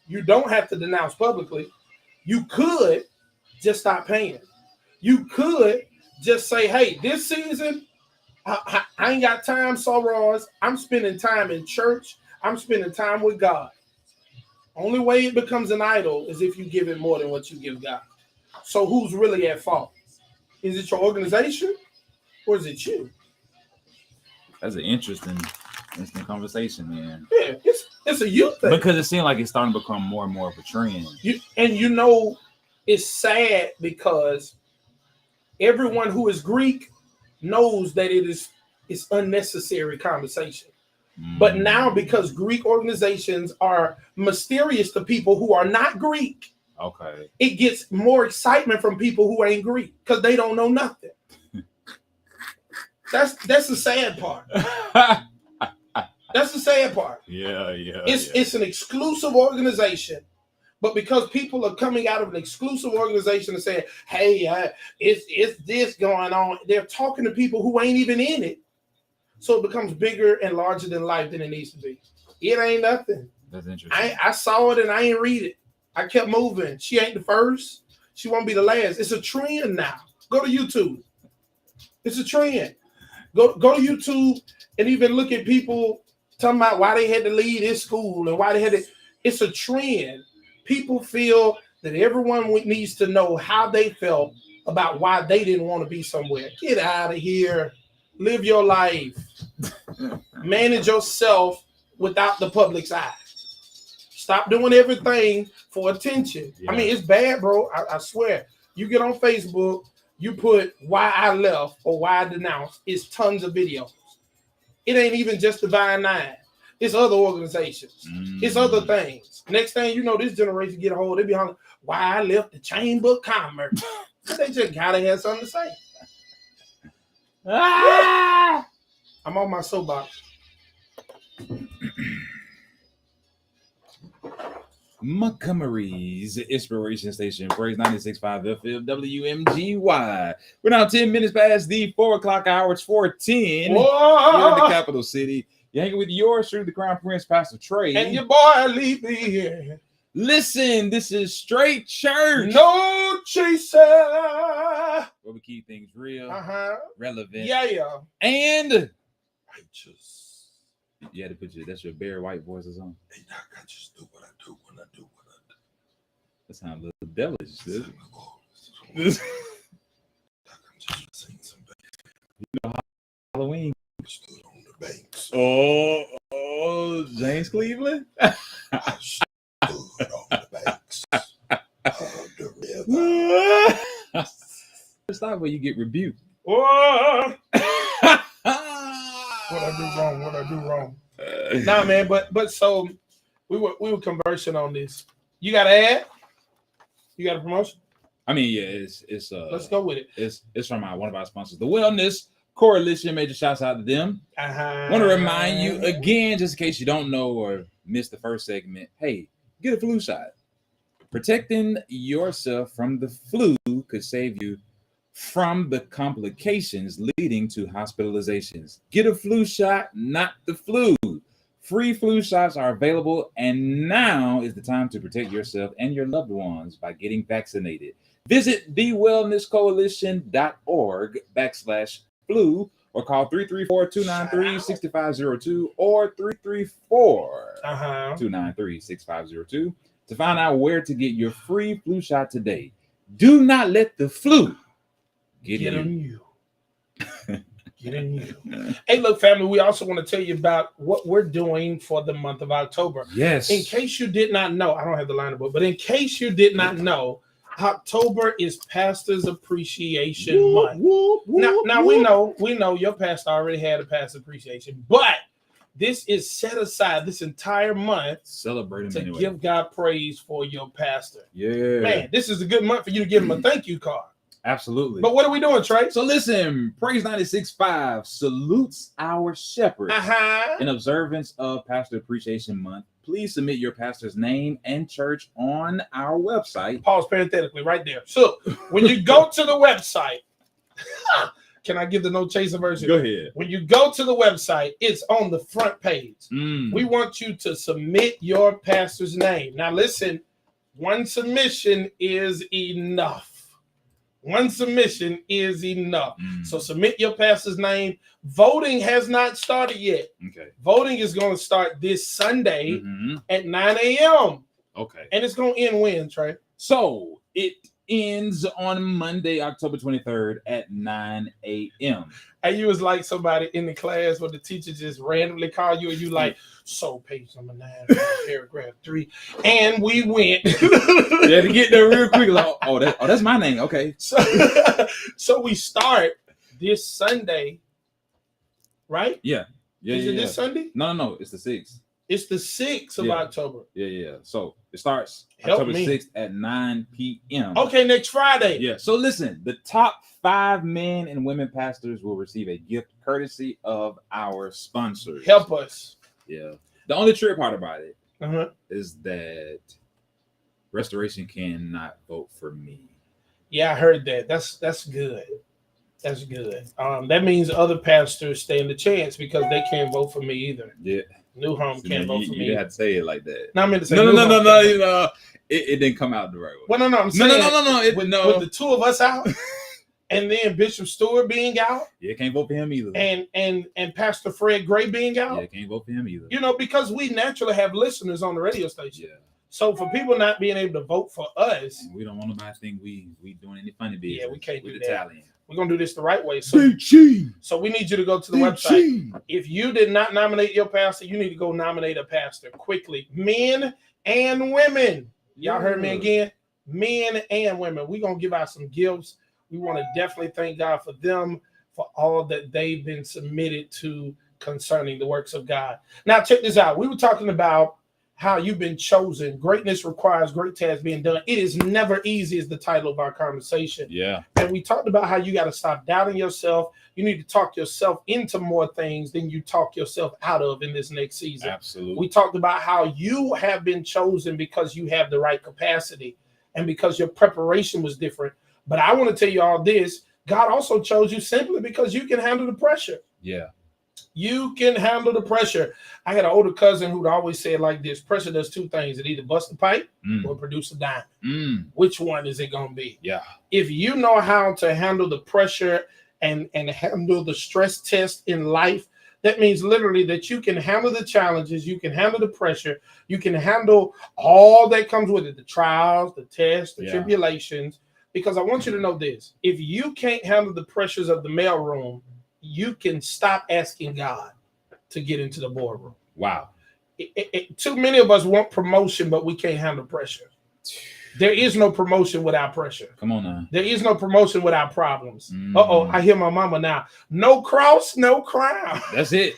[SPEAKER 2] You don't have to denounce publicly. You could just stop paying. You could just say, hey, this season, I ain't got time, sorors. I'm spending time in church. I'm spending time with God. Only way it becomes an idol is if you give it more than what you give God. So who's really at fault? Is it your organization or is it you?
[SPEAKER 1] That's an interesting conversation, man.
[SPEAKER 2] Yeah, it's a you thing.
[SPEAKER 1] Because it seems like it's starting to become more and more of a trend.
[SPEAKER 2] You know, it's sad because everyone who is Greek knows that it's unnecessary conversation. But now, because Greek organizations are mysterious to people who are not Greek,
[SPEAKER 1] okay,
[SPEAKER 2] it gets more excitement from people who ain't Greek because they don't know nothing. That's the sad part. That's the sad part.
[SPEAKER 1] Yeah.
[SPEAKER 2] It's an exclusive organization, but because people are coming out of an exclusive organization and saying, "Hey, it's this going on," they're talking to people who ain't even in it. So it becomes bigger and larger than life than it needs to be. It ain't nothing.
[SPEAKER 1] That's interesting.
[SPEAKER 2] I saw it and I ain't read it. I kept moving. She ain't the first. She won't be the last. It's a trend now. Go to YouTube. It's a trend. Go to YouTube and even look at people talking about why they had to leave this school and why they had to. It's a trend. People feel that everyone needs to know how they felt about why they didn't want to be somewhere. Get out of here. Live your life. Manage yourself without the public's eye. Stop doing everything for attention. Yeah. I mean, it's bad, bro. I swear. You get on Facebook, you put why I left or why I denounced. It's tons of videos. It ain't even just Divine Nine. It's other organizations. It's other things. Next thing you know, this generation get a hold. They be on why I left the Chamber of Commerce. They just gotta have something to say. I'm on my soapbox.
[SPEAKER 1] Montgomery's Inspiration Station, Praise 96.5 FM WMGY. We're now 10 minutes past the 4 o'clock hour. It's 4:10 here in the capital city. You're hanging with yours through the Crown Prince, Pastor Trey.
[SPEAKER 2] And your boy, leave me here.
[SPEAKER 1] Listen, this is Straight Church.
[SPEAKER 2] No chaser.
[SPEAKER 1] Where we keep things real, relevant,
[SPEAKER 2] and
[SPEAKER 1] righteous. You had to put that's your Barry White voices on.
[SPEAKER 7] Hey, Doc, I just do what I do when I do what I do.
[SPEAKER 1] That sounds a little devilish, dude.
[SPEAKER 7] Doc, I'm just saying some
[SPEAKER 1] you know, Halloween.
[SPEAKER 7] Stood on the banks.
[SPEAKER 1] Oh, James Cleveland.
[SPEAKER 7] I stood on the banks of the river.
[SPEAKER 1] It's not where you get rebuked.
[SPEAKER 2] What I do wrong? Nah, man, but so we were conversing on this. You got an ad? You got a promotion?
[SPEAKER 1] I mean, yeah, it's
[SPEAKER 2] let's go with it.
[SPEAKER 1] It's from one of our sponsors, the Wellness Coalition. Major shouts out to them. Want to remind you again, just in case you don't know or missed the first segment, hey, get a flu shot. Protecting yourself from the flu could save you from the complications leading to hospitalizations. Get a flu shot, not the flu. Free flu shots are available, and now is the time to protect yourself and your loved ones by getting vaccinated. Visit thewellnesscoalition.org/flu or call 334-293-6502 or 334-293-6502 to find out where to get your free flu shot today. Do not let the flu get in you.
[SPEAKER 2] Get in you. Hey, look, family, we also want to tell you about what we're doing for the month of October.
[SPEAKER 1] Yes.
[SPEAKER 2] In case you did not know, I don't have the line book, but in case you did not know, October is Pastor's Appreciation Month. Now we know your pastor already had a pastor appreciation, but this is set aside this entire month
[SPEAKER 1] celebrating
[SPEAKER 2] to give God praise for your pastor.
[SPEAKER 1] Yeah.
[SPEAKER 2] Man, this is a good month for you to give him a thank you card.
[SPEAKER 1] Absolutely.
[SPEAKER 2] But what are we doing, Trey?
[SPEAKER 1] So listen, Praise 96.5 salutes our shepherds in observance of Pastor Appreciation Month. Please submit your pastor's name and church on our website.
[SPEAKER 2] Pause parenthetically right there. So when you go to the website, can I give the no chaser version?
[SPEAKER 1] Go ahead.
[SPEAKER 2] When you go to the website, it's on the front page. We want you to submit your pastor's name. Now listen, one submission is enough. One submission is enough. So submit your pastor's name. Voting has not started yet.
[SPEAKER 1] Okay.
[SPEAKER 2] Voting is going to start this Sunday at 9 a.m.
[SPEAKER 1] Okay.
[SPEAKER 2] And it's going to end when, Trey?
[SPEAKER 1] So it ends on Monday, October 23rd at 9 a.m.
[SPEAKER 2] And you was like somebody in the class where the teacher just randomly called you and you like, so page number 9, paragraph 3. And we went.
[SPEAKER 1] Yeah, to get there real quick. Like, that's my name. Okay.
[SPEAKER 2] So we start this Sunday, right?
[SPEAKER 1] Yeah.
[SPEAKER 2] Is it this Sunday?
[SPEAKER 1] No. It's the 6th.
[SPEAKER 2] It's the 6th of October.
[SPEAKER 1] Yeah. So it starts
[SPEAKER 2] Help
[SPEAKER 1] October
[SPEAKER 2] me.
[SPEAKER 1] 6th at 9 p.m.
[SPEAKER 2] Okay, next Friday.
[SPEAKER 1] Yeah. So listen, the top 5 men and women pastors will receive a gift courtesy of our sponsors.
[SPEAKER 2] Help us.
[SPEAKER 1] Yeah. The only true part about it
[SPEAKER 2] Uh-huh.
[SPEAKER 1] is that Restoration cannot vote for me.
[SPEAKER 2] Yeah, I heard that. That's good. That's good. That means other pastors stand a chance because they can't vote for me either.
[SPEAKER 1] Yeah.
[SPEAKER 2] New Home can't vote for
[SPEAKER 1] You
[SPEAKER 2] me.
[SPEAKER 1] didn't have to say it like that.
[SPEAKER 2] No, I meant to say
[SPEAKER 1] No.
[SPEAKER 2] New Home can't vote.
[SPEAKER 1] You know, it didn't come out the right way.
[SPEAKER 2] Well, no. I'm saying
[SPEAKER 1] No.
[SPEAKER 2] With the two of us out, and then Bishop Stewart being out,
[SPEAKER 1] Yeah, can't vote for him either.
[SPEAKER 2] and Pastor Fred Gray being out.
[SPEAKER 1] Yeah, can't vote for him either.
[SPEAKER 2] You know, because we naturally have listeners on the radio station.
[SPEAKER 1] Yeah.
[SPEAKER 2] So for people not being able to vote for us,
[SPEAKER 1] And we don't want nobody to think we doing any funny business.
[SPEAKER 2] Yeah, we can't
[SPEAKER 1] with
[SPEAKER 2] do
[SPEAKER 1] the
[SPEAKER 2] that.
[SPEAKER 1] Italian.
[SPEAKER 2] we're gonna do this the right way. So we need you to go to the website. If you did not nominate your pastor, you need to go nominate a pastor quickly. Men and women. Y'all heard me again. Men and women. We're gonna give out some gifts. We want to definitely thank God for them, for all that they've been submitted to concerning the works of God. Now, check this out. We were talking about how you've been chosen. Greatness requires great tasks being done. It is never easy is the title of our conversation.
[SPEAKER 1] Yeah.
[SPEAKER 2] And we talked about how you got to stop doubting yourself. You need to talk yourself into more things than you talk yourself out of in this next season.
[SPEAKER 1] Absolutely.
[SPEAKER 2] We talked about how you have been chosen because you have the right capacity and because your preparation was different. But I want to tell you all this. God also chose you simply because you can handle the pressure.
[SPEAKER 1] Yeah.
[SPEAKER 2] You can handle the pressure. I had an older cousin who'd always say it like this. Pressure does two things. It either busts a pipe or produce a diamond. Which one is it going to be?
[SPEAKER 1] Yeah.
[SPEAKER 2] If you know how to handle the pressure and handle the stress test in life, that means literally that you can handle the challenges, you can handle the pressure, you can handle all that comes with it, the trials, the tests, the tribulations. Because I want you to know this. If you can't handle the pressures of the mailroom, you can stop asking God to get into the boardroom.
[SPEAKER 1] Wow.
[SPEAKER 2] Too many of us want promotion, but we can't handle pressure. There is no promotion without pressure.
[SPEAKER 1] Come on now.
[SPEAKER 2] There is no promotion without problems. Uh-oh, I hear my mama now. No cross, no crown.
[SPEAKER 1] That's it.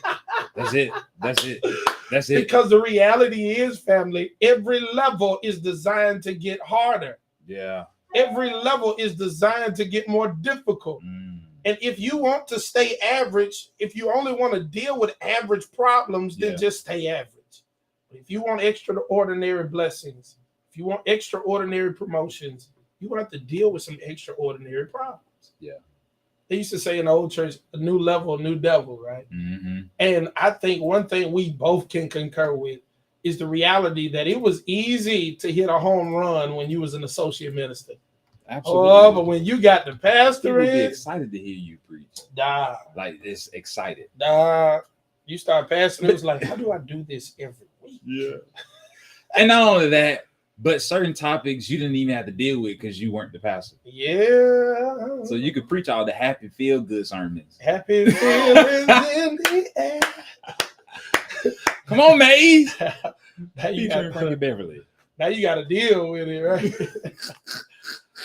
[SPEAKER 1] That's it. That's it. That's it.
[SPEAKER 2] Because the reality is, family, every level is designed to get harder.
[SPEAKER 1] Yeah.
[SPEAKER 2] Every level is designed to get more difficult. And if you want to stay average, if you only want to deal with average problems, then just stay average. But if you want extraordinary blessings, if you want extraordinary promotions, you have to deal with some extraordinary problems.
[SPEAKER 1] Yeah.
[SPEAKER 2] They used to say in the old church, a new level, a new devil, right? And I think one thing we both can concur with is the reality that it was easy to hit a home run when you was an associate minister.
[SPEAKER 1] Absolutely.
[SPEAKER 2] Oh, but when you got the pastor
[SPEAKER 1] People be
[SPEAKER 2] in,
[SPEAKER 1] excited to hear you preach.
[SPEAKER 2] like
[SPEAKER 1] it's excited.
[SPEAKER 2] You start passing, it was like, how do I do this every week?
[SPEAKER 1] Yeah. And not only that, but certain topics you didn't even have to deal with because you weren't the pastor.
[SPEAKER 2] Yeah.
[SPEAKER 1] So you could preach all the happy, feel good sermons.
[SPEAKER 2] Happy feelings in the air.
[SPEAKER 1] Come on, Maze.
[SPEAKER 2] Now you
[SPEAKER 1] Frankie Beverly.
[SPEAKER 2] Now you got to deal with it, right?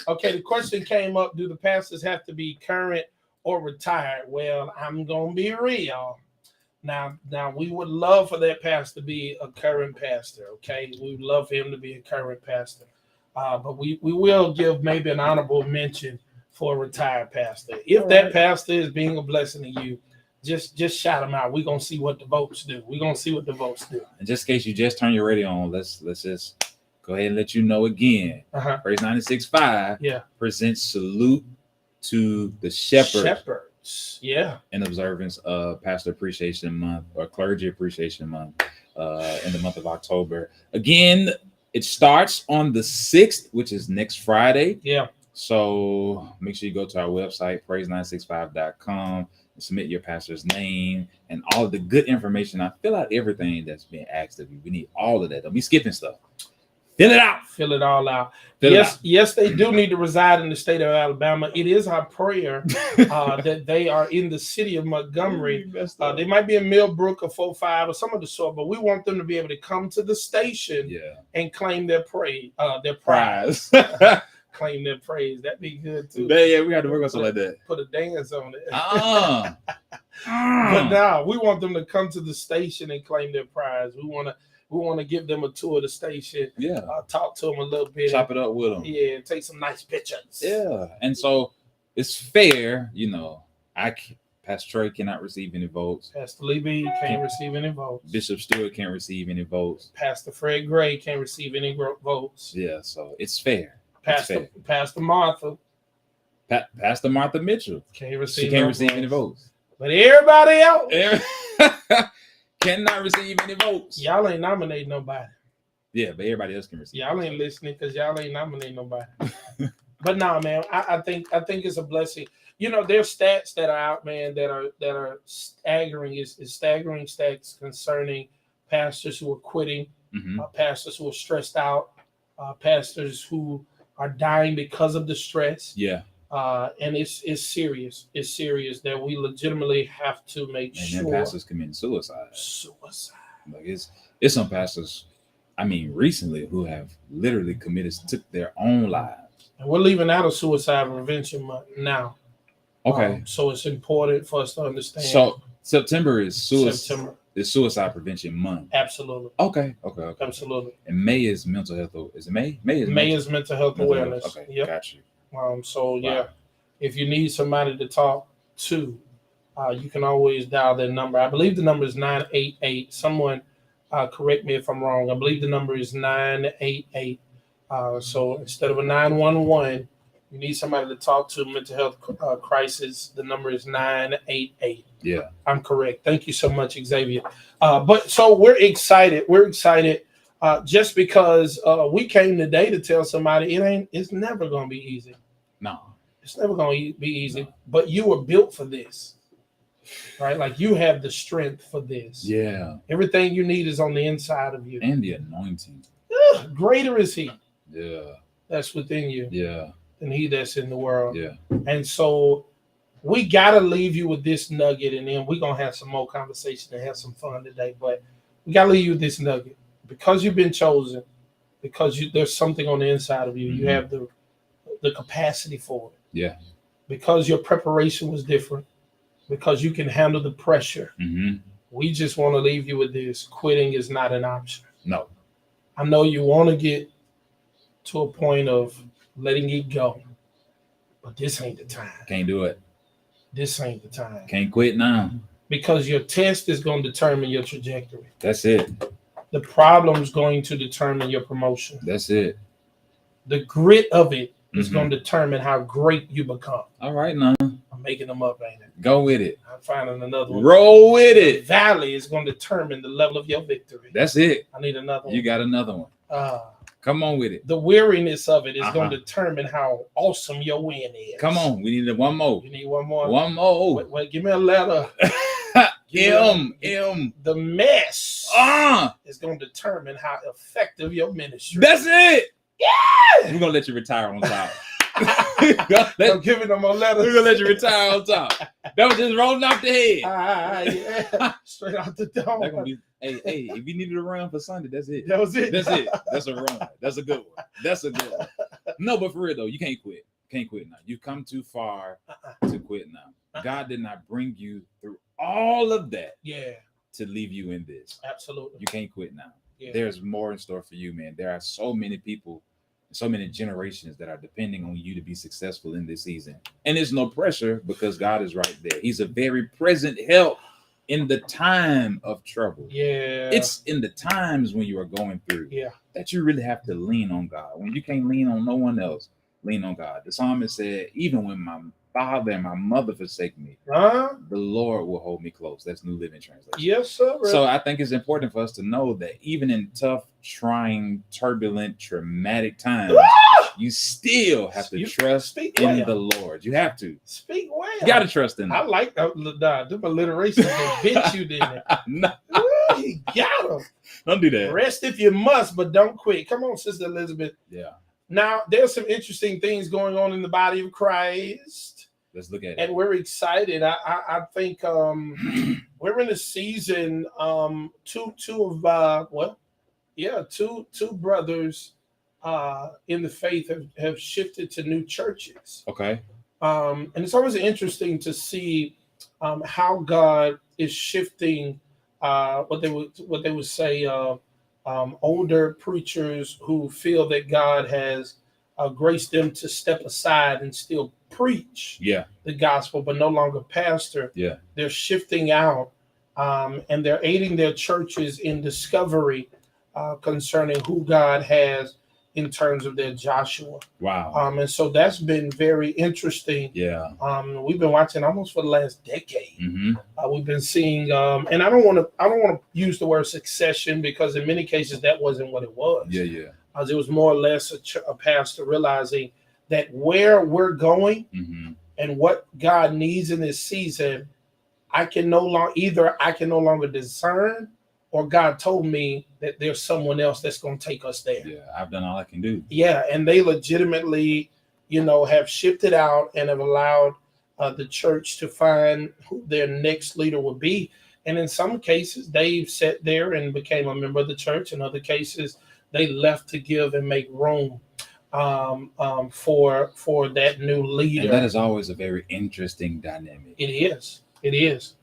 [SPEAKER 2] Okay, the question came up, do the pastors have to be current or retired? Well, I'm going to be real. Now, we would love for that pastor to be a current pastor, okay? We would love for him to be a current pastor. But we will give maybe an honorable mention for a retired pastor. If that pastor is being a blessing to you, just shout him out. We're going to see what the votes do. We're going to see what the votes do.
[SPEAKER 1] And just in case you just turn your radio on, let's just go ahead and let you know again. Praise 96.5 presents Salute to the Shepherds.
[SPEAKER 2] Yeah.
[SPEAKER 1] In observance of Pastor Appreciation Month or Clergy Appreciation Month in the month of October. Again, it starts on the 6th, which is next Friday.
[SPEAKER 2] Yeah.
[SPEAKER 1] So make sure you go to our website, praise965.com, and submit your pastor's name and all of the good information. I fill out everything that's being asked of you. We need all of that. Don't be skipping stuff. Fill it out.
[SPEAKER 2] Fill it all out.
[SPEAKER 1] Fill it out.
[SPEAKER 2] Yes, they do need to reside in the state of Alabama. It is our prayer that they are in the city of Montgomery. They might be in Millbrook or 45 or some of the sort, but we want them to be able to come to the station and claim their praise, their prize. Claim their praise. That'd be good too.
[SPEAKER 1] Yeah, we got to work on something like that.
[SPEAKER 2] Put a dance on it.
[SPEAKER 1] But
[SPEAKER 2] But now we want them to come to the station and claim their prize. We want to give them a tour of the station.
[SPEAKER 1] Yeah.
[SPEAKER 2] Talk to them a little bit.
[SPEAKER 1] Chop it up with them.
[SPEAKER 2] Yeah, and take some nice pictures.
[SPEAKER 1] Yeah. And so it's fair, Pastor Trey cannot receive any votes.
[SPEAKER 2] Pastor Lee B can't receive any votes.
[SPEAKER 1] Bishop Stewart can't receive any votes.
[SPEAKER 2] Pastor Fred Gray can't receive any votes.
[SPEAKER 1] Yeah, so it's fair.
[SPEAKER 2] Pastor Martha
[SPEAKER 1] Pastor Martha Mitchell.
[SPEAKER 2] can't receive.
[SPEAKER 1] She can't receive any votes.
[SPEAKER 2] But everybody else
[SPEAKER 1] cannot receive any votes.
[SPEAKER 2] y'all ain't nominating nobody.
[SPEAKER 1] Yeah, but everybody else can receive.
[SPEAKER 2] Y'all ain't listening because y'all ain't nominating nobody. But nah, man, I think it's a blessing. There's stats that are out, man, that are staggering. Is staggering stats concerning pastors who are quitting, pastors who are stressed out, pastors who are dying because of the stress.
[SPEAKER 1] Yeah.
[SPEAKER 2] And it's serious. It's serious that we legitimately have to make
[SPEAKER 1] And then pastors committing suicide. Like it's some pastors, recently who have literally took their own lives.
[SPEAKER 2] And we're leaving out of Suicide Prevention Month now.
[SPEAKER 1] Okay.
[SPEAKER 2] So it's important for us to understand.
[SPEAKER 1] So September is Suicide Prevention Month.
[SPEAKER 2] Absolutely.
[SPEAKER 1] Okay.
[SPEAKER 2] Absolutely.
[SPEAKER 1] And May is mental health. Is it May?
[SPEAKER 2] May is mental health awareness.
[SPEAKER 1] Okay.
[SPEAKER 2] Yep.
[SPEAKER 1] Got you.
[SPEAKER 2] If you need somebody to talk to, you can always dial their number. I believe the number is 988. Someone correct me if I'm wrong. I believe the number is 988. So instead of a 911, you need somebody to talk to, mental health crisis. The number is 988.
[SPEAKER 1] Yeah,
[SPEAKER 2] I'm correct. Thank you so much, Xavier. But so we're excited. Just because we came today to tell somebody it's never going to be easy.
[SPEAKER 1] No.
[SPEAKER 2] It's never going to be easy. No. But you were built for this, right? Like you have the strength for this.
[SPEAKER 1] Yeah.
[SPEAKER 2] Everything you need is on the inside of you.
[SPEAKER 1] And the anointing.
[SPEAKER 2] Greater is he.
[SPEAKER 1] Yeah.
[SPEAKER 2] That's within you.
[SPEAKER 1] Yeah.
[SPEAKER 2] Than he that's in the world.
[SPEAKER 1] Yeah.
[SPEAKER 2] And so we got to leave you with this nugget, and then we're going to have some more conversation and have some fun today. But we got to leave you with this nugget. Because you've been chosen, because there's something on the inside of you. Mm-hmm. You have the capacity for it.
[SPEAKER 1] Yeah.
[SPEAKER 2] Because your preparation was different. Because you can handle the pressure.
[SPEAKER 1] Mm-hmm.
[SPEAKER 2] We just want to leave you with this. Quitting is not an option.
[SPEAKER 1] No.
[SPEAKER 2] I know you want to get to a point of letting it go, but this ain't the time.
[SPEAKER 1] Can't do it.
[SPEAKER 2] This ain't the time.
[SPEAKER 1] Can't quit now.
[SPEAKER 2] Because your test is going to determine your trajectory.
[SPEAKER 1] That's it.
[SPEAKER 2] The problem's going to determine your promotion.
[SPEAKER 1] That's it.
[SPEAKER 2] The grit of it is going to determine how great you become.
[SPEAKER 1] All right, now.
[SPEAKER 2] I'm making them up, ain't it?
[SPEAKER 1] Go with it.
[SPEAKER 2] I'm finding another one.
[SPEAKER 1] Roll with it.
[SPEAKER 2] The valley is going to determine the level of your victory.
[SPEAKER 1] That's it.
[SPEAKER 2] I need another one.
[SPEAKER 1] You got another one. Come on with it.
[SPEAKER 2] The weariness of it is going to determine how awesome your win is.
[SPEAKER 1] Come on. We need one more.
[SPEAKER 2] You need one more?
[SPEAKER 1] One more.
[SPEAKER 2] Wait, give me a letter.
[SPEAKER 1] M.
[SPEAKER 2] The mess is going to determine how effective your ministry.
[SPEAKER 1] That's it.
[SPEAKER 2] Yeah.
[SPEAKER 1] We're going to let you retire on top.
[SPEAKER 2] I'm giving them a letter.
[SPEAKER 1] We're going to let you retire on top. That was just rolling off the head.
[SPEAKER 2] Yeah. Straight out the dome.
[SPEAKER 1] That's gonna be, hey, if you needed a run for Sunday, that's it.
[SPEAKER 2] That was it.
[SPEAKER 1] That's it. That's a run. That's a good one. No, but for real though, you can't quit. Can't quit now. You've come too far to quit now. God did not bring you through all of that to leave you in this.
[SPEAKER 2] Absolutely.
[SPEAKER 1] You can't quit now.
[SPEAKER 2] Yeah.
[SPEAKER 1] There's more in store for you, man. There are so many people, so many generations that are depending on you to be successful in this season. And there's no pressure because God is right there. He's a very present help in the time of trouble.
[SPEAKER 2] Yeah.
[SPEAKER 1] It's in the times when you are going through that you really have to lean on God. When you can't lean on no one else, lean on God. The psalmist said, even when my father and my mother forsake me, the Lord will hold me close. That's New Living Translation.
[SPEAKER 2] Yes, sir.
[SPEAKER 1] So I think it's important for us to know that even in tough, trying, turbulent, traumatic times, you still have to trust in the Lord. You have to.
[SPEAKER 2] Speak well.
[SPEAKER 1] You got to trust in him.
[SPEAKER 2] I like that. Them alliterations that bit you, didn't it?
[SPEAKER 1] No.
[SPEAKER 2] He got him.
[SPEAKER 1] Don't do that.
[SPEAKER 2] Rest if you must, but don't quit. Come on, Sister Elizabeth.
[SPEAKER 1] Yeah.
[SPEAKER 2] Now, there's some interesting things going on in the body of Christ.
[SPEAKER 1] Let's look at it.
[SPEAKER 2] And we're excited. I think we're in a season. Two brothers in the faith have shifted to new churches.
[SPEAKER 1] Okay.
[SPEAKER 2] And it's always interesting to see how God is shifting what they would say older preachers who feel that God has graced them to step aside and still preach the gospel, but no longer pastor.
[SPEAKER 1] Yeah.
[SPEAKER 2] They're shifting out and they're aiding their churches in discovery concerning who God has in terms of their Joshua.
[SPEAKER 1] Wow.
[SPEAKER 2] And so that's been very interesting.
[SPEAKER 1] Yeah.
[SPEAKER 2] We've been watching almost for the last decade.
[SPEAKER 1] Mm-hmm.
[SPEAKER 2] We've been seeing, and I don't want to use the word succession because in many cases that wasn't what it was.
[SPEAKER 1] Yeah.
[SPEAKER 2] It was more or less a pastor realizing that where we're going and what God needs in this season, I can no longer discern, or God told me that there's someone else that's going to take us there.
[SPEAKER 1] Yeah, I've done all I can do.
[SPEAKER 2] Yeah, and they legitimately, have shifted out and have allowed the church to find who their next leader would be. And in some cases, they've sat there and became a member of the church. In other cases, they left to give and make room for that new leader.
[SPEAKER 1] And that is always a very interesting dynamic.
[SPEAKER 2] It is.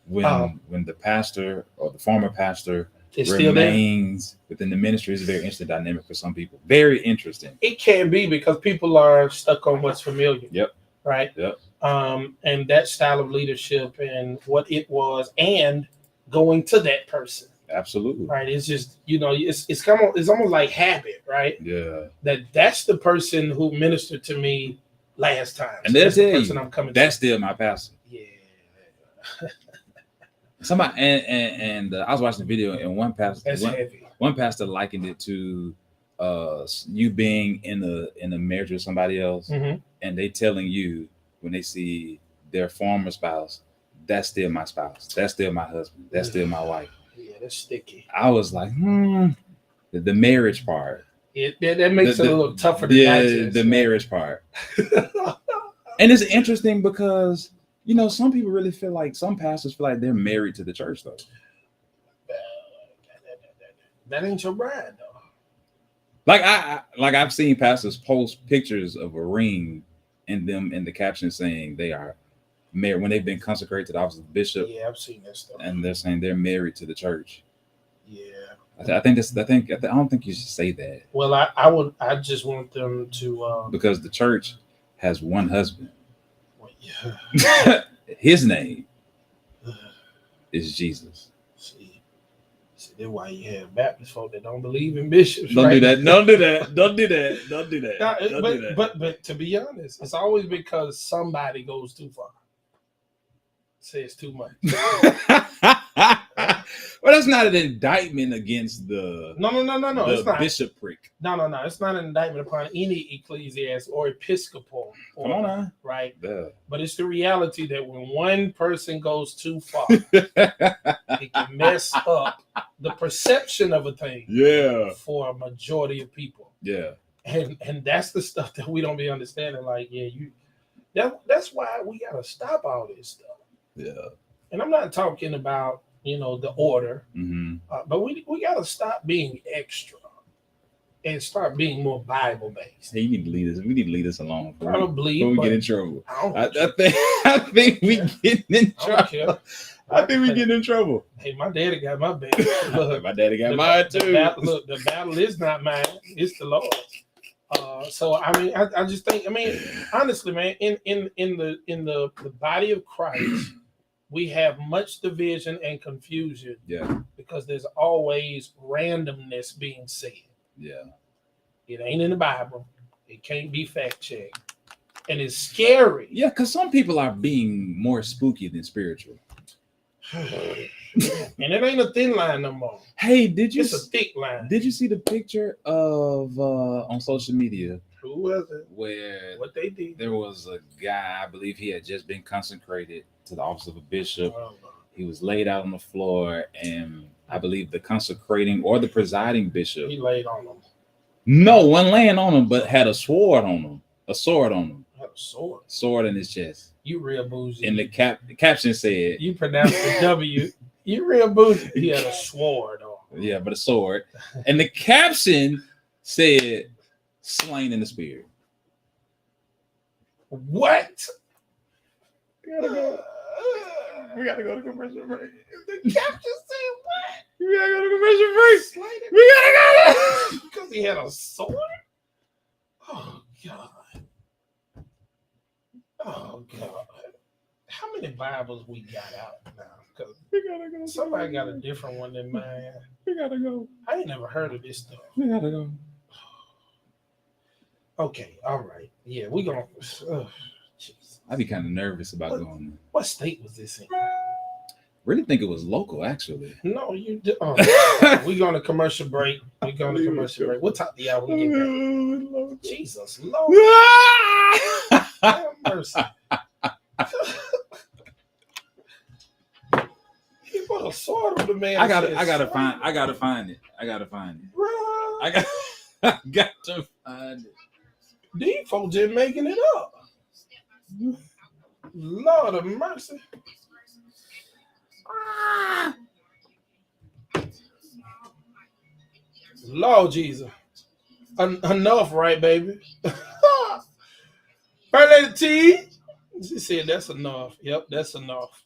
[SPEAKER 1] When the pastor or the former pastor
[SPEAKER 2] It's
[SPEAKER 1] remains within the ministry, is a very interesting dynamic for some people. Very interesting.
[SPEAKER 2] It can be because people are stuck on what's familiar.
[SPEAKER 1] Yep.
[SPEAKER 2] Right.
[SPEAKER 1] Yep.
[SPEAKER 2] And that style of leadership and what it was, and going to that person.
[SPEAKER 1] Absolutely.
[SPEAKER 2] Right. It's just, it's almost like habit, right?
[SPEAKER 1] Yeah.
[SPEAKER 2] That's the person who ministered to me last time.
[SPEAKER 1] And that's the
[SPEAKER 2] person I'm coming
[SPEAKER 1] that's
[SPEAKER 2] to.
[SPEAKER 1] still my pastor.
[SPEAKER 2] Yeah.
[SPEAKER 1] Somebody and I was watching the video, and one pastor likened it to you being in a marriage with somebody else, and they telling you when they see their former spouse, that's still my spouse, that's still my husband, that's still my wife.
[SPEAKER 2] Yeah, that's sticky.
[SPEAKER 1] I was like, the marriage part.
[SPEAKER 2] That makes it a little tougher to digest.
[SPEAKER 1] The marriage part. And it's interesting because some people really feel like, some pastors feel like they're married to the church, though.
[SPEAKER 2] That ain't your bride, though.
[SPEAKER 1] I've seen pastors post pictures of a ring and them in the caption saying they are married when they've been consecrated to the office of bishop.
[SPEAKER 2] Yeah, I've seen that stuff.
[SPEAKER 1] And they're saying they're married to the church.
[SPEAKER 2] Yeah.
[SPEAKER 1] I don't think you should say that.
[SPEAKER 2] Well, I just want them to
[SPEAKER 1] because the church has one husband.
[SPEAKER 2] Yeah.
[SPEAKER 1] His name is Jesus. See,
[SPEAKER 2] that's why you have Baptist folk that don't believe in bishops.
[SPEAKER 1] Don't do that.
[SPEAKER 2] No,
[SPEAKER 1] No,
[SPEAKER 2] but to be honest, it's always because somebody goes too far. Says too much.
[SPEAKER 1] Well, that's not an indictment against the
[SPEAKER 2] No. It's not.
[SPEAKER 1] bishopric.
[SPEAKER 2] No. It's not an indictment upon any ecclesiastic or episcopal.
[SPEAKER 1] Come on now.
[SPEAKER 2] Right?
[SPEAKER 1] Duh.
[SPEAKER 2] But it's the reality that when one person goes too far, it can mess up the perception of a thing.
[SPEAKER 1] Yeah.
[SPEAKER 2] For a majority of people.
[SPEAKER 1] Yeah.
[SPEAKER 2] And that's the stuff that we don't be understanding. Like, that's why we gotta stop all this stuff.
[SPEAKER 1] Yeah.
[SPEAKER 2] And I'm not talking about the order, but we got to stop being extra and start being more Bible based.
[SPEAKER 1] Hey, you need to leave this. We need to leave this alone.
[SPEAKER 2] Probably,
[SPEAKER 1] before we get in trouble.
[SPEAKER 2] I
[SPEAKER 1] think we get in trouble. I think we get in trouble.
[SPEAKER 2] Hey, my daddy got my baby. Look,
[SPEAKER 1] my daddy got mine too.
[SPEAKER 2] The battle is not mine; it's the Lord's. So I mean, I just think, honestly, man, in the body of Christ. We have much division and confusion because there's always randomness being said. Yeah. It ain't in the Bible. It can't be fact checked. And it's scary.
[SPEAKER 1] Yeah, because some people are being more spooky than spiritual.
[SPEAKER 2] And it ain't a thin line no more.
[SPEAKER 1] Hey,
[SPEAKER 2] it's a thick line.
[SPEAKER 1] Did you see the picture of on social media?
[SPEAKER 2] Who was it?
[SPEAKER 1] What
[SPEAKER 2] they did?
[SPEAKER 1] There was a guy, I believe he had just been consecrated to the office of a bishop. He was laid out on the floor, and I believe the consecrating or the presiding bishop.
[SPEAKER 2] He laid on him.
[SPEAKER 1] No, one laying on him, but had a sword on him. A sword on him.
[SPEAKER 2] Had a sword.
[SPEAKER 1] Sword in his chest.
[SPEAKER 2] You real bougie.
[SPEAKER 1] And the caption said,
[SPEAKER 2] you pronounced the W. You real bougie. He had a sword on.
[SPEAKER 1] Yeah, but a sword. And the caption said, slain in the spirit.
[SPEAKER 2] What?
[SPEAKER 1] We gotta go to commercial break.
[SPEAKER 2] The caption said what?
[SPEAKER 1] We gotta go to commercial break. We gotta go.
[SPEAKER 2] Because he had a sword? Oh, God. Oh, God. How many Bibles we got out now? Because
[SPEAKER 1] We gotta go.
[SPEAKER 2] somebody got a different one than mine.
[SPEAKER 1] We gotta go.
[SPEAKER 2] I ain't never heard of this stuff.
[SPEAKER 1] We gotta go.
[SPEAKER 2] Okay, all right. Yeah, we gonna.
[SPEAKER 1] I'd be kind of nervous about going there.
[SPEAKER 2] What state was this in?
[SPEAKER 1] Really think it was local, actually.
[SPEAKER 2] No, you. We going to commercial break. We going to commercial break. What time? Yeah, we get back. Jesus Lord, have mercy. He put a sword on the man.
[SPEAKER 1] I gotta find it. I gotta find it.
[SPEAKER 2] These folks just making it up. Lord of mercy. Lord Jesus. Enough, right, baby? Her T. She said that's enough. Yep, that's enough.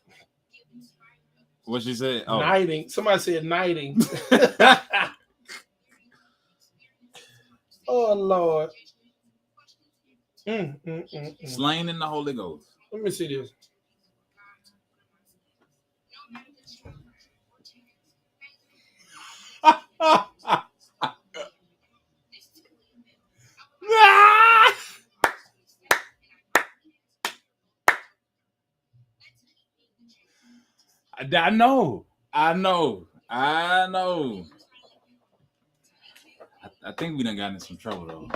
[SPEAKER 1] What she said? Oh.
[SPEAKER 2] Knighting. Somebody said knighting. Oh, Lord.
[SPEAKER 1] Slain in the Holy Ghost.
[SPEAKER 2] Let me see this.
[SPEAKER 1] I know. I think we done got in some trouble though.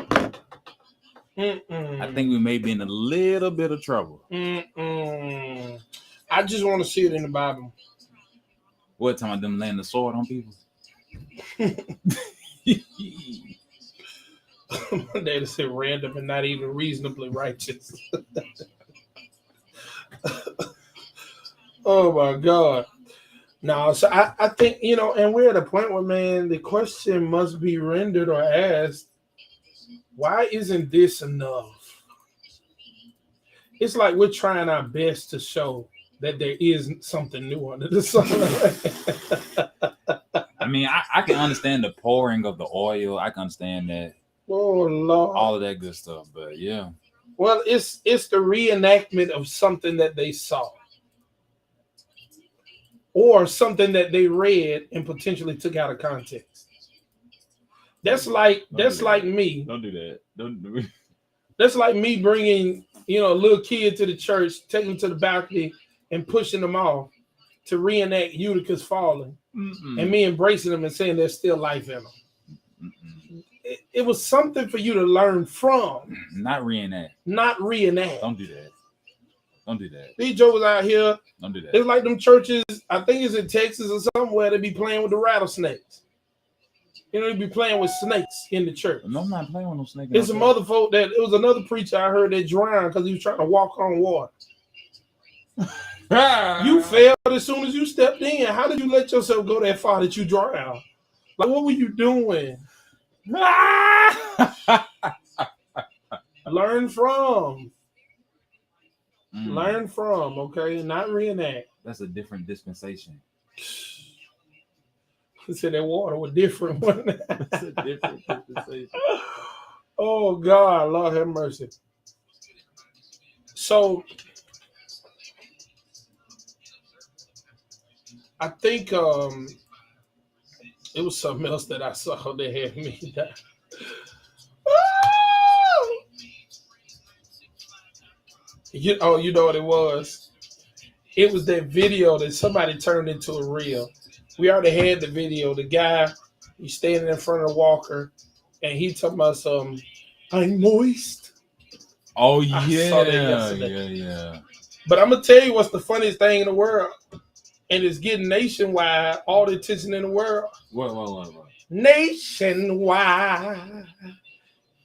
[SPEAKER 1] I think we may be in a little bit of trouble.
[SPEAKER 2] I just want to see it in the Bible.
[SPEAKER 1] What, talking about them laying the sword on people?
[SPEAKER 2] They said random and not even reasonably righteous. Oh my God. No, so I think, and we're at a point where, man, the question must be rendered or asked, why isn't this enough? It's like we're trying our best to show that there is something new under the sun.
[SPEAKER 1] I mean, I can understand the pouring of the oil. I can understand that.
[SPEAKER 2] Oh, Lord.
[SPEAKER 1] All of that good stuff, but yeah.
[SPEAKER 2] Well, it's the reenactment of something that they saw. Or something that they read and potentially took out of context. That's like me.
[SPEAKER 1] Don't do that. Don't do it.
[SPEAKER 2] That's like me bringing, a little kid to the church, taking them to the balcony and pushing them off to reenact Utica's falling. And me embracing them and saying there's still life in them. It was something for you to learn from.
[SPEAKER 1] Not reenact.
[SPEAKER 2] Don't
[SPEAKER 1] do that. Don't do that.
[SPEAKER 2] These jokers out here.
[SPEAKER 1] Don't do that.
[SPEAKER 2] It's like them churches, I think it's in Texas or somewhere, they be playing with the rattlesnakes. They be playing with snakes in the church.
[SPEAKER 1] No, I'm not playing with no snake.
[SPEAKER 2] It's some other folk it was another preacher I heard that drowned because he was trying to walk on water. You failed as soon as you stepped in. How did you let yourself go that far that you drowned? Like, what were you doing? Learn from. Learn from, okay? Not reenact.
[SPEAKER 1] That's a different dispensation.
[SPEAKER 2] He said that water was different.
[SPEAKER 1] That's a different dispensation.
[SPEAKER 2] Oh, God, Lord have mercy. So, I think it was something else that I saw that had me down. You know what it was? It was that video that somebody turned into a reel. We already had the video. The guy, he's standing in front of the walker, and he talking about some, I'm moist.
[SPEAKER 1] Oh, yeah.
[SPEAKER 2] I saw that yesterday.
[SPEAKER 1] Yeah.
[SPEAKER 2] But I'm going to tell you what's the funniest thing in the world. and it's getting nationwide all the attention in the world.
[SPEAKER 1] What?
[SPEAKER 2] Nationwide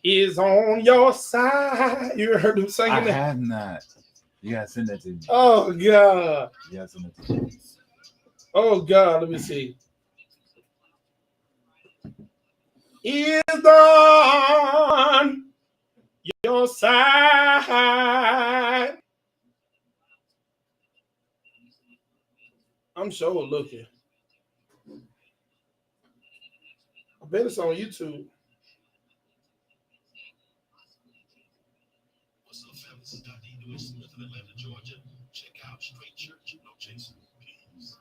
[SPEAKER 2] is on your side. You ever heard him singing
[SPEAKER 1] I
[SPEAKER 2] that?
[SPEAKER 1] have not. You gotta send that to me.
[SPEAKER 2] Oh God.
[SPEAKER 1] You gotta send that to me.
[SPEAKER 2] Oh God. Let me see. Is on your side. I'm sure looking. I bet it's on YouTube.
[SPEAKER 7] What's up, family? This is Dr. Edwin Smith in Atlanta, Georgia. Check out Straight Church, you know, Jason Peace.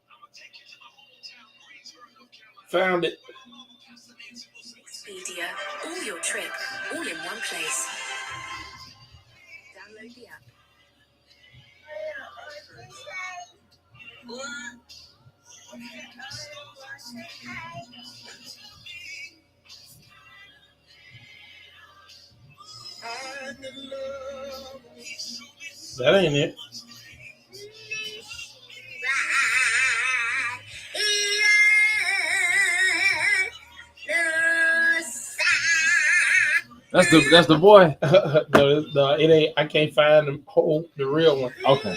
[SPEAKER 7] I'm gonna take you to the hometown Greensboro, North Carolina.
[SPEAKER 2] Found it.
[SPEAKER 8] Expedia, all your trip, all in one place. Download the app.
[SPEAKER 2] That ain't it.
[SPEAKER 1] That's the boy.
[SPEAKER 2] No, it ain't. I can't find the real one.
[SPEAKER 1] Okay.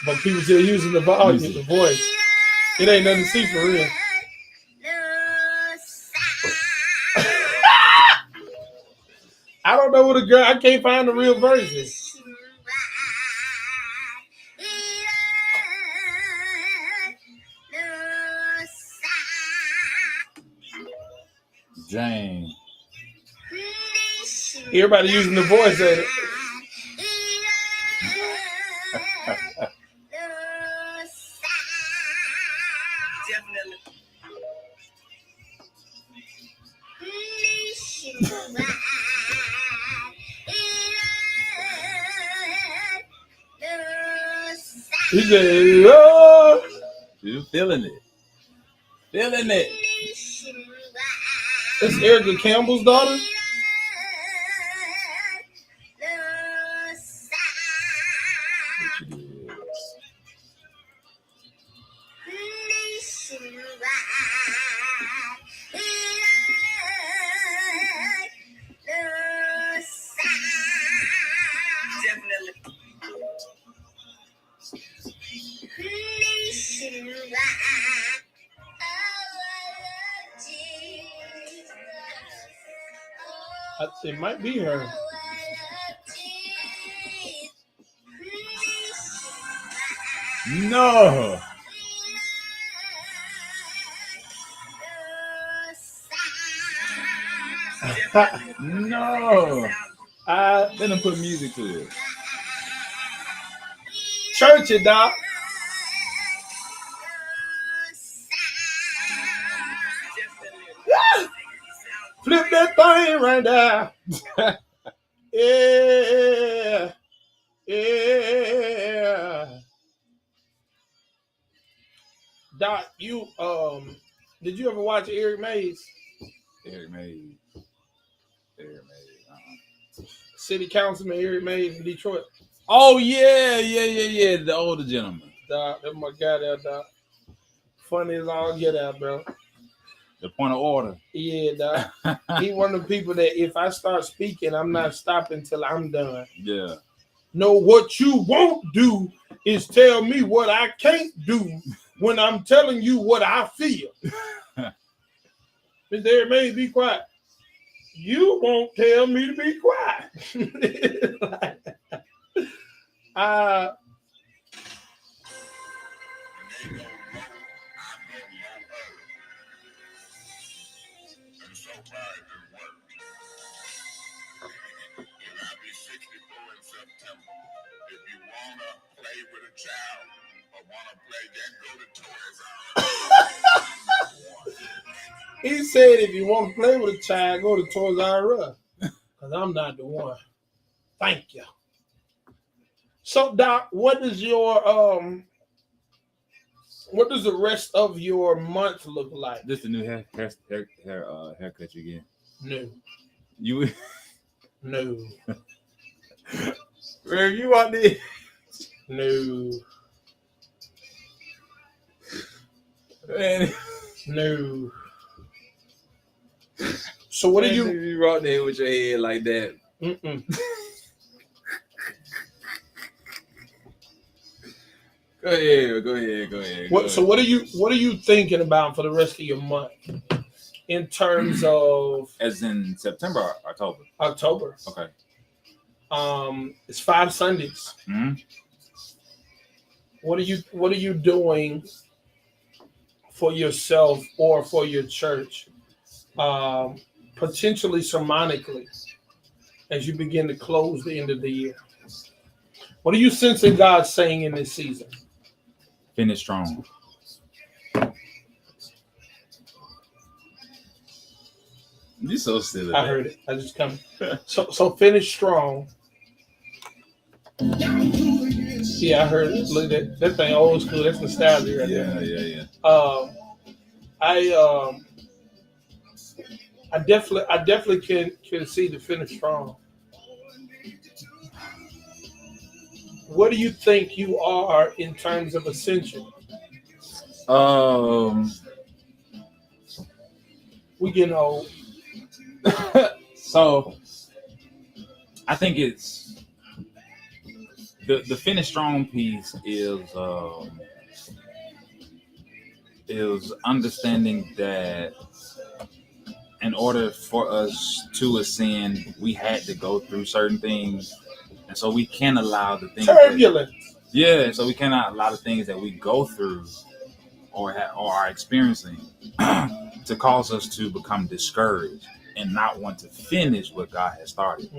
[SPEAKER 2] But people still using the volume, the voice. It ain't nothing to see for real. I don't know what a girl. I can't find the real version.
[SPEAKER 1] Jane.
[SPEAKER 2] Everybody using the voice at it. He said, "Oh,
[SPEAKER 1] You feeling it? Feeling it?
[SPEAKER 2] it's Erica Campbell's daughter." It might be her.
[SPEAKER 1] No. No. Let them put music to it.
[SPEAKER 2] Church it, Doc. Flip that thing right there. Yeah. Yeah. Doc, you did you ever watch Eric Mays?
[SPEAKER 1] Eric Mays.
[SPEAKER 2] City Councilman Eric Mays in Detroit.
[SPEAKER 1] Oh yeah. The older gentleman.
[SPEAKER 2] Doc, that's my guy there, Doc. Funny as all get out, bro.
[SPEAKER 1] The point of order.
[SPEAKER 2] Yeah, Doc. He one of the people that if I start speaking, I'm not stopping till I'm done.
[SPEAKER 1] Yeah.
[SPEAKER 2] No, what you won't do is tell me what I can't do when I'm telling you what I feel. Mr. Eric Mays, be quiet. You won't tell me to be quiet. He said, if you want to play with a child, go to Toys R Us. Because I'm not the one. Thank you. So, Doc, what does the rest of your month look like?
[SPEAKER 1] This the new haircut you get?
[SPEAKER 2] No.
[SPEAKER 1] You
[SPEAKER 2] No.
[SPEAKER 1] where you out there?
[SPEAKER 2] No.
[SPEAKER 1] Man.
[SPEAKER 2] No. So what do you?
[SPEAKER 1] You brought there with your head like that.
[SPEAKER 2] Mm-mm.
[SPEAKER 1] Go ahead.
[SPEAKER 2] So what are you thinking about for the rest of your month in terms of?
[SPEAKER 1] As in September or October?
[SPEAKER 2] October.
[SPEAKER 1] Okay.
[SPEAKER 2] It's 5 Sundays.
[SPEAKER 1] Mm-hmm.
[SPEAKER 2] What are you doing for yourself or for your church, potentially sermonically, as you begin to close the end of the year? What are you sensing God saying in this season?
[SPEAKER 1] Finish strong. You so silly.
[SPEAKER 2] I heard it. I just come. So finish strong. Yeah, I heard it. Look at that thing, old school. That's nostalgia right there.
[SPEAKER 1] Yeah.
[SPEAKER 2] I definitely can see the finish strong. What do you think you are in terms of ascension? We getting old.
[SPEAKER 1] So I think it's the finish strong piece is understanding that in order for us to ascend, we had to go through certain things, and so we can't allow the things
[SPEAKER 2] turbulent.
[SPEAKER 1] So we cannot allow the things that we go through or are experiencing to cause us to become discouraged and not want to finish what God has started.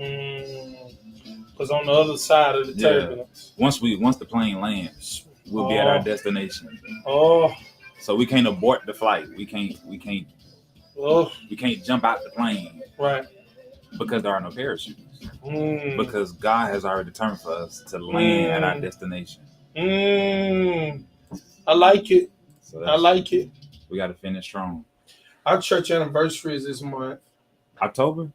[SPEAKER 2] Because on the other side of the turbulence,
[SPEAKER 1] once the plane lands, we'll be at our destination.
[SPEAKER 2] Oh,
[SPEAKER 1] so we can't abort the flight. We can't jump out the plane,
[SPEAKER 2] right?
[SPEAKER 1] Because there are no parachutes. Because God has already determined for us to land at our destination.
[SPEAKER 2] I like it.
[SPEAKER 1] So
[SPEAKER 2] I like it.
[SPEAKER 1] We got to finish strong.
[SPEAKER 2] Our church anniversary is this month.
[SPEAKER 1] October?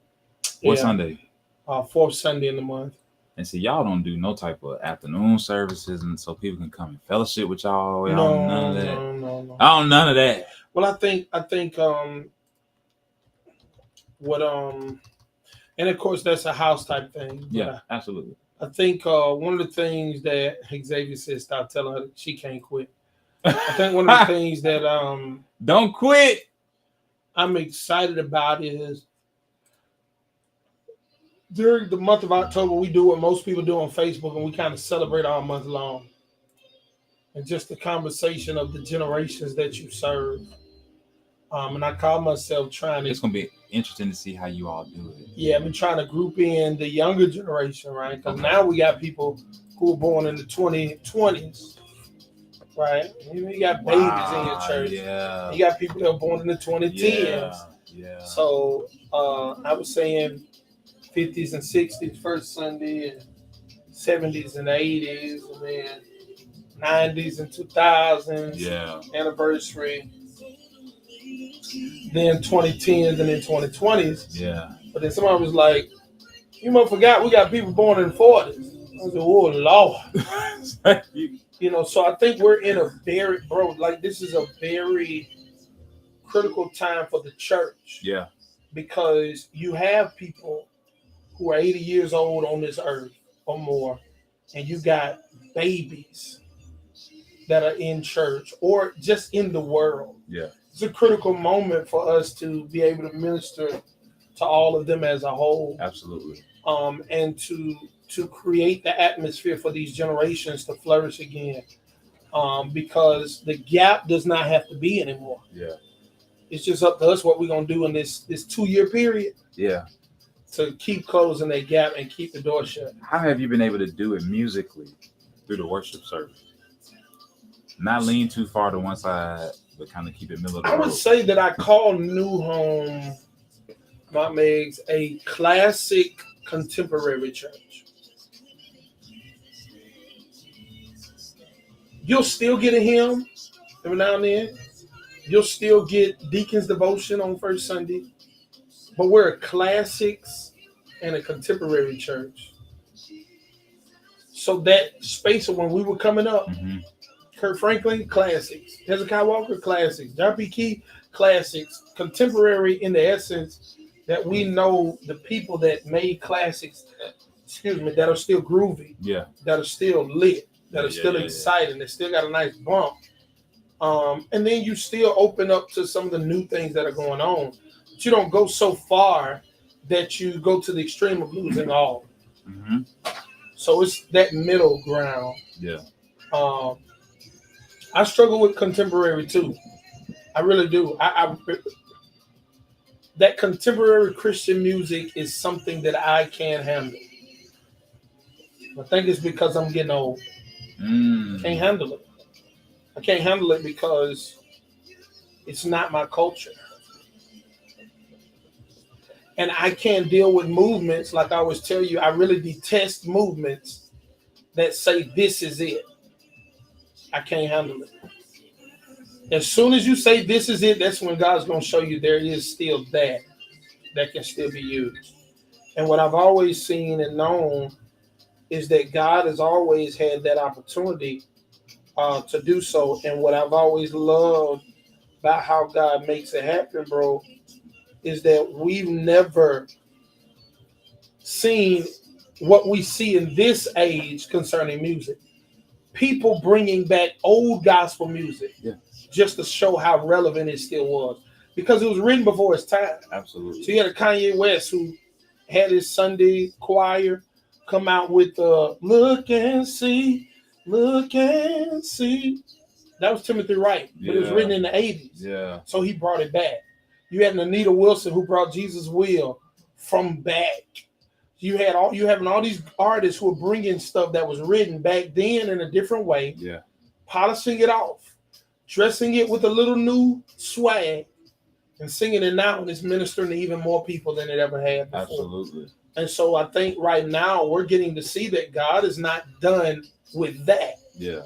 [SPEAKER 1] What Sunday?
[SPEAKER 2] 4th Sunday in the month.
[SPEAKER 1] And see, y'all don't do no type of afternoon services, and so people can come and fellowship with y'all.
[SPEAKER 2] No,
[SPEAKER 1] none of that.
[SPEAKER 2] No.
[SPEAKER 1] I don't none of that.
[SPEAKER 2] Well, I think and of course that's a house type thing.
[SPEAKER 1] Yeah, absolutely.
[SPEAKER 2] I think one of the things that Xavier said, stop telling her she can't quit. I think one of the things that
[SPEAKER 1] don't quit.
[SPEAKER 2] I'm excited about is during the month of October, we do what most people do on Facebook, and we kind of celebrate all month long. And just the conversation of the generations that you serve. And I call myself trying to...
[SPEAKER 1] It's going to be interesting to see how you all do it.
[SPEAKER 2] Yeah, I've been trying to group in the younger generation, right? Because now we got people who were born in the 2020s, right? You got babies in your church.
[SPEAKER 1] Yeah.
[SPEAKER 2] You got people that were born in the 2010s.
[SPEAKER 1] Yeah.
[SPEAKER 2] So I was saying 50s and 60s first Sunday, and 70s and 80s, and then 90s and 2000s anniversary, then 2010s, and then 2020s.
[SPEAKER 1] Yeah.
[SPEAKER 2] But then somebody was like, "You must forgot we got people born in the 40s." I said, "Oh Lord." So I think we're in a very this is a very critical time for the church.
[SPEAKER 1] Yeah.
[SPEAKER 2] Because you have people who are 80 years old on this earth or more, and you got babies that are in church or just in the world.
[SPEAKER 1] Yeah.
[SPEAKER 2] It's a critical moment for us to be able to minister to all of them as a whole.
[SPEAKER 1] Absolutely.
[SPEAKER 2] And to create the atmosphere for these generations to flourish again. Because the gap does not have to be anymore.
[SPEAKER 1] Yeah.
[SPEAKER 2] It's just up to us what we're going to do in this 2-year period.
[SPEAKER 1] Yeah.
[SPEAKER 2] To keep closing that gap and keep the door shut.
[SPEAKER 1] How have you been able to do it musically through the worship service? Not lean too far to one side, but kind of keep it middle of the road.
[SPEAKER 2] I would say that I call New Home, my Megs, a classic contemporary church. You'll still get a hymn every now and then. You'll still get Deacon's Devotion on first Sunday. But we're a classics and a contemporary church. So that space of when we were coming up, Kirk Franklin, classics. Hezekiah Walker, classics. John P. Key, classics. Contemporary in the essence that we know the people that made classics, that are still groovy, that are still lit, that are still exciting, that still got a nice bump. And then you still open up to some of the new things that are going on. But you don't go so far that you go to the extreme of losing all.
[SPEAKER 1] Mm-hmm.
[SPEAKER 2] So it's that middle ground.
[SPEAKER 1] Yeah.
[SPEAKER 2] I struggle with contemporary too. I really do. That contemporary Christian music is something that I can't handle. I think it's because I'm getting old. I can't handle it. I can't handle it because it's not my culture. And I can't deal with movements, like I always tell you, I really detest movements that say this is it. I can't handle it. As soon as you say this is it, that's when God's going to show you there is still that can still be used. And what I've always seen and known is that God has always had that opportunity to do so. And what I've always loved about how God makes it happen, bro, is that we've never seen what we see in this age concerning music. People bringing back old gospel music just to show how relevant it still was. Because it was written before its time.
[SPEAKER 1] Absolutely.
[SPEAKER 2] So you had a Kanye West who had his Sunday choir come out with Look and See, Look and See. That was Timothy Wright. But it was written in the 80s.
[SPEAKER 1] Yeah.
[SPEAKER 2] So he brought it back. You had Anita Wilson who brought Jesus Will from back. You having all these artists who were bringing stuff that was written back then in a different way, polishing it off, dressing it with a little new swag, and singing it now, and it's ministering to even more people than it ever had before.
[SPEAKER 1] Absolutely.
[SPEAKER 2] And so I think right now we're getting to see that God is not done with that.
[SPEAKER 1] Yeah.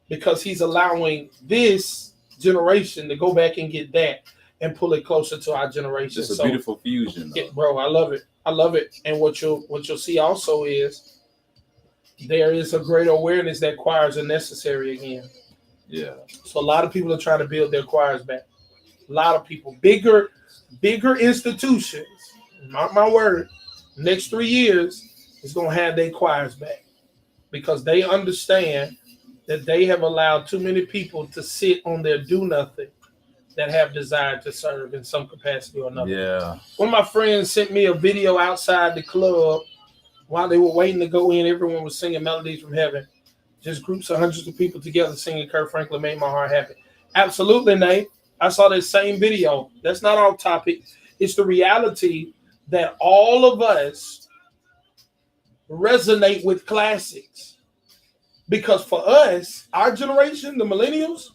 [SPEAKER 1] Because
[SPEAKER 2] he's allowing this generation to go back and get that and pull it closer to our generation.
[SPEAKER 1] It's a beautiful fusion, though.
[SPEAKER 2] Bro, I love it. I love it. And what you'll see also is there is a greater awareness that choirs are necessary again.
[SPEAKER 1] Yeah. So
[SPEAKER 2] a lot of people are trying to build their choirs back. A lot of people, bigger institutions, mark my word, next 3 years is going to have their choirs back because they understand that they have allowed too many people to sit on their do nothing that have desire to serve in some capacity or another.
[SPEAKER 1] Yeah.
[SPEAKER 2] One of my friends sent me a video outside the club while they were waiting to go in. Everyone was singing Melodies from Heaven. Just groups of hundreds of people together singing Kirk Franklin Made My Heart Happy. Absolutely, Nate. I saw that same video. That's not off topic. It's the reality that all of us resonate with classics. Because for us, our generation, the millennials,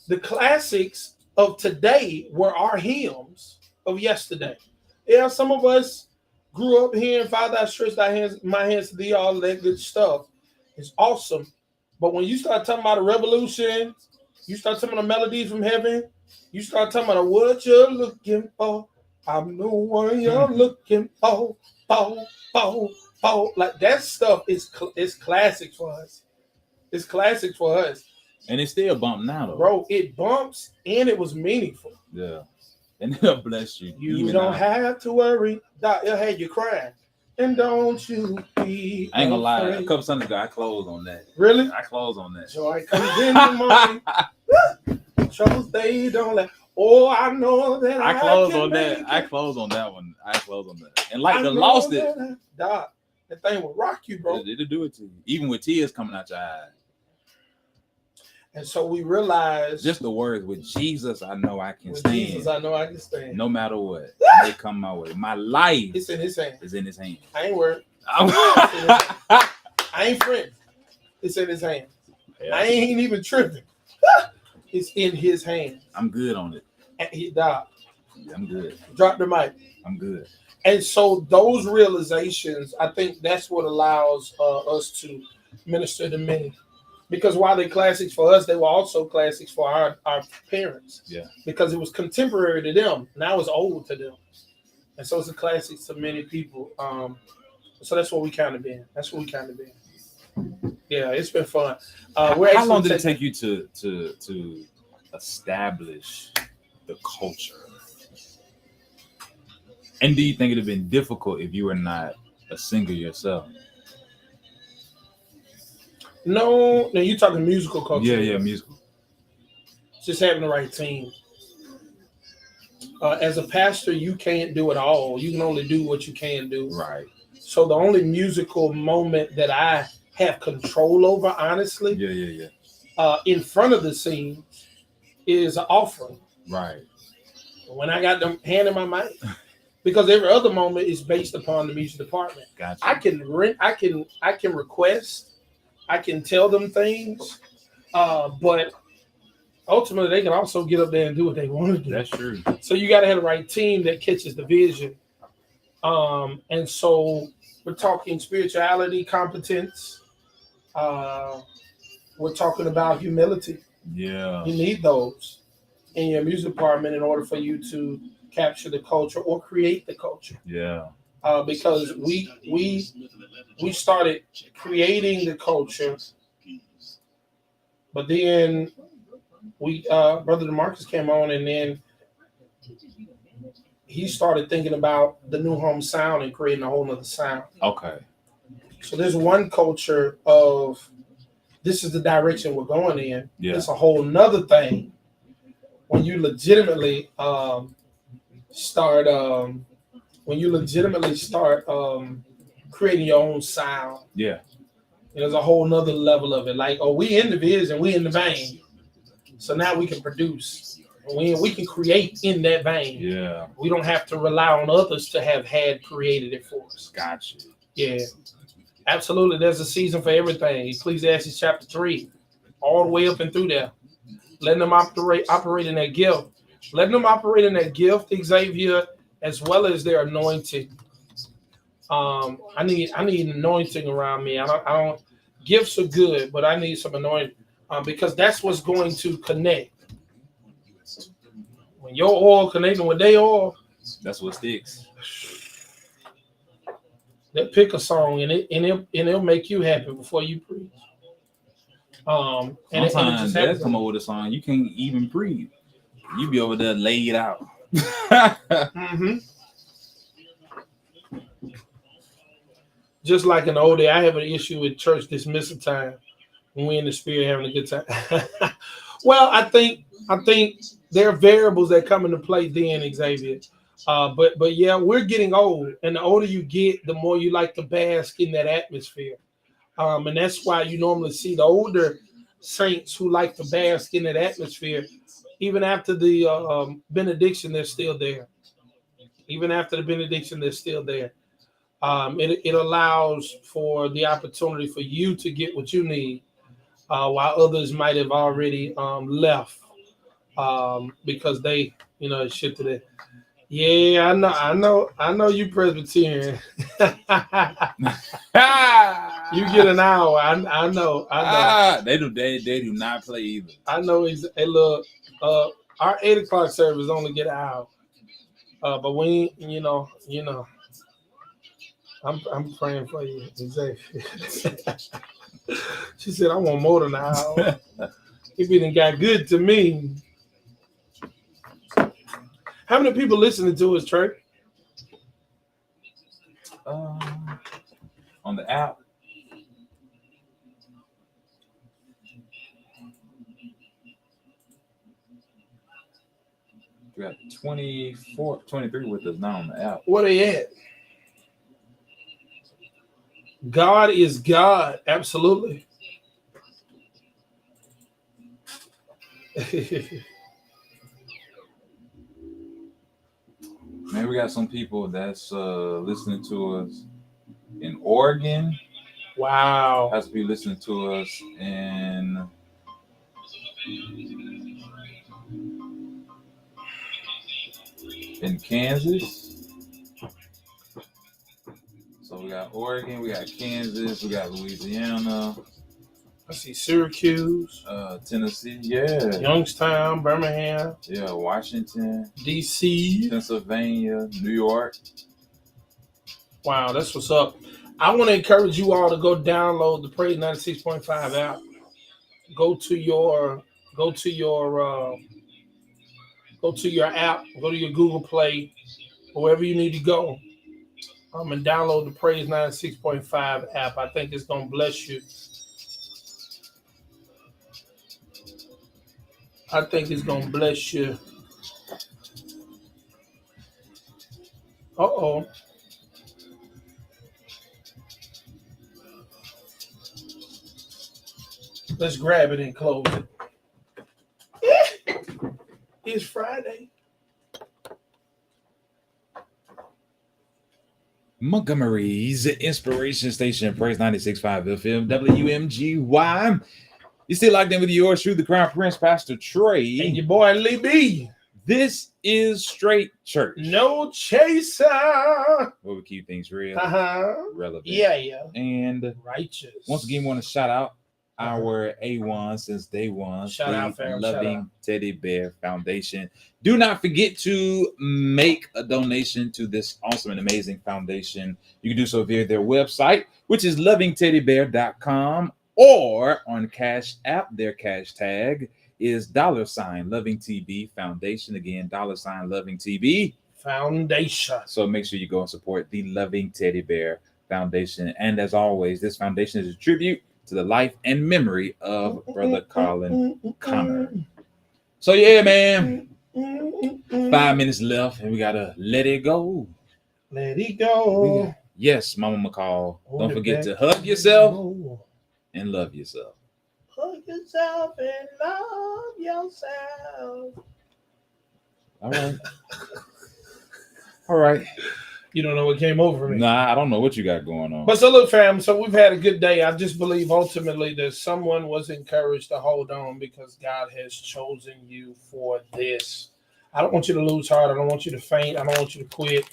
[SPEAKER 2] the classics of today were our hymns of yesterday. Yeah, some of us grew up hearing Father, I stretched my hands to thee, all that good stuff. It's awesome. But when you start talking about a revolution, you start talking about Melodies from Heaven, you start talking about what you're looking for. I'm the one you're looking for. Like that stuff is classic for us. It's classic for us.
[SPEAKER 1] And it's still bumping now, though.
[SPEAKER 2] Bro, it bumps and it was meaningful.
[SPEAKER 1] Yeah. And it'll bless you.
[SPEAKER 2] You don't have to worry. It'll have you crying. And don't you be
[SPEAKER 1] I ain't gonna lie.
[SPEAKER 2] afraid.
[SPEAKER 1] A couple Sundays ago, I closed on that.
[SPEAKER 2] Really?
[SPEAKER 1] I closed on that.
[SPEAKER 2] Joy comes in the morning. Troubles they don't let. Oh, I know that
[SPEAKER 1] I closed on
[SPEAKER 2] make
[SPEAKER 1] that.
[SPEAKER 2] it.
[SPEAKER 1] I closed on that one. I closed on that. And like the lost it.
[SPEAKER 2] That thing will rock you, bro.
[SPEAKER 1] It'll do it to you. Even with tears coming out your eyes.
[SPEAKER 2] And so we realize
[SPEAKER 1] just the words with Jesus, I know I can stand.
[SPEAKER 2] Jesus, I know I can stand.
[SPEAKER 1] No matter what. They come my way. My life
[SPEAKER 2] it's in his hand.
[SPEAKER 1] Is in his hand.
[SPEAKER 2] I ain't worried. I ain't friend. It's in his hand. Yeah. I ain't even tripping. It's in his hand.
[SPEAKER 1] I'm good on it.
[SPEAKER 2] And he died.
[SPEAKER 1] Yeah, I'm good.
[SPEAKER 2] Drop the mic.
[SPEAKER 1] I'm good.
[SPEAKER 2] And so those realizations, I think that's what allows us to minister to many. Because while they're classics for us, they were also classics for our parents.
[SPEAKER 1] Yeah.
[SPEAKER 2] Because it was contemporary to them. Now it's old to them. And so it's a classic to many people. So that's what we kind of been. That's what we kind of been. Yeah, it's been fun.
[SPEAKER 1] How long did it take you to establish the culture? And do you think it'd have been difficult if you were not a singer yourself?
[SPEAKER 2] No, you're talking musical culture.
[SPEAKER 1] Yeah, musical.
[SPEAKER 2] Just having the right team. As a pastor, you can't do it all. You can only do what you can do.
[SPEAKER 1] Right.
[SPEAKER 2] So the only musical moment that I have control over, honestly, in front of the scene is an offering.
[SPEAKER 1] Right.
[SPEAKER 2] When I got them hand in my mic, because every other moment is based upon the music department.
[SPEAKER 1] Gotcha.
[SPEAKER 2] I can request, I can tell them things, but ultimately they can also get up there and do what they want to do.
[SPEAKER 1] That's true.
[SPEAKER 2] So you got to have the right team that catches the vision. And so we're talking spirituality, competence. We're talking about humility.
[SPEAKER 1] Yeah.
[SPEAKER 2] You need those in your music department in order for you to capture the culture or create the culture.
[SPEAKER 1] Yeah.
[SPEAKER 2] Because we started creating the culture, but then Brother DeMarcus came on, and then he started thinking about the New Home sound and creating a whole nother sound.
[SPEAKER 1] Okay.
[SPEAKER 2] So there's one culture of this is the direction we're going in.
[SPEAKER 1] Yeah.
[SPEAKER 2] It's a whole nother thing when you legitimately start creating your own sound.
[SPEAKER 1] Yeah.
[SPEAKER 2] There's a whole nother level of it. Like, we in the vision, we in the vein. So now we can produce. We can create in that vein.
[SPEAKER 1] Yeah.
[SPEAKER 2] We don't have to rely on others to have had created it for us.
[SPEAKER 1] Gotcha.
[SPEAKER 2] Yeah. Absolutely. There's a season for everything. Ecclesiastes chapter 3, all the way up and through there. Letting them operate in that gift. Letting them operate in that gift, Xavier, as well as their anointing. I need anointing around me. I don't. Gifts are good, but I need some anointing because that's what's going to connect. When your oil connecting with their oil,
[SPEAKER 1] that's what sticks.
[SPEAKER 2] They'll pick a song and it'll make you happy before you preach.
[SPEAKER 1] Sometimes they'll come up with a song you can't even breathe. You be over there laid out.
[SPEAKER 2] Mm-hmm. Just like an old day, I have an issue with church dismissal time when we're in the spirit having a good time. Well, I think there are variables that come into play then, Xavier. But yeah, we're getting old, and the older you get, the more you like to bask in that atmosphere. And that's why you normally see the older saints who like to bask in that atmosphere. Even after the benediction, they're still there. Even after the benediction, they're still there. It allows for the opportunity for you to get what you need, while others might have already left because they, shifted it. Yeah, I know you Presbyterian. You get an hour. I know.
[SPEAKER 1] They do not play either.
[SPEAKER 2] I know. Hey, look, our 8 o'clock service only get an hour, but we, I'm praying for you. She said, I want more than an hour. If it done got good to me. How many people listening to us, Trey?
[SPEAKER 1] On the app. We got 23 with us now on the app.
[SPEAKER 2] Where they at? God is God. Absolutely.
[SPEAKER 1] Man, we got some people that's listening to us in Oregon.
[SPEAKER 2] Wow.
[SPEAKER 1] Has to be listening to us in Kansas. So we got Oregon, we got Kansas, we got Louisiana.
[SPEAKER 2] I see Syracuse,
[SPEAKER 1] Tennessee, yeah.
[SPEAKER 2] Youngstown, Birmingham,
[SPEAKER 1] yeah, Washington,
[SPEAKER 2] DC,
[SPEAKER 1] Pennsylvania, New York.
[SPEAKER 2] Wow, that's what's up. I want to encourage you all to go download the Praise 96.5 app. Go to your app, go to your Google Play, wherever you need to go. And download the Praise 96.5 app. I think it's gonna bless you. I think it's gonna bless you. Uh-oh. Let's grab it and close it. It's Friday.
[SPEAKER 1] Montgomery's Inspiration Station, Praise 96.5 FM, WMGY. You still locked in with yours, through the Crown Prince, Pastor Trey.
[SPEAKER 2] And your boy Lee B.
[SPEAKER 1] This is Straight Church.
[SPEAKER 2] No chaser.
[SPEAKER 1] Where we keep things real, relevant, and
[SPEAKER 2] righteous.
[SPEAKER 1] Once again, want to shout out our A1 since day one.
[SPEAKER 2] Shout out, fam.
[SPEAKER 1] Loving Teddy Bear Foundation. Do not forget to make a donation to this awesome and amazing foundation. You can do so via their website, which is lovingteddybear.com, or on Cash App. Their cash tag is $Loving TB Foundation. Again, $Loving TB
[SPEAKER 2] Foundation.
[SPEAKER 1] So make sure you go and support the Loving Teddy Bear Foundation. And as always, this foundation is a tribute to the life and memory of Brother Colin Connor. So yeah, man, 5 minutes left, and we gotta let it go.
[SPEAKER 2] Let it go.
[SPEAKER 1] Yes, Mama McCall. Don't forget to hug yourself and love yourself.
[SPEAKER 2] Hug yourself and love yourself.
[SPEAKER 1] All right. All right.
[SPEAKER 2] You don't know what came over me.
[SPEAKER 1] Nah, I don't know what you got going on.
[SPEAKER 2] But so look, fam, so we've had a good day. I just believe ultimately that someone was encouraged to hold on because God has chosen you for this. I don't want you to lose heart. I don't want you to faint. I don't want you to quit.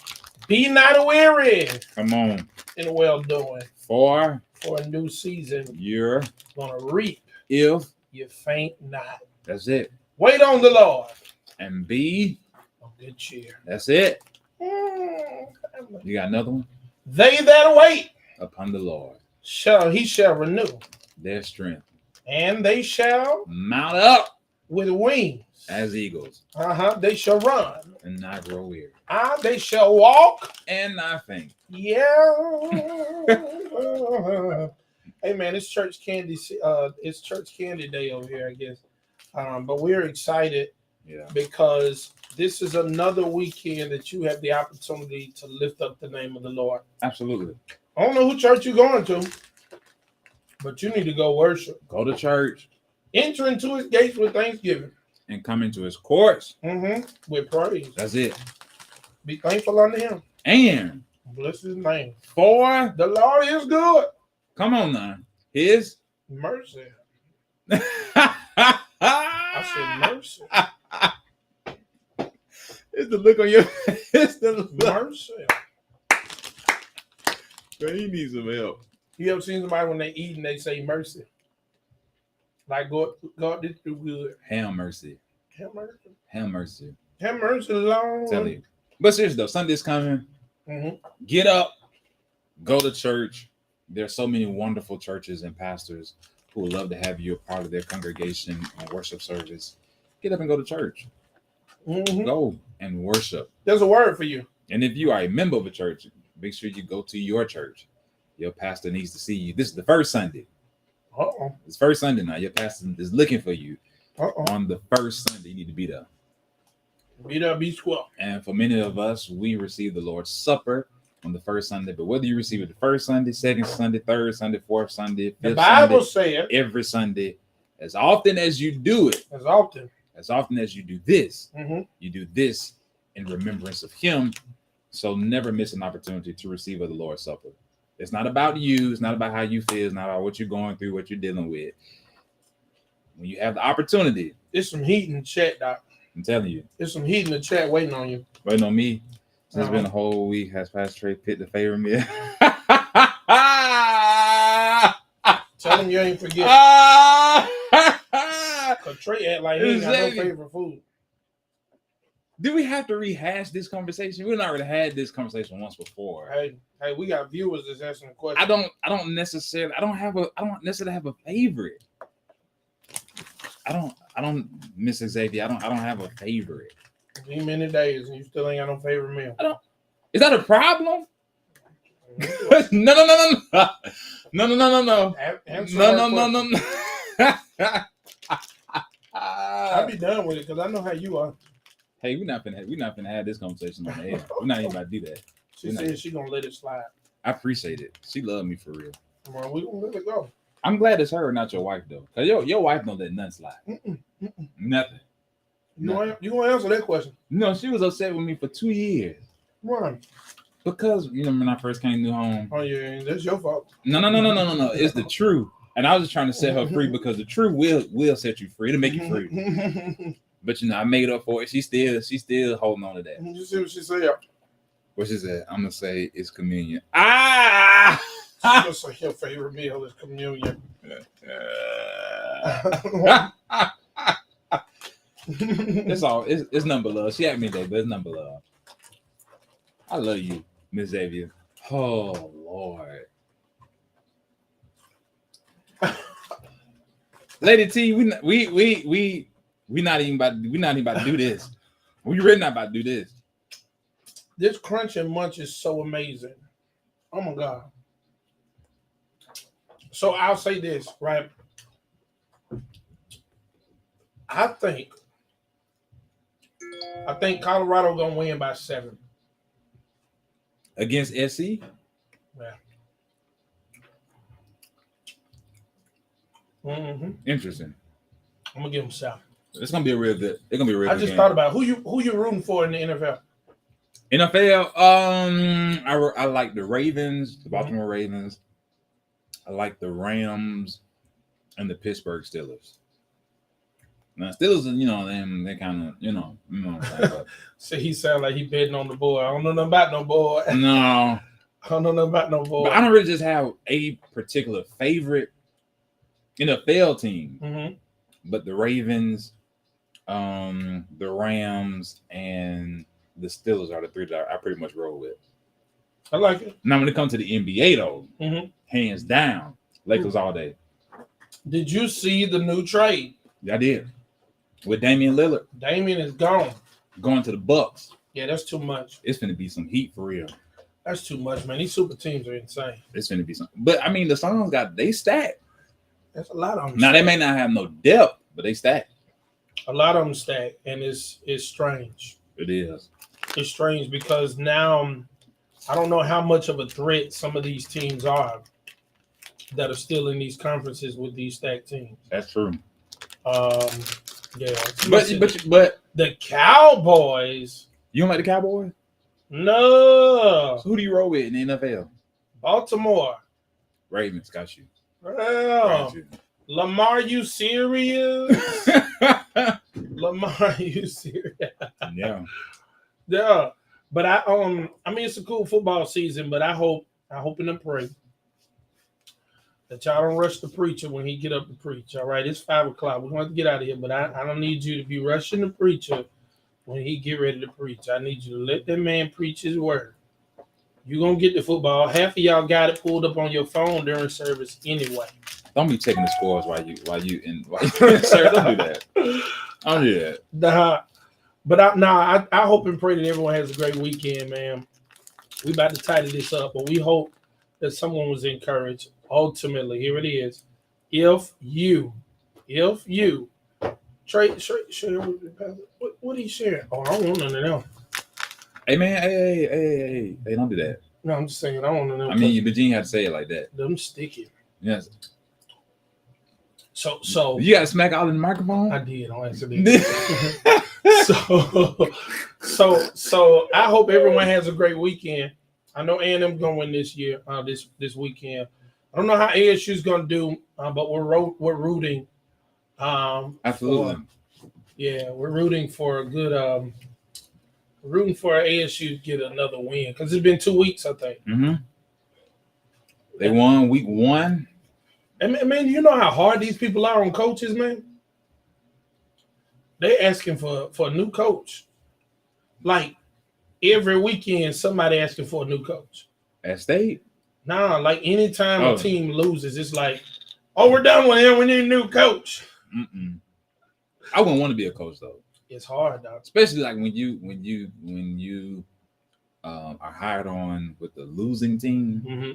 [SPEAKER 2] Be not weary.
[SPEAKER 1] Come on.
[SPEAKER 2] In well doing.
[SPEAKER 1] For
[SPEAKER 2] a new season,
[SPEAKER 1] you're
[SPEAKER 2] gonna reap
[SPEAKER 1] if
[SPEAKER 2] you faint not.
[SPEAKER 1] That's it.
[SPEAKER 2] Wait on the Lord.
[SPEAKER 1] And be
[SPEAKER 2] of good cheer.
[SPEAKER 1] That's it. You got another one?
[SPEAKER 2] They that wait
[SPEAKER 1] upon the Lord
[SPEAKER 2] he shall renew
[SPEAKER 1] their strength.
[SPEAKER 2] And they shall
[SPEAKER 1] mount up
[SPEAKER 2] with wings
[SPEAKER 1] as eagles.
[SPEAKER 2] They shall run
[SPEAKER 1] and not grow weary.
[SPEAKER 2] They shall walk
[SPEAKER 1] and not faint.
[SPEAKER 2] Yeah. Hey man, it's church candy. It's church candy day over here, I guess. But we're excited because this is another weekend that you have the opportunity to lift up the name of the Lord.
[SPEAKER 1] Absolutely.
[SPEAKER 2] I don't know who church you're going to, but you need to go worship.
[SPEAKER 1] Go to church.
[SPEAKER 2] Enter into his gates with thanksgiving.
[SPEAKER 1] And come into his courts.
[SPEAKER 2] With praise.
[SPEAKER 1] That's it.
[SPEAKER 2] Be thankful unto him.
[SPEAKER 1] And
[SPEAKER 2] bless his name.
[SPEAKER 1] For
[SPEAKER 2] the Lord is good.
[SPEAKER 1] Come on now. His
[SPEAKER 2] mercy. I said mercy.
[SPEAKER 1] It's the look on your face. It's the look.
[SPEAKER 2] Mercy.
[SPEAKER 1] Man, he needs some help.
[SPEAKER 2] You ever seen somebody when they eat and they say mercy? Like God did do good.
[SPEAKER 1] Have mercy.
[SPEAKER 2] Have mercy.
[SPEAKER 1] Have mercy.
[SPEAKER 2] Have mercy, Lord.
[SPEAKER 1] Tell you. But seriously though, Sunday's coming. Get up. Go to church. There's so many wonderful churches and pastors who would love to have you a part of their congregation and worship service. Get up and go to church. Go and worship.
[SPEAKER 2] There's a word for you.
[SPEAKER 1] And if you are a member of a church, make sure you go to your church. Your pastor needs to see you. This is the first Sunday. It's first Sunday now. Your pastor is looking for you. On the first Sunday, you need to be there.
[SPEAKER 2] Be there, be square.
[SPEAKER 1] And for many of us, we receive the Lord's Supper on the first Sunday. But whether you receive it the first Sunday, second Sunday, third Sunday, fourth Sunday, fifth
[SPEAKER 2] the Bible says
[SPEAKER 1] every Sunday, as often as you do it, as often as you do this, you do this in remembrance of him. So never miss an opportunity to receive of the Lord's Supper. It's not about you. It's not about how you feel. It's not about what you're going through, what you're dealing with. When you have the opportunity.
[SPEAKER 2] There's some heat in the chat, Doc.
[SPEAKER 1] I'm telling you.
[SPEAKER 2] There's some heat in the chat waiting on you.
[SPEAKER 1] Waiting on me. It's been a whole week. Has Pastor Trey picked the favorite meal?
[SPEAKER 2] Tell him you ain't forget. Because Trey act like he ain't got no favorite food.
[SPEAKER 1] Do we have to rehash this conversation? We've already had this conversation once before.
[SPEAKER 2] Hey, we got viewers that's asking a question.
[SPEAKER 1] I don't necessarily have a favorite. I don't, Miss Xavier. I don't have a favorite.
[SPEAKER 2] Been many days and you still ain't got no favorite meal.
[SPEAKER 1] Is that a problem? No.
[SPEAKER 2] I'll be done with it because I know how you are.
[SPEAKER 1] Hey, we're not gonna have this conversation on the air. We're not even about to do that.
[SPEAKER 2] She said she's gonna let it slide.
[SPEAKER 1] I appreciate it. She loved me for real.
[SPEAKER 2] Well, we gonna let it go.
[SPEAKER 1] I'm glad it's her, not your wife, though. Cause your wife don't let nothing slide. Nothing.
[SPEAKER 2] You gonna answer that question?
[SPEAKER 1] No, she was upset with me for 2 years.
[SPEAKER 2] Why?
[SPEAKER 1] Because when I first came to home.
[SPEAKER 2] Oh yeah, that's your fault.
[SPEAKER 1] No. It's the truth, and I was just trying to set her free because the truth will set you free. It'll make you free. But I made up for it. She's still holding on to that.
[SPEAKER 2] You see what she said?
[SPEAKER 1] What she said? I'm gonna say it's communion.
[SPEAKER 2] She's gonna say your favorite meal is communion.
[SPEAKER 1] It's all. It's number love. She had me there, but it's number love. I love you, Miss Xavier. Oh Lord, Lady T, we're not even about to do this. We really not about to do this.
[SPEAKER 2] This Crunch and Munch is so amazing. Oh my God. So I'll say this, right? I think Colorado gonna win by 7.
[SPEAKER 1] Against SC?
[SPEAKER 2] Yeah. Mm-hmm.
[SPEAKER 1] Interesting.
[SPEAKER 2] I'm gonna give them 7.
[SPEAKER 1] It's gonna be a real good. It's gonna be a real.
[SPEAKER 2] I just thought about who you rooting for in the NFL.
[SPEAKER 1] NFL. I like the Ravens, the Baltimore Ravens. I like the Rams and the Pittsburgh Steelers. Now Steelers, they kind of,
[SPEAKER 2] So he sound like he betting on the board. I don't know nothing about no board.
[SPEAKER 1] No,
[SPEAKER 2] I don't know nothing about no board.
[SPEAKER 1] But I don't really just have a particular favorite NFL team.
[SPEAKER 2] Mm-hmm.
[SPEAKER 1] But the Ravens, the Rams, and the Steelers are the 3 that I pretty much roll with.
[SPEAKER 2] I like it.
[SPEAKER 1] Now, when it comes to the NBA, though, hands down, Lakers all day.
[SPEAKER 2] Did you see the new trade?
[SPEAKER 1] Yeah, I did. With Damian Lillard.
[SPEAKER 2] Damian is gone.
[SPEAKER 1] Going to the Bucks.
[SPEAKER 2] Yeah, that's too much.
[SPEAKER 1] It's going to be some heat for real.
[SPEAKER 2] That's too much, man. These super teams are insane.
[SPEAKER 1] It's going to be some. But, I mean, the Suns they stacked.
[SPEAKER 2] That's a lot of them.
[SPEAKER 1] Now, they may not have no depth, but they stacked.
[SPEAKER 2] A lot of them stacked, and it's strange.
[SPEAKER 1] It is.
[SPEAKER 2] It's strange because now I don't know how much of a threat some of these teams are that are still in these conferences with these stacked teams.
[SPEAKER 1] That's true.
[SPEAKER 2] Yeah.
[SPEAKER 1] But
[SPEAKER 2] the Cowboys.
[SPEAKER 1] You don't like the Cowboys?
[SPEAKER 2] No.
[SPEAKER 1] So who do you roll with in the NFL?
[SPEAKER 2] Baltimore.
[SPEAKER 1] Ravens got you.
[SPEAKER 2] Well, Lamar, you serious? Lamar, you serious?
[SPEAKER 1] Yeah.
[SPEAKER 2] Yeah. But I mean, it's a cool football season, but I hope and pray that y'all don't rush the preacher when he get up to preach. All right, it's 5 o'clock. We're going to get out of here, but I don't need you to be rushing the preacher when he get ready to preach. I need you to let that man preach his word. You're going to get the football. Half of y'all got it pulled up on your phone during service anyway.
[SPEAKER 1] Don't be checking the scores while you in service. Don't do that. Don't do that.
[SPEAKER 2] Nah. But I hope and pray that everyone has a great weekend, man. We about to tidy this up, but we hope that someone was encouraged. Ultimately, here it is. If you Trey, what are you sharing? Oh, I don't want none of them.
[SPEAKER 1] Hey man, hey, don't do that.
[SPEAKER 2] No, I'm just saying I don't want none of them.
[SPEAKER 1] I mean, but you ain't have to say it like that.
[SPEAKER 2] Them sticky.
[SPEAKER 1] Yes.
[SPEAKER 2] So
[SPEAKER 1] you got to smack out in the microphone.
[SPEAKER 2] I did on accident. So I hope everyone has a great weekend. I know A&M gonna win this year. This weekend. I don't know how ASU's gonna do, but we're rooting.
[SPEAKER 1] Absolutely.
[SPEAKER 2] We're rooting for a good. Rooting for ASU to get another win because it's been 2 weeks, I think.
[SPEAKER 1] Mm-hmm. They won week 1.
[SPEAKER 2] And man, you know how hard these people are on coaches, man. They asking for a new coach. Like every weekend, somebody asking for a new coach.
[SPEAKER 1] At State?
[SPEAKER 2] Nah, like anytime a team loses, it's like, oh, we're done with him. We need a new coach.
[SPEAKER 1] I wouldn't want to be a coach though.
[SPEAKER 2] It's hard, though.
[SPEAKER 1] Especially like when you are hired on with the losing team.
[SPEAKER 2] Mm-hmm.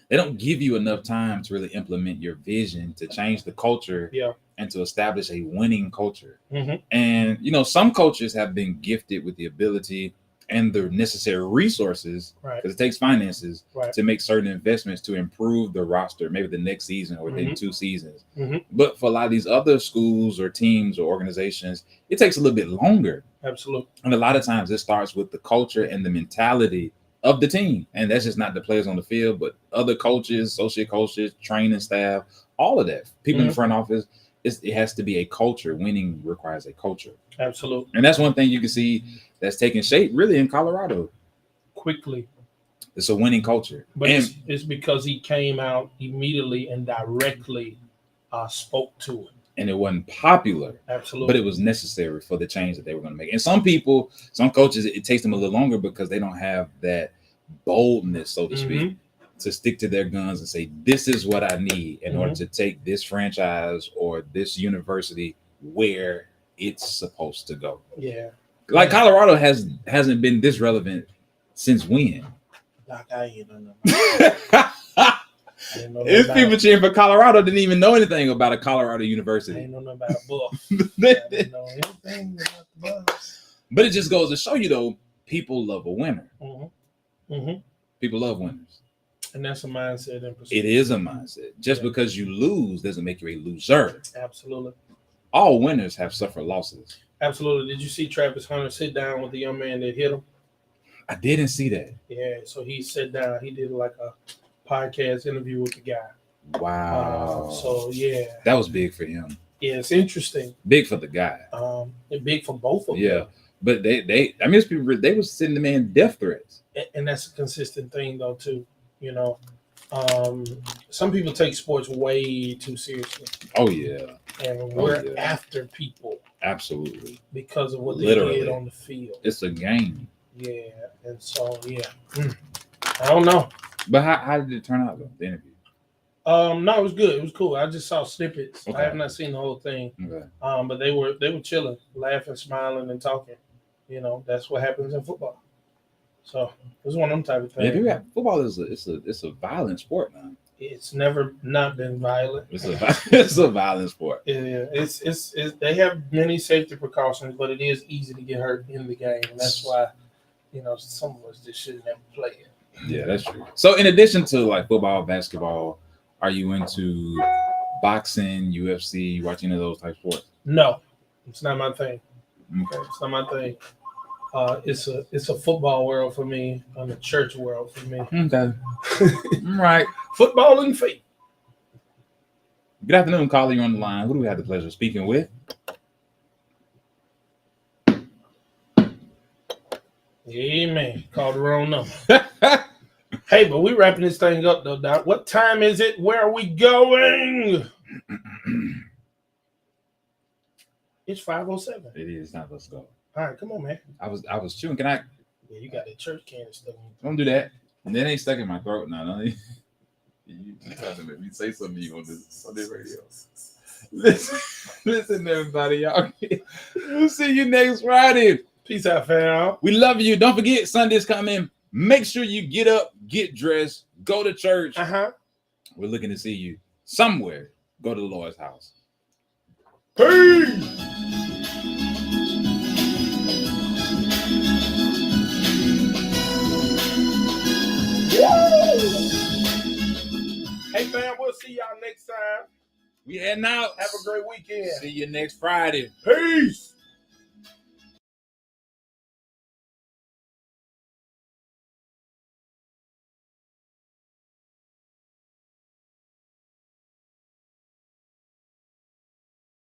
[SPEAKER 1] They don't give you enough time to really implement your vision to change the culture and to establish a winning culture.
[SPEAKER 2] Mm-hmm.
[SPEAKER 1] And, you know, some coaches have been gifted with the ability and the necessary resources, because it takes finances to make certain investments to improve the roster, maybe the next season or within 2 seasons.
[SPEAKER 2] Mm-hmm.
[SPEAKER 1] But for a lot of these other schools or teams or organizations, it takes a little bit longer.
[SPEAKER 2] Absolutely.
[SPEAKER 1] And a lot of times it starts with the culture and the mentality of the team. And that's just not the players on the field, but other coaches, associate coaches, training staff, all of that. People in the front office, it has to be a culture. Winning requires a culture.
[SPEAKER 2] Absolutely.
[SPEAKER 1] And that's one thing you can see that's taking shape really in Colorado.
[SPEAKER 2] Quickly.
[SPEAKER 1] It's a winning culture.
[SPEAKER 2] But it's because he came out immediately and directly spoke to it.
[SPEAKER 1] And it wasn't popular.
[SPEAKER 2] Absolutely.
[SPEAKER 1] But it was necessary for the change that they were going to make. And some coaches, it takes them a little longer because they don't have that boldness, so to speak, to stick to their guns and say, this is what I need in order to take this franchise or this university where it's supposed to go.
[SPEAKER 2] Yeah.
[SPEAKER 1] Like Colorado hasn't been this relevant since when?
[SPEAKER 2] Doc, I ain't know.
[SPEAKER 1] It's people cheering for Colorado didn't even know anything about a Colorado university.
[SPEAKER 2] I ain't know nothing about a buff. I didn't know anything about the Buffs.
[SPEAKER 1] But it just goes to show you, though, people love a winner. People love winners.
[SPEAKER 2] And that's a mindset.
[SPEAKER 1] It is a mindset. Just because you lose doesn't make you a loser.
[SPEAKER 2] Absolutely.
[SPEAKER 1] All winners have suffered losses.
[SPEAKER 2] Absolutely. Did you see Travis Hunter sit down with the young man that hit him?
[SPEAKER 1] I didn't see that.
[SPEAKER 2] Yeah, so he sat down. He did like a podcast interview with the guy.
[SPEAKER 1] Wow.
[SPEAKER 2] So yeah,
[SPEAKER 1] that was big for him.
[SPEAKER 2] Yeah, it's interesting.
[SPEAKER 1] Big for the guy.
[SPEAKER 2] And big for both of them.
[SPEAKER 1] Yeah, but they were sending the man death threats.
[SPEAKER 2] And that's a consistent thing though too. You know, some people take sports way too seriously.
[SPEAKER 1] Oh yeah.
[SPEAKER 2] And we're after people.
[SPEAKER 1] Absolutely.
[SPEAKER 2] Because of what they did on the field.
[SPEAKER 1] It's a game.
[SPEAKER 2] Yeah, and so yeah, I don't know.
[SPEAKER 1] But how did it turn out though? The interview?
[SPEAKER 2] No, it was good. It was cool. I just saw snippets.
[SPEAKER 1] Okay.
[SPEAKER 2] I have not seen the whole thing.
[SPEAKER 1] Okay.
[SPEAKER 2] But they were chilling, laughing, smiling, and talking. You know, that's what happens in football. So it was one of them type of things.
[SPEAKER 1] Yeah, football is a violent sport now.
[SPEAKER 2] It's never not been violent.
[SPEAKER 1] It's a violent sport.
[SPEAKER 2] Yeah, it's they have many safety precautions, but it is easy to get hurt in the game, and that's why, you know, some of us just shouldn't ever play it.
[SPEAKER 1] Yeah, that's true. So in addition to like football, basketball, are you into boxing, UFC, watching any of those type sports?
[SPEAKER 2] No, it's not my thing.
[SPEAKER 1] Okay.
[SPEAKER 2] It's not my thing. It's a football world for me and a church world for me.
[SPEAKER 1] Okay. All right.
[SPEAKER 2] Football and faith.
[SPEAKER 1] Good afternoon, caller. You're on the line. Who do we have the pleasure of speaking with?
[SPEAKER 2] Amen. Called the wrong number. Hey, but we wrapping this thing up though, Doc. What time is it? Where are we going? It's 5:07.
[SPEAKER 1] It is not. Let's go.
[SPEAKER 2] All right, come on, man.
[SPEAKER 1] I was chewing. Can I?
[SPEAKER 2] Yeah, you got that church can stuff.
[SPEAKER 1] Don't do that. And that ain't stuck in my throat now. No? You trying to make me say something you on this Sunday radio. Listen, everybody, y'all. We'll see you next Friday.
[SPEAKER 2] Peace out, fam.
[SPEAKER 1] We love you. Don't forget, Sunday's coming. Make sure you get up, get dressed, go to church. We're looking to see you somewhere. Go to the Lord's house.
[SPEAKER 2] Peace. Hey, fam, we'll see y'all next time.
[SPEAKER 1] We heading out.
[SPEAKER 2] Have a great weekend.
[SPEAKER 1] See you next Friday.
[SPEAKER 2] Peace.